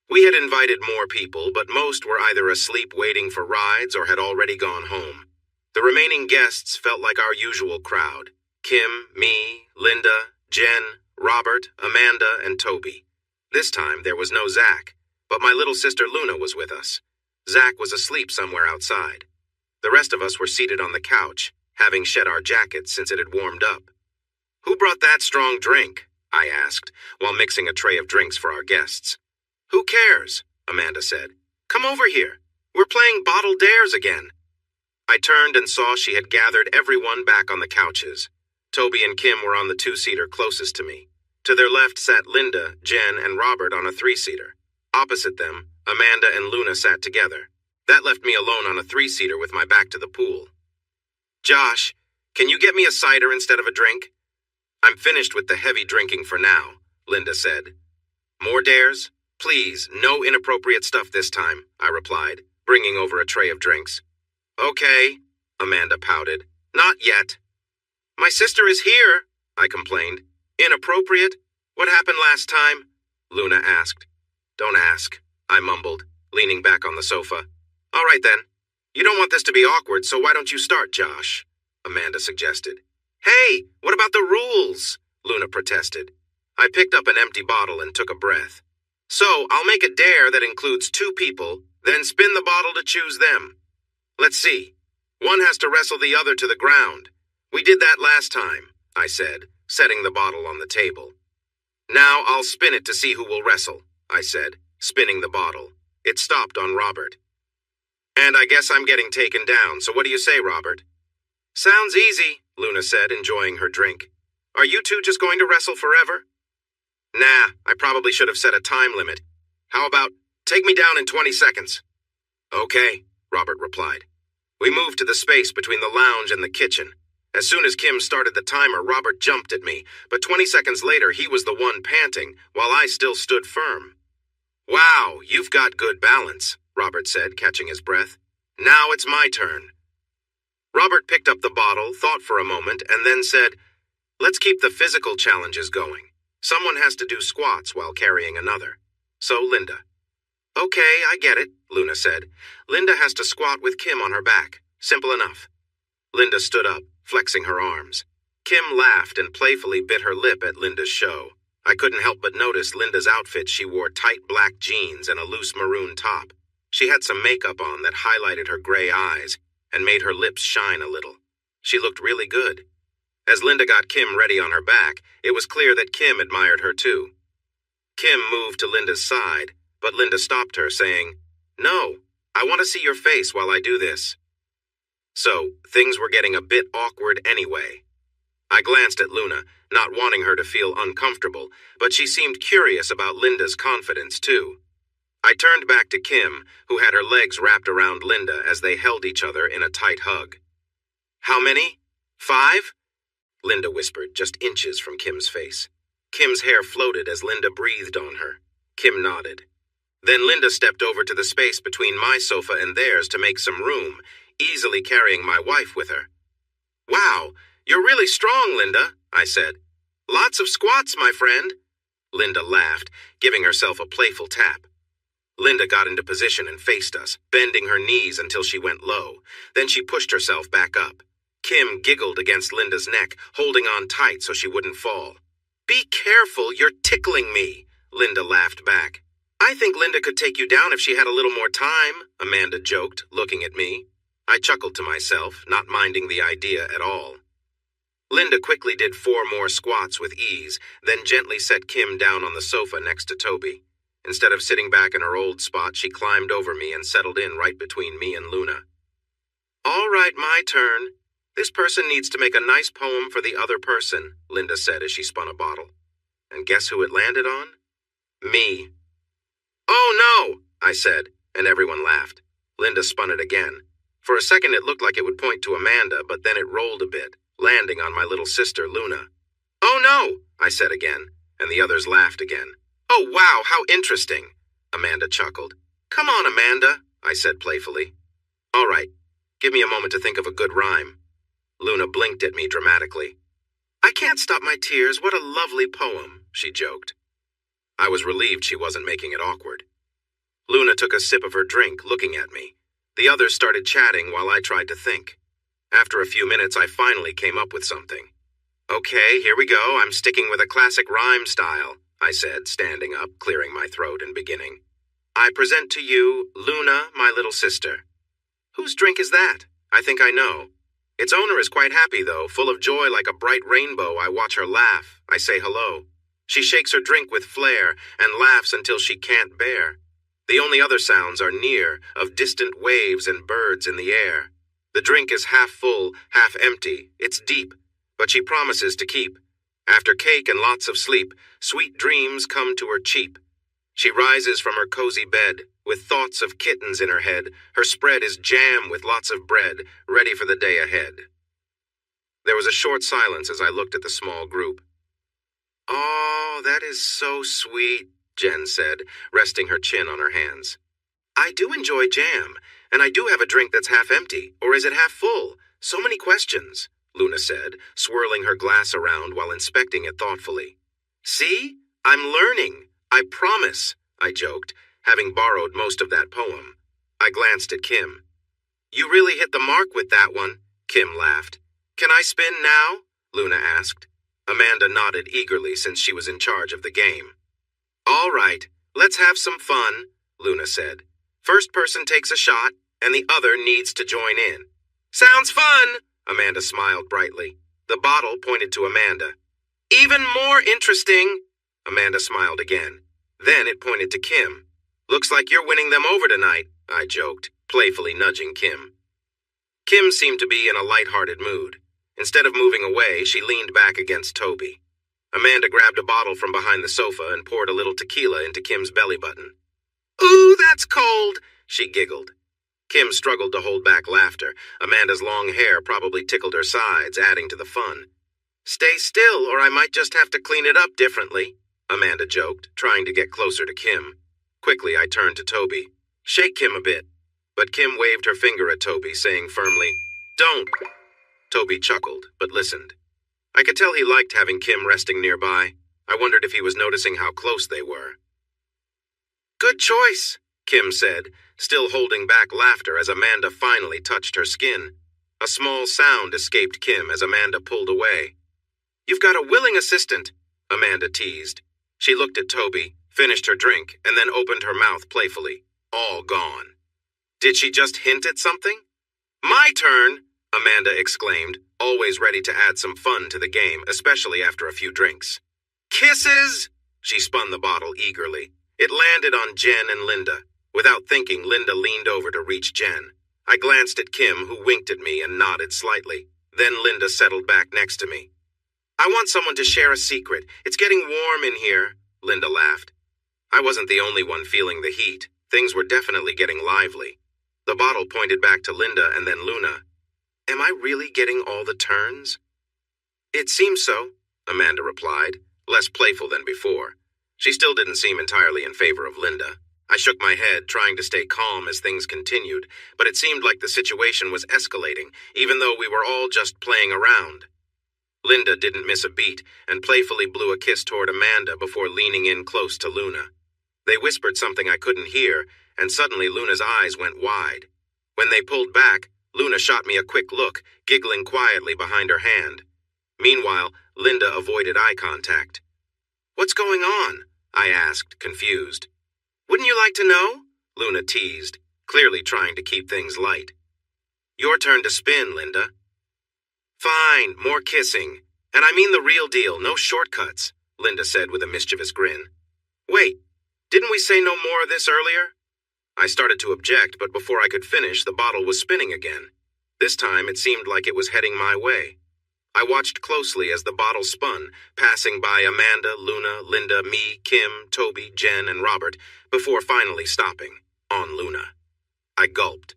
We had invited more people, but most were either asleep waiting for rides or had already gone home. The remaining guests felt like our usual crowd. Kim, me, Linda, Jen, Robert, Amanda, and Toby. This time, there was no Zach, but my little sister Luna was with us. Zach was asleep somewhere outside. The rest of us were seated on the couch, having shed our jackets since it had warmed up. Who brought that strong drink? I asked, while mixing a tray of drinks for our guests. Who cares? Amanda said. Come over here. We're playing Bottle Dares again. I turned and saw she had gathered everyone back on the couches. Toby and Kim were on the two-seater closest to me. To their left sat Linda, Jen, and Robert on a three-seater. Opposite them, Amanda and Luna sat together. That left me alone on a three-seater with my back to the pool. Josh, can you get me a cider instead of a drink? I'm finished with the heavy drinking for now, Linda said. More dares? Please, no inappropriate stuff this time, I replied, bringing over a tray of drinks. Okay, Amanda pouted. Not yet. My sister is here, I complained. Inappropriate? What happened last time? Luna asked. Don't ask, I mumbled, leaning back on the sofa. All right then. You don't want this to be awkward, so why don't you start, Josh? Amanda suggested. Hey, what about the rules? Luna protested. I picked up an empty bottle and took a breath. So, I'll make a dare that includes two people, then spin the bottle to choose them. Let's see. One has to wrestle the other to the ground. We did that last time, I said, setting the bottle on the table. Now I'll spin it to see who will wrestle, I said, spinning the bottle. It stopped on Robert. And I guess I'm getting taken down, so what do you say, Robert? Sounds easy, Luna said, enjoying her drink. Are you two just going to wrestle forever? Nah, I probably should have set a time limit. How about, take me down in 20 seconds? Okay, Robert replied. We moved to the space between the lounge and the kitchen. As soon as Kim started the timer, Robert jumped at me, but 20 seconds later he was the one panting, while I still stood firm. Wow, you've got good balance, Robert said, catching his breath. Now it's my turn. Robert picked up the bottle, thought for a moment, and then said, Let's keep the physical challenges going. Someone has to do squats while carrying another. So Linda. Okay, I get it, Luna said. Linda has to squat with Kim on her back. Simple enough. Linda stood up, flexing her arms. Kim laughed and playfully bit her lip at Linda's show. I couldn't help but notice Linda's outfit. She wore tight black jeans and a loose maroon top. She had some makeup on that highlighted her gray eyes and made her lips shine a little. She looked really good. As Linda got Kim ready on her back, it was clear that Kim admired her too. Kim moved to Linda's side, but Linda stopped her, saying, "No, I want to see your face while I do this." So, things were getting a bit awkward anyway. I glanced at Luna, not wanting her to feel uncomfortable, but she seemed curious about Linda's confidence too. I turned back to Kim, who had her legs wrapped around Linda as they held each other in a tight hug. "How many? 5?" Linda whispered, just inches from Kim's face. Kim's hair floated as Linda breathed on her. Kim nodded. Then Linda stepped over to the space between my sofa and theirs to make some room, easily carrying my wife with her. "Wow, you're really strong, Linda," I said. "Lots of squats, my friend." Linda laughed, giving herself a playful tap. Linda got into position and faced us, bending her knees until she went low. Then she pushed herself back up. Kim giggled against Linda's neck, holding on tight so she wouldn't fall. "Be careful, you're tickling me," Linda laughed back. "I think Linda could take you down if she had a little more time," Amanda joked, looking at me. I chuckled to myself, not minding the idea at all. Linda quickly did 4 more squats with ease, then gently set Kim down on the sofa next to Toby. Instead of sitting back in her old spot, she climbed over me and settled in right between me and Luna. "All right, my turn. This person needs to make a nice poem for the other person," Linda said as she spun a bottle. And guess who it landed on? Me. "Oh no," I said, and everyone laughed. Linda spun it again. For a second it looked like it would point to Amanda, but then it rolled a bit, landing on my little sister, Luna. "Oh no," I said again, and the others laughed again. "Oh wow, how interesting," Amanda chuckled. "Come on, Amanda," I said playfully. "All right, give me a moment to think of a good rhyme." Luna blinked at me dramatically. "I can't stop my tears, what a lovely poem," she joked. I was relieved she wasn't making it awkward. Luna took a sip of her drink, looking at me. The others started chatting while I tried to think. After a few minutes, I finally came up with something. "Okay, here we go. I'm sticking with a classic rhyme style," I said, standing up, clearing my throat and beginning. "I present to you, Luna, my little sister." "Whose drink is that? I think I know." Its owner is quite happy, though, full of joy like a bright rainbow. I watch her laugh. I say hello. She shakes her drink with flair and laughs until she can't bear. The only other sounds are near, of distant waves and birds in the air. The drink is half full, half empty. It's deep, but she promises to keep. After cake and lots of sleep, sweet dreams come to her cheap. She rises from her cozy bed, with thoughts of kittens in her head. Her spread is jam with lots of bread, ready for the day ahead. There was a short silence as I looked at the small group. "Oh, that is so sweet," Jen said, resting her chin on her hands. "I do enjoy jam, and I do have a drink that's half empty, or is it half full? So many questions," Luna said, swirling her glass around while inspecting it thoughtfully. "See? I'm learning. I promise," I joked, having borrowed most of that poem. I glanced at Kim. "You really hit the mark with that one," Kim laughed. "Can I spin now?" Luna asked. Amanda nodded eagerly since she was in charge of the game. "All right, let's have some fun," Luna said. "First person takes a shot, and the other needs to join in." "Sounds fun," Amanda smiled brightly. The bottle pointed to Amanda. "Even more interesting," Amanda smiled again. Then it pointed to Kim. "Looks like you're winning them over tonight," I joked, playfully nudging Kim. Kim seemed to be in a light-hearted mood. Instead of moving away, she leaned back against Toby. Amanda grabbed a bottle from behind the sofa and poured a little tequila into Kim's belly button. "Ooh, that's cold," she giggled. Kim struggled to hold back laughter. Amanda's long hair probably tickled her sides, adding to the fun. "Stay still, or I might just have to clean it up differently," Amanda joked, trying to get closer to Kim. Quickly, I turned to Toby. "Shake Kim a bit." But Kim waved her finger at Toby, saying firmly, "Don't." Toby chuckled, but listened. I could tell he liked having Kim resting nearby. I wondered if he was noticing how close they were. "Good choice," Kim said, still holding back laughter as Amanda finally touched her skin. A small sound escaped Kim as Amanda pulled away. You've got a willing assistant, Amanda teased. She looked at Toby, finished her drink, and then opened her mouth playfully. All gone. Did she just hint at something? My turn, Amanda exclaimed, always ready to add some fun to the game, especially after a few drinks. Kisses! She spun the bottle eagerly. It landed on Jen and Linda. Without thinking, Linda leaned over to reach Jen. I glanced at Kim, who winked at me and nodded slightly. Then Linda settled back next to me. I want someone to share a secret. It's getting warm in here, Linda laughed. I wasn't the only one feeling the heat. Things were definitely getting lively. The bottle pointed back to Linda and then Luna. Am I really getting all the turns? It seems so, Amanda replied, less playful than before. She still didn't seem entirely in favor of Linda. I shook my head, trying to stay calm as things continued, but it seemed like the situation was escalating, even though we were all just playing around. Linda didn't miss a beat and playfully blew a kiss toward Amanda before leaning in close to Luna. They whispered something I couldn't hear, and suddenly Luna's eyes went wide. When they pulled back, Luna shot me a quick look, giggling quietly behind her hand. Meanwhile, Linda avoided eye contact. What's going on? I asked, confused. Wouldn't you like to know? Luna teased, clearly trying to keep things light. Your turn to spin, Linda. Fine, more kissing. And I mean the real deal, no shortcuts, Linda said with a mischievous grin. Wait, didn't we say no more of this earlier? I started to object, but before I could finish, the bottle was spinning again. This time, it seemed like it was heading my way. I watched closely as the bottle spun, passing by Amanda, Luna, Linda, me, Kim, Toby, Jen, and Robert, before finally stopping, on Luna. I gulped.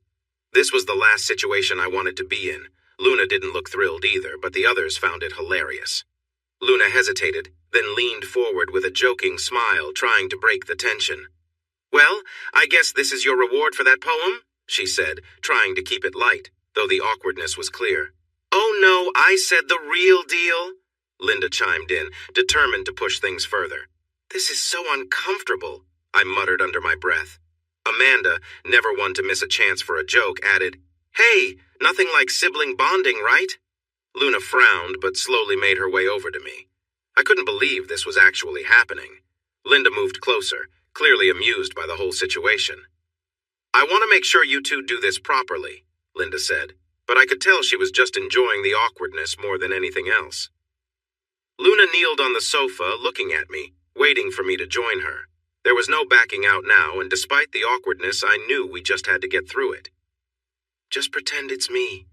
This was the last situation I wanted to be in. Luna didn't look thrilled either, but the others found it hilarious. Luna hesitated, then leaned forward with a joking smile, trying to break the tension. Well, I guess this is your reward for that poem, she said, trying to keep it light, though the awkwardness was clear. Oh no, I said the real deal, Linda chimed in, determined to push things further. This is so uncomfortable, I muttered under my breath. Amanda, never one to miss a chance for a joke, added, Hey, nothing like sibling bonding, right? Luna frowned, but slowly made her way over to me. I couldn't believe this was actually happening. Linda moved closer, clearly amused by the whole situation. I want to make sure you two do this properly, Linda said, but I could tell she was just enjoying the awkwardness more than anything else. Luna kneeled on the sofa, looking at me, waiting for me to join her. There was no backing out now, and despite the awkwardness, I knew we just had to get through it. Just pretend it's me,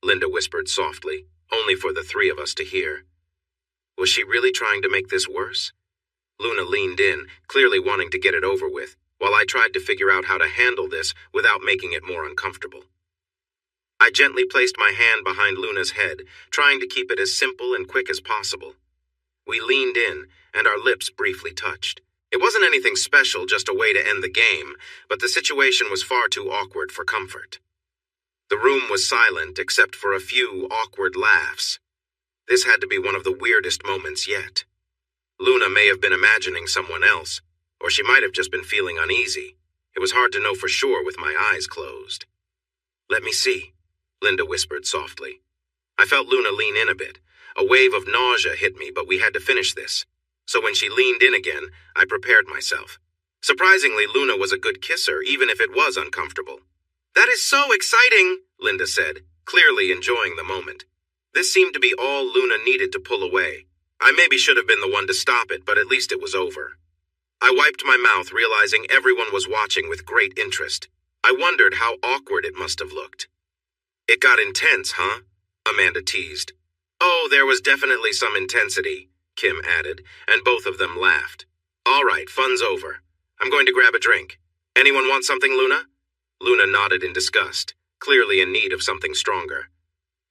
Linda whispered softly, only for the three of us to hear. Was she really trying to make this worse? Luna leaned in, clearly wanting to get it over with, while I tried to figure out how to handle this without making it more uncomfortable. I gently placed my hand behind Luna's head, trying to keep it as simple and quick as possible. We leaned in, and our lips briefly touched. It wasn't anything special, just a way to end the game, but the situation was far too awkward for comfort. The room was silent except for a few awkward laughs. This had to be one of the weirdest moments yet. Luna may have been imagining someone else, or she might have just been feeling uneasy. It was hard to know for sure with my eyes closed. Let me see, Linda whispered softly. I felt Luna lean in a bit. A wave of nausea hit me, but we had to finish this. So when she leaned in again, I prepared myself. Surprisingly, Luna was a good kisser, even if it was uncomfortable. That is so exciting, Linda said, clearly enjoying the moment. This seemed to be all Luna needed to pull away. I maybe should have been the one to stop it, but at least it was over. I wiped my mouth, realizing everyone was watching with great interest. I wondered how awkward it must have looked. It got intense, huh? Amanda teased. Oh, there was definitely some intensity, Kim added, and both of them laughed. All right, fun's over. I'm going to grab a drink. Anyone want something, Luna? Luna nodded in disgust, clearly in need of something stronger.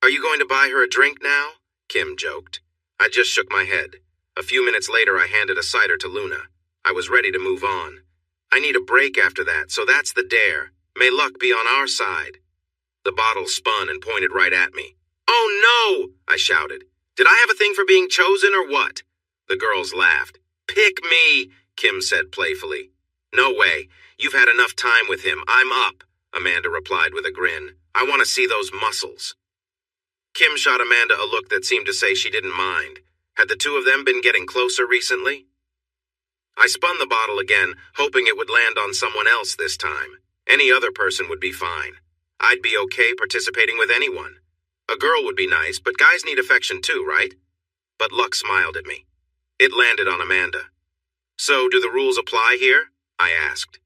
Are you going to buy her a drink now? Kim joked. I just shook my head. A few minutes later, I handed a cider to Luna. I was ready to move on. I need a break after that, so that's the dare. May luck be on our side. The bottle spun and pointed right at me. Oh no! I shouted. Did I have a thing for being chosen or what? The girls laughed. Pick me, Kim said playfully. No way. You've had enough time with him. I'm up, Amanda replied with a grin. I want to see those muscles. Kim shot Amanda a look that seemed to say she didn't mind. Had the two of them been getting closer recently? I spun the bottle again, hoping it would land on someone else this time. Any other person would be fine. I'd be okay participating with anyone. A girl would be nice, but guys need affection too, right? But luck smiled at me. It landed on Amanda. So, do the rules apply here? I asked.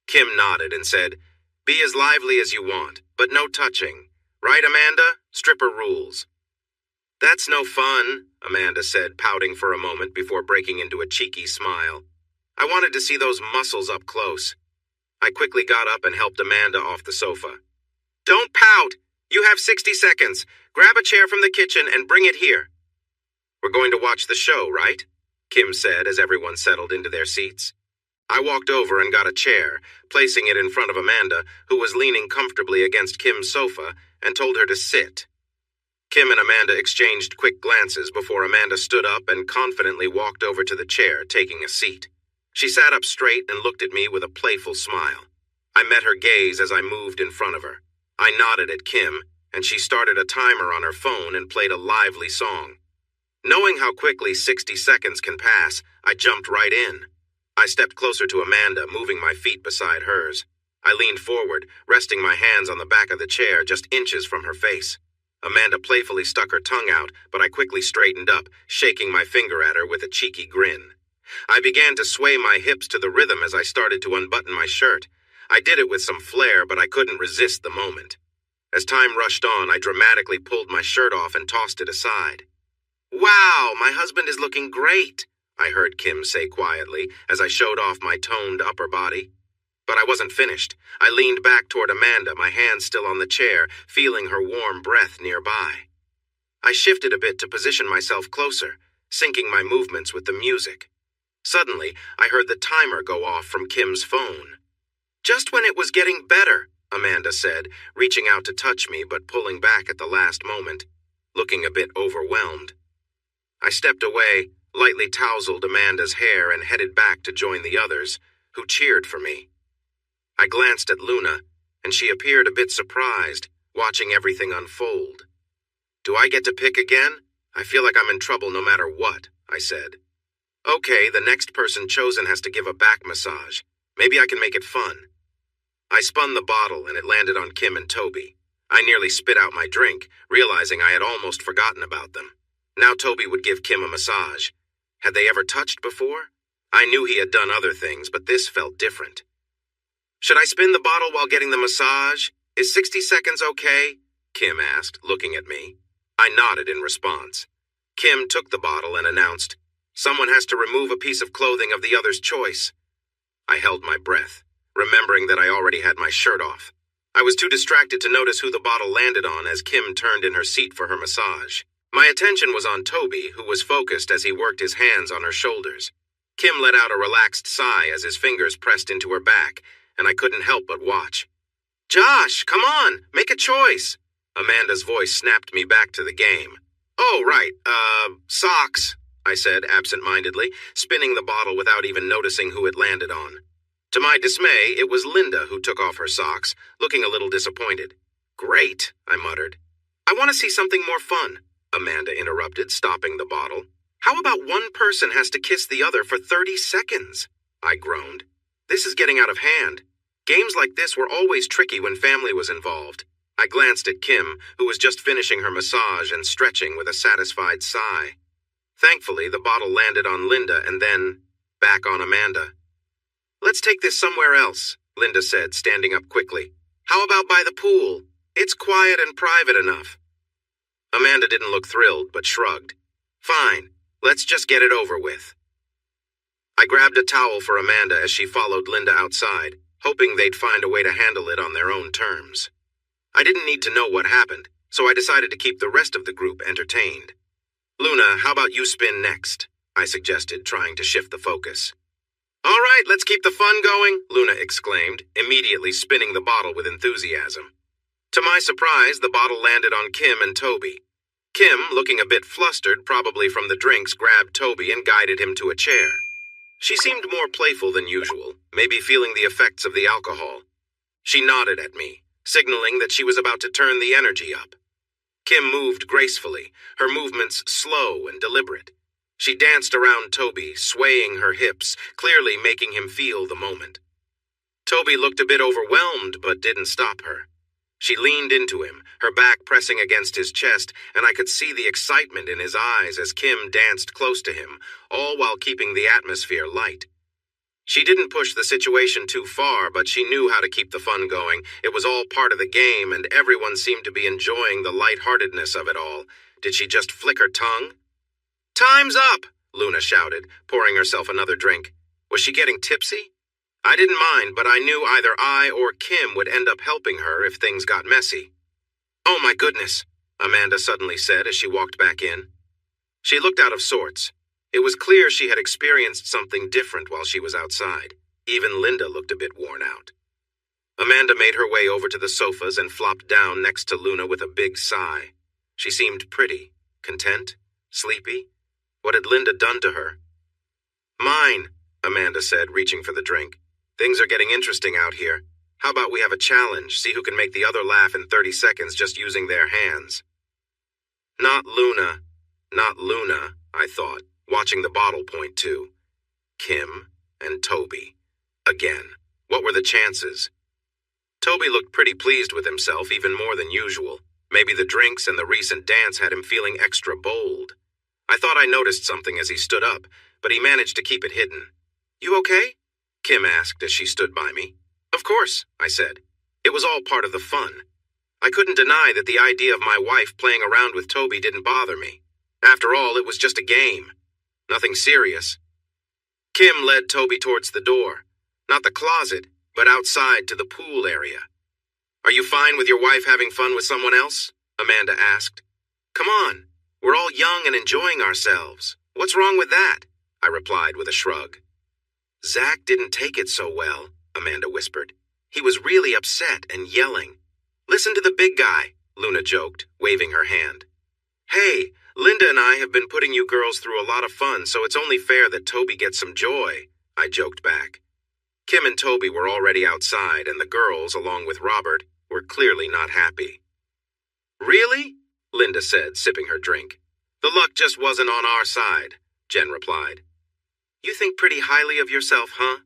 Kim nodded and said, "Be as lively as you want, but no touching. Right, Amanda? Stripper rules." "That's no fun," Amanda said, pouting for a moment before breaking into a cheeky smile. I wanted to see those muscles up close. I quickly got up and helped Amanda off the sofa. "Don't pout! You have 60 seconds. Grab a chair from the kitchen and bring it here." "We're going to watch the show, right?" Kim said as everyone settled into their seats. I walked over and got a chair, placing it in front of Amanda, who was leaning comfortably against Kim's sofa, and told her to sit. Kim and Amanda exchanged quick glances before Amanda stood up and confidently walked over to the chair, taking a seat. She sat up straight and looked at me with a playful smile. I met her gaze as I moved in front of her. I nodded at Kim, and she started a timer on her phone and played a lively song. Knowing how quickly 60 seconds can pass, I jumped right in. I stepped closer to Amanda, moving my feet beside hers. I leaned forward, resting my hands on the back of the chair just inches from her face. Amanda playfully stuck her tongue out, but I quickly straightened up, shaking my finger at her with a cheeky grin. I began to sway my hips to the rhythm as I started to unbutton my shirt. I did it with some flair, but I couldn't resist the moment. As time rushed on, I dramatically pulled my shirt off and tossed it aside. "Wow, my husband is looking great," I heard Kim say quietly as I showed off my toned upper body. But I wasn't finished. I leaned back toward Amanda, my hands still on the chair, feeling her warm breath nearby. I shifted a bit to position myself closer, syncing my movements with the music. Suddenly, I heard the timer go off from Kim's phone. "Just when it was getting better," Amanda said, reaching out to touch me but pulling back at the last moment, looking a bit overwhelmed. I stepped away, lightly tousled Amanda's hair and headed back to join the others, who cheered for me. I glanced at Luna, and she appeared a bit surprised, watching everything unfold. "Do I get to pick again? I feel like I'm in trouble no matter what," I said. "Okay, the next person chosen has to give a back massage. Maybe I can make it fun." I spun the bottle and it landed on Kim and Toby. I nearly spit out my drink, realizing I had almost forgotten about them. Now Toby would give Kim a massage. Had they ever touched before? I knew he had done other things, but this felt different. "Should I spin the bottle while getting the massage? Is 60 seconds okay?" Kim asked, looking at me. I nodded in response. Kim took the bottle and announced, "Someone has to remove a piece of clothing of the other's choice." I held my breath, remembering that I already had my shirt off. I was too distracted to notice who the bottle landed on as Kim turned in her seat for her massage. My attention was on Toby, who was focused as he worked his hands on her shoulders. Kim let out a relaxed sigh as his fingers pressed into her back, and I couldn't help but watch. "Josh, come on, make a choice." Amanda's voice snapped me back to the game. "Oh, right, socks," I said absent-mindedly, spinning the bottle without even noticing who it landed on. To my dismay, it was Linda who took off her socks, looking a little disappointed. "Great," I muttered. "I want to see something more fun," Amanda interrupted, stopping the bottle. "How about one person has to kiss the other for 30 seconds? I groaned. "This is getting out of hand. Games like this were always tricky when family was involved." I glanced at Kim, who was just finishing her massage and stretching with a satisfied sigh. Thankfully, the bottle landed on Linda and then back on Amanda. "Let's take this somewhere else," Linda said, standing up quickly. "How about by the pool? It's quiet and private enough." Amanda didn't look thrilled, but shrugged. "Fine, let's just get it over with." I grabbed a towel for Amanda as she followed Linda outside, hoping they'd find a way to handle it on their own terms. I didn't need to know what happened, so I decided to keep the rest of the group entertained. "Luna, how about you spin next?" I suggested, trying to shift the focus. "All right, let's keep the fun going," Luna exclaimed, immediately spinning the bottle with enthusiasm. To my surprise, the bottle landed on Kim and Toby. Kim, looking a bit flustered, probably from the drinks, grabbed Toby and guided him to a chair. She seemed more playful than usual, maybe feeling the effects of the alcohol. She nodded at me, signaling that she was about to turn the energy up. Kim moved gracefully, her movements slow and deliberate. She danced around Toby, swaying her hips, clearly making him feel the moment. Toby looked a bit overwhelmed, but didn't stop her. She leaned into him, her back pressing against his chest, and I could see the excitement in his eyes as Kim danced close to him, all while keeping the atmosphere light. She didn't push the situation too far, but she knew how to keep the fun going. It was all part of the game, and everyone seemed to be enjoying the lightheartedness of it all. Did she just flick her tongue? "Time's up!" Luna shouted, pouring herself another drink. Was she getting tipsy? I didn't mind, but I knew either I or Kim would end up helping her if things got messy. "Oh my goodness," Amanda suddenly said as she walked back in. She looked out of sorts. It was clear she had experienced something different while she was outside. Even Linda looked a bit worn out. Amanda made her way over to the sofas and flopped down next to Luna with a big sigh. She seemed pretty, content, sleepy. What had Linda done to her? "Mine," Amanda said, reaching for the drink. "Things are getting interesting out here. How about we have a challenge, see who can make the other laugh in 30 seconds just using their hands?" Not Luna, I thought, watching the bottle point too. Kim and Toby. Again. What were the chances? Toby looked pretty pleased with himself, even more than usual. Maybe the drinks and the recent dance had him feeling extra bold. I thought I noticed something as he stood up, but he managed to keep it hidden. "You okay?" Kim asked as she stood by me. "Of course," I said. It was all part of the fun. I couldn't deny that the idea of my wife playing around with Toby didn't bother me. After all, it was just a game. Nothing serious. Kim led Toby towards the door. Not the closet, but outside to the pool area. "Are you fine with your wife having fun with someone else?" Amanda asked. "Come on, we're all young and enjoying ourselves. What's wrong with that?" I replied with a shrug. "Zach didn't take it so well," Amanda whispered. "He was really upset and yelling." "Listen to the big guy," Luna joked, waving her hand. "Hey, Linda and I have been putting you girls through a lot of fun, so it's only fair that Toby gets some joy," I joked back. Kim and Toby were already outside, and the girls, along with Robert, were clearly not happy. "Really?" Linda said, sipping her drink. "The luck just wasn't on our side," Jen replied. "You think pretty highly of yourself, huh?"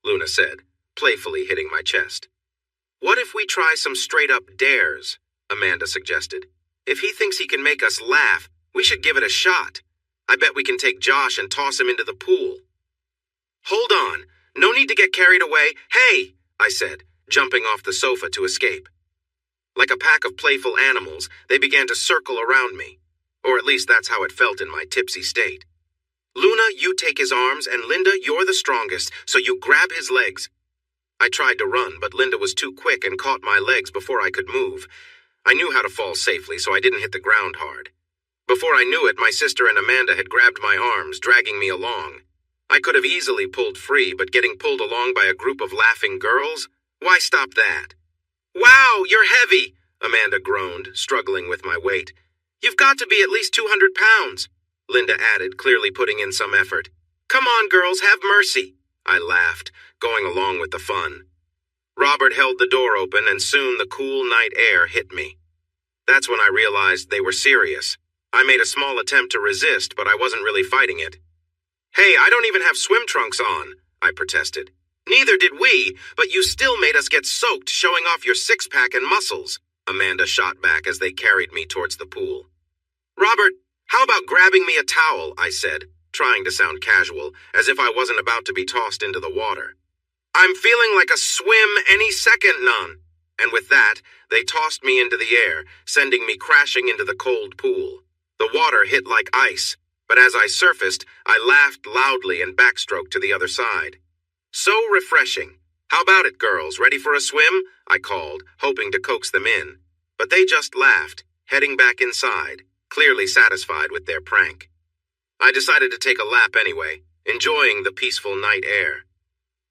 Luna said, playfully hitting my chest. "What if we try some straight-up dares?" Amanda suggested. "If he thinks he can make us laugh, we should give it a shot. I bet we can take Josh and toss him into the pool." "Hold on. No need to get carried away. Hey," I said, jumping off the sofa to escape. Like a pack of playful animals, they began to circle around me. Or at least that's how it felt in my tipsy state. "Luna, you take his arms, and Linda, you're the strongest, so you grab his legs." I tried to run, but Linda was too quick and caught my legs before I could move. I knew how to fall safely, so I didn't hit the ground hard. Before I knew it, my sister and Amanda had grabbed my arms, dragging me along. I could have easily pulled free, but getting pulled along by a group of laughing girls? Why stop that? "Wow, you're heavy," Amanda groaned, struggling with my weight. "You've got to be at least 200 pounds, Linda added, clearly putting in some effort. "Come on, girls, have mercy," I laughed, going along with the fun. Robert held the door open, and soon the cool night air hit me. That's when I realized they were serious. I made a small attempt to resist, but I wasn't really fighting it. "Hey, I don't even have swim trunks on," I protested. "Neither did we, but you still made us get soaked, showing off your six-pack and muscles," Amanda shot back as they carried me towards the pool. "Robert, how about grabbing me a towel?" I said, trying to sound casual, as if I wasn't about to be tossed into the water. "I'm feeling like a swim any second, Nun." And with that, they tossed me into the air, sending me crashing into the cold pool. The water hit like ice, but as I surfaced, I laughed loudly and backstroked to the other side. "So refreshing. How about it, girls? Ready for a swim?" I called, hoping to coax them in. But they just laughed, heading back inside, clearly satisfied with their prank. I decided to take a lap anyway, enjoying the peaceful night air.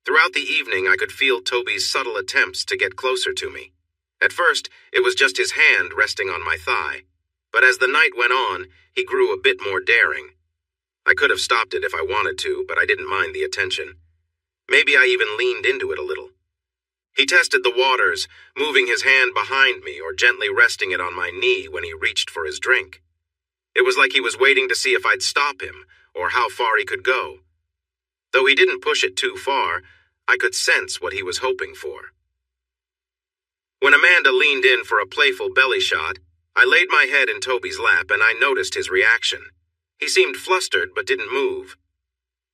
Throughout the evening, I could feel Toby's subtle attempts to get closer to me. At first, it was just his hand resting on my thigh. But as the night went on, he grew a bit more daring. I could have stopped it if I wanted to, but I didn't mind the attention. Maybe I even leaned into it a little. He tested the waters, moving his hand behind me or gently resting it on my knee when he reached for his drink. It was like he was waiting to see if I'd stop him, or how far he could go. Though he didn't push it too far, I could sense what he was hoping for. When Amanda leaned in for a playful belly shot, I laid my head in Toby's lap and I noticed his reaction. He seemed flustered but didn't move.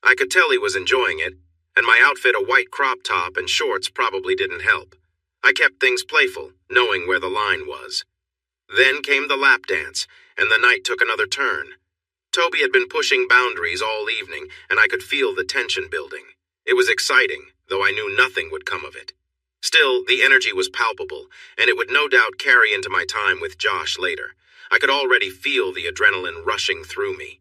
I could tell he was enjoying it, and my outfit, a white crop top and shorts, probably didn't help. I kept things playful, knowing where the line was. Then came the lap dance, and the night took another turn. Toby had been pushing boundaries all evening, and I could feel the tension building. It was exciting, though I knew nothing would come of it. Still, the energy was palpable, and it would no doubt carry into my time with Josh later. I could already feel the adrenaline rushing through me.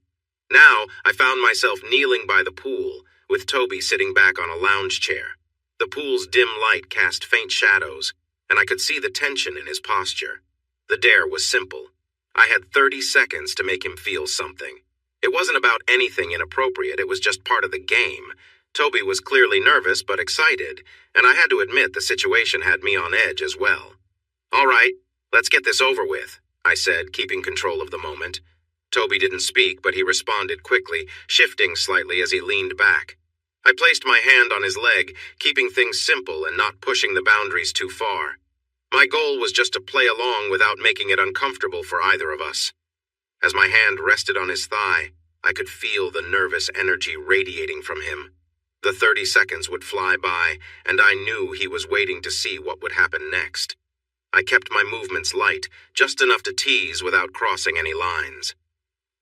Now, I found myself kneeling by the pool, with Toby sitting back on a lounge chair. The pool's dim light cast faint shadows, and I could see the tension in his posture. The dare was simple. I had 30 seconds to make him feel something. It wasn't about anything inappropriate, it was just part of the game. Toby was clearly nervous but excited, and I had to admit the situation had me on edge as well. "All right, let's get this over with," I said, keeping control of the moment. Toby didn't speak, but he responded quickly, shifting slightly as he leaned back. I placed my hand on his leg, keeping things simple and not pushing the boundaries too far. My goal was just to play along without making it uncomfortable for either of us. As my hand rested on his thigh, I could feel the nervous energy radiating from him. The 30 seconds would fly by, and I knew he was waiting to see what would happen next. I kept my movements light, just enough to tease without crossing any lines.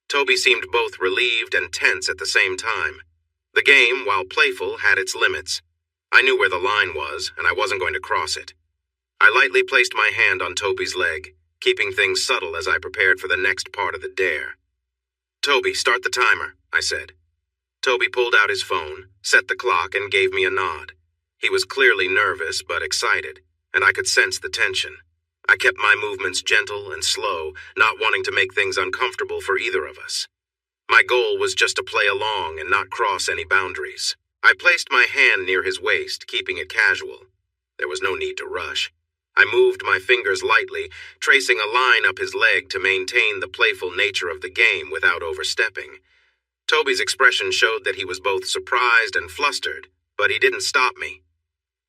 Toby seemed both relieved and tense at the same time. The game, while playful, had its limits. I knew where the line was, and I wasn't going to cross it. I lightly placed my hand on Toby's leg, keeping things subtle as I prepared for the next part of the dare. "Toby, start the timer," I said. Toby pulled out his phone, set the clock, and gave me a nod. He was clearly nervous but excited, and I could sense the tension. I kept my movements gentle and slow, not wanting to make things uncomfortable for either of us. My goal was just to play along and not cross any boundaries. I placed my hand near his waist, keeping it casual. There was no need to rush. I moved my fingers lightly, tracing a line up his leg to maintain the playful nature of the game without overstepping. Toby's expression showed that he was both surprised and flustered, but he didn't stop me.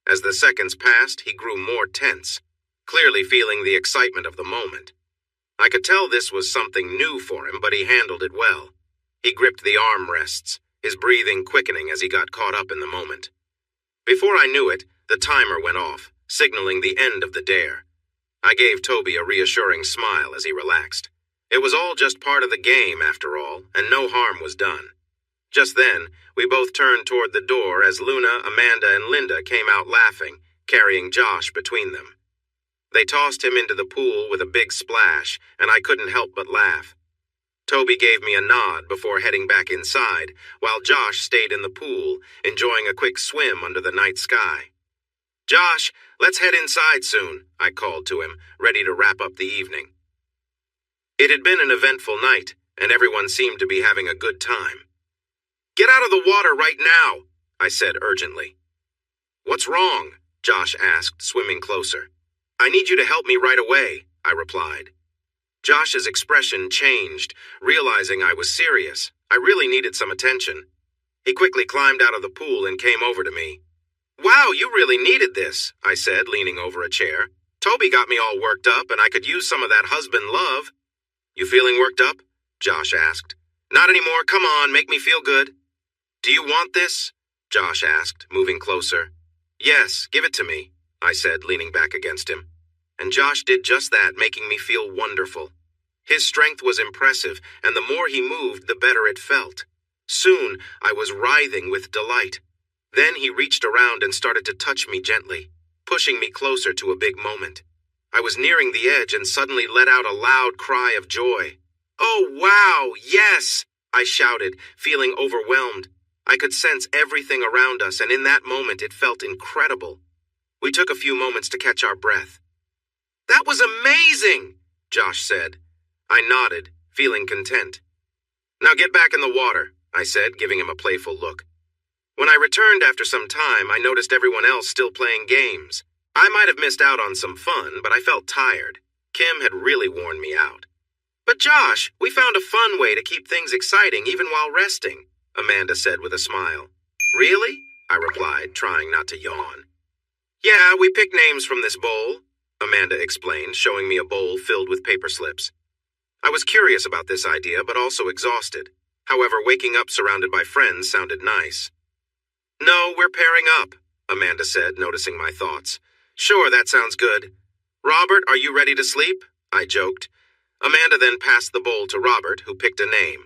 As the seconds passed, he grew more tense, clearly feeling the excitement of the moment. I could tell this was something new for him, but he handled it well. He gripped the armrests, his breathing quickening as he got caught up in the moment. Before I knew it, the timer went off, signaling the end of the dare. I gave Toby a reassuring smile as he relaxed. It was all just part of the game, after all, and no harm was done. Just then, we both turned toward the door as Luna, Amanda, and Linda came out laughing, carrying Josh between them. They tossed him into the pool with a big splash, and I couldn't help but laugh. Toby gave me a nod before heading back inside, while Josh stayed in the pool, enjoying a quick swim under the night sky. "Josh, let's head inside soon," I called to him, ready to wrap up the evening. It had been an eventful night, and everyone seemed to be having a good time. "Get out of the water right now," I said urgently. "What's wrong?" Josh asked, swimming closer. "I need you to help me right away," I replied. Josh's expression changed, realizing I was serious. I really needed some attention. He quickly climbed out of the pool and came over to me. "Wow, you really needed this," I said, leaning over a chair. "Toby got me all worked up, and I could use some of that husband love." "You feeling worked up?" Josh asked. "Not anymore. Come on, make me feel good." "Do you want this?" Josh asked, moving closer. "Yes, give it to me," I said, leaning back against him. And Josh did just that, making me feel wonderful. His strength was impressive, and the more he moved, the better it felt. Soon, I was writhing with delight. Then he reached around and started to touch me gently, pushing me closer to a big moment. I was nearing the edge and suddenly let out a loud cry of joy. "Oh, wow, yes!" I shouted, feeling overwhelmed. I could sense everything around us, and in that moment it felt incredible. We took a few moments to catch our breath. "That was amazing," Josh said. I nodded, feeling content. "Now get back in the water," I said, giving him a playful look. When I returned after some time, I noticed everyone else still playing games. I might have missed out on some fun, but I felt tired. Kim had really worn me out. But Josh, we found a fun way to keep things exciting even while resting, Amanda said with a smile. Really? I replied, trying not to yawn. Yeah, we picked names from this bowl, Amanda explained, showing me a bowl filled with paper slips. I was curious about this idea, but also exhausted. However, waking up surrounded by friends sounded nice. No, we're pairing up, Amanda said, noticing my thoughts. Sure, that sounds good. Robert, are you ready to sleep? I joked. Amanda then passed the bowl to Robert, who picked a name.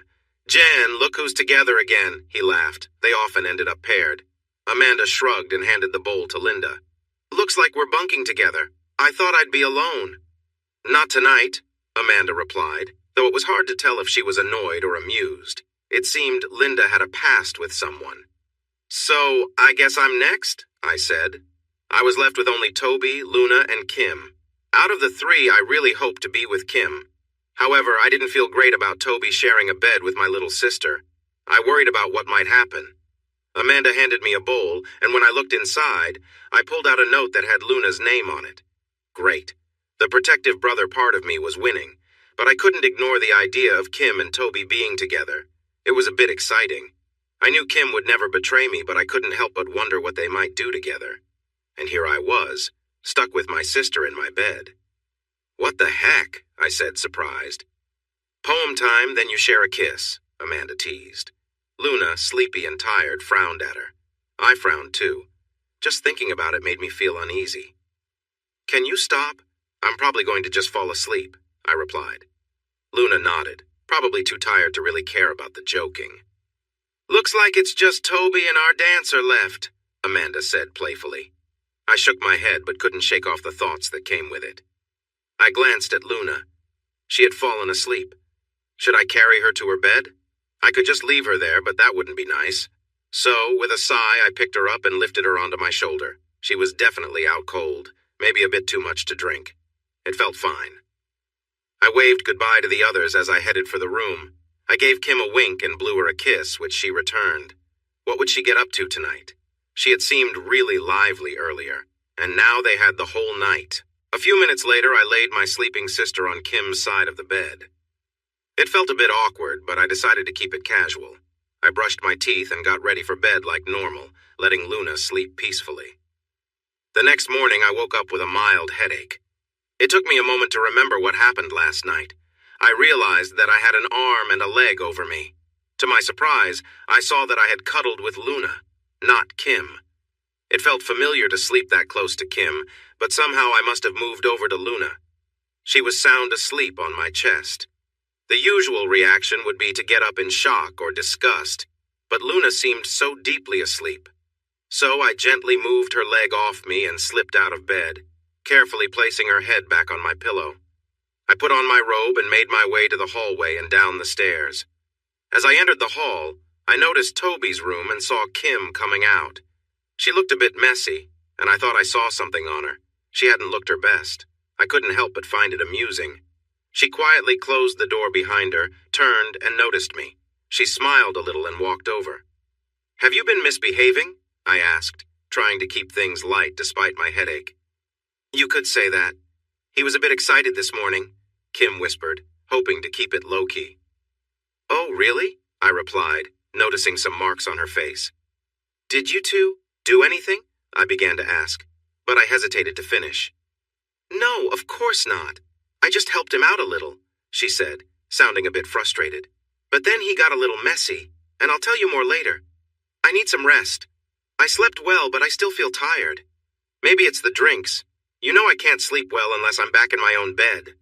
Jen, look who's together again, he laughed. They often ended up paired. Amanda shrugged and handed the bowl to Linda. Looks like we're bunking together. I thought I'd be alone. Not tonight, Amanda replied, though it was hard to tell if she was annoyed or amused. It seemed Linda had a past with someone. So, I guess I'm next, I said. I was left with only Toby, Luna, and Kim. Out of the three, I really hoped to be with Kim. However, I didn't feel great about Toby sharing a bed with my little sister. I worried about what might happen. Amanda handed me a bowl, and when I looked inside, I pulled out a note that had Luna's name on it. Great. The protective brother part of me was winning, but I couldn't ignore the idea of Kim and Toby being together. It was a bit exciting. I knew Kim would never betray me, but I couldn't help but wonder what they might do together. And here I was, stuck with my sister in my bed. What the heck? I said, surprised. Poem time, then you share a kiss, Amanda teased. Luna, sleepy and tired, frowned at her. I frowned too. Just thinking about it made me feel uneasy. Can you stop? I'm probably going to just fall asleep, I replied. Luna nodded, probably too tired to really care about the joking. Looks like it's just Toby and our dancer left, Amanda said playfully. I shook my head but couldn't shake off the thoughts that came with it. I glanced at Luna. She had fallen asleep. Should I carry her to her bed? I could just leave her there, but that wouldn't be nice. So, with a sigh, I picked her up and lifted her onto my shoulder. She was definitely out cold, maybe a bit too much to drink. It felt fine. I waved goodbye to the others as I headed for the room. I gave Kim a wink and blew her a kiss, which she returned. What would she get up to tonight? She had seemed really lively earlier, and now they had the whole night. A few minutes later, I laid my sleeping sister on Kim's side of the bed. It felt a bit awkward, but I decided to keep it casual. I brushed my teeth and got ready for bed like normal, letting Luna sleep peacefully. The next morning, I woke up with a mild headache. It took me a moment to remember what happened last night. I realized that I had an arm and a leg over me. To my surprise, I saw that I had cuddled with Luna, not Kim. It felt familiar to sleep that close to Kim, but somehow I must have moved over to Luna. She was sound asleep on my chest. The usual reaction would be to get up in shock or disgust, but Luna seemed so deeply asleep. So I gently moved her leg off me and slipped out of bed, carefully placing her head back on my pillow. I put on my robe and made my way to the hallway and down the stairs. As I entered the hall, I noticed Toby's room and saw Kim coming out. She looked a bit messy, and I thought I saw something on her. She hadn't looked her best. I couldn't help but find it amusing. She quietly closed the door behind her, turned, and noticed me. She smiled a little and walked over. Have you been misbehaving? I asked, trying to keep things light despite my headache. You could say that. He was a bit excited this morning, Kim whispered, hoping to keep it low-key. Oh, really? I replied, noticing some marks on her face. Did you two do anything? I began to ask, but I hesitated to finish. No, of course not. I just helped him out a little, she said, sounding a bit frustrated. But then he got a little messy, and I'll tell you more later. I need some rest. I slept well, but I still feel tired. Maybe it's the drinks. You know I can't sleep well unless I'm back in my own bed.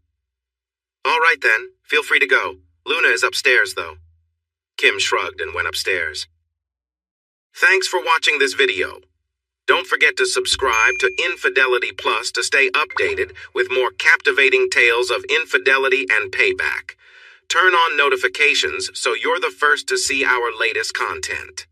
All right then, feel free to go. Luna is upstairs, though. Kim shrugged and went upstairs. Thanks for watching this video. Don't forget to subscribe to Infidelity Plus to stay updated with more captivating tales of infidelity and payback. Turn on notifications so you're the first to see our latest content.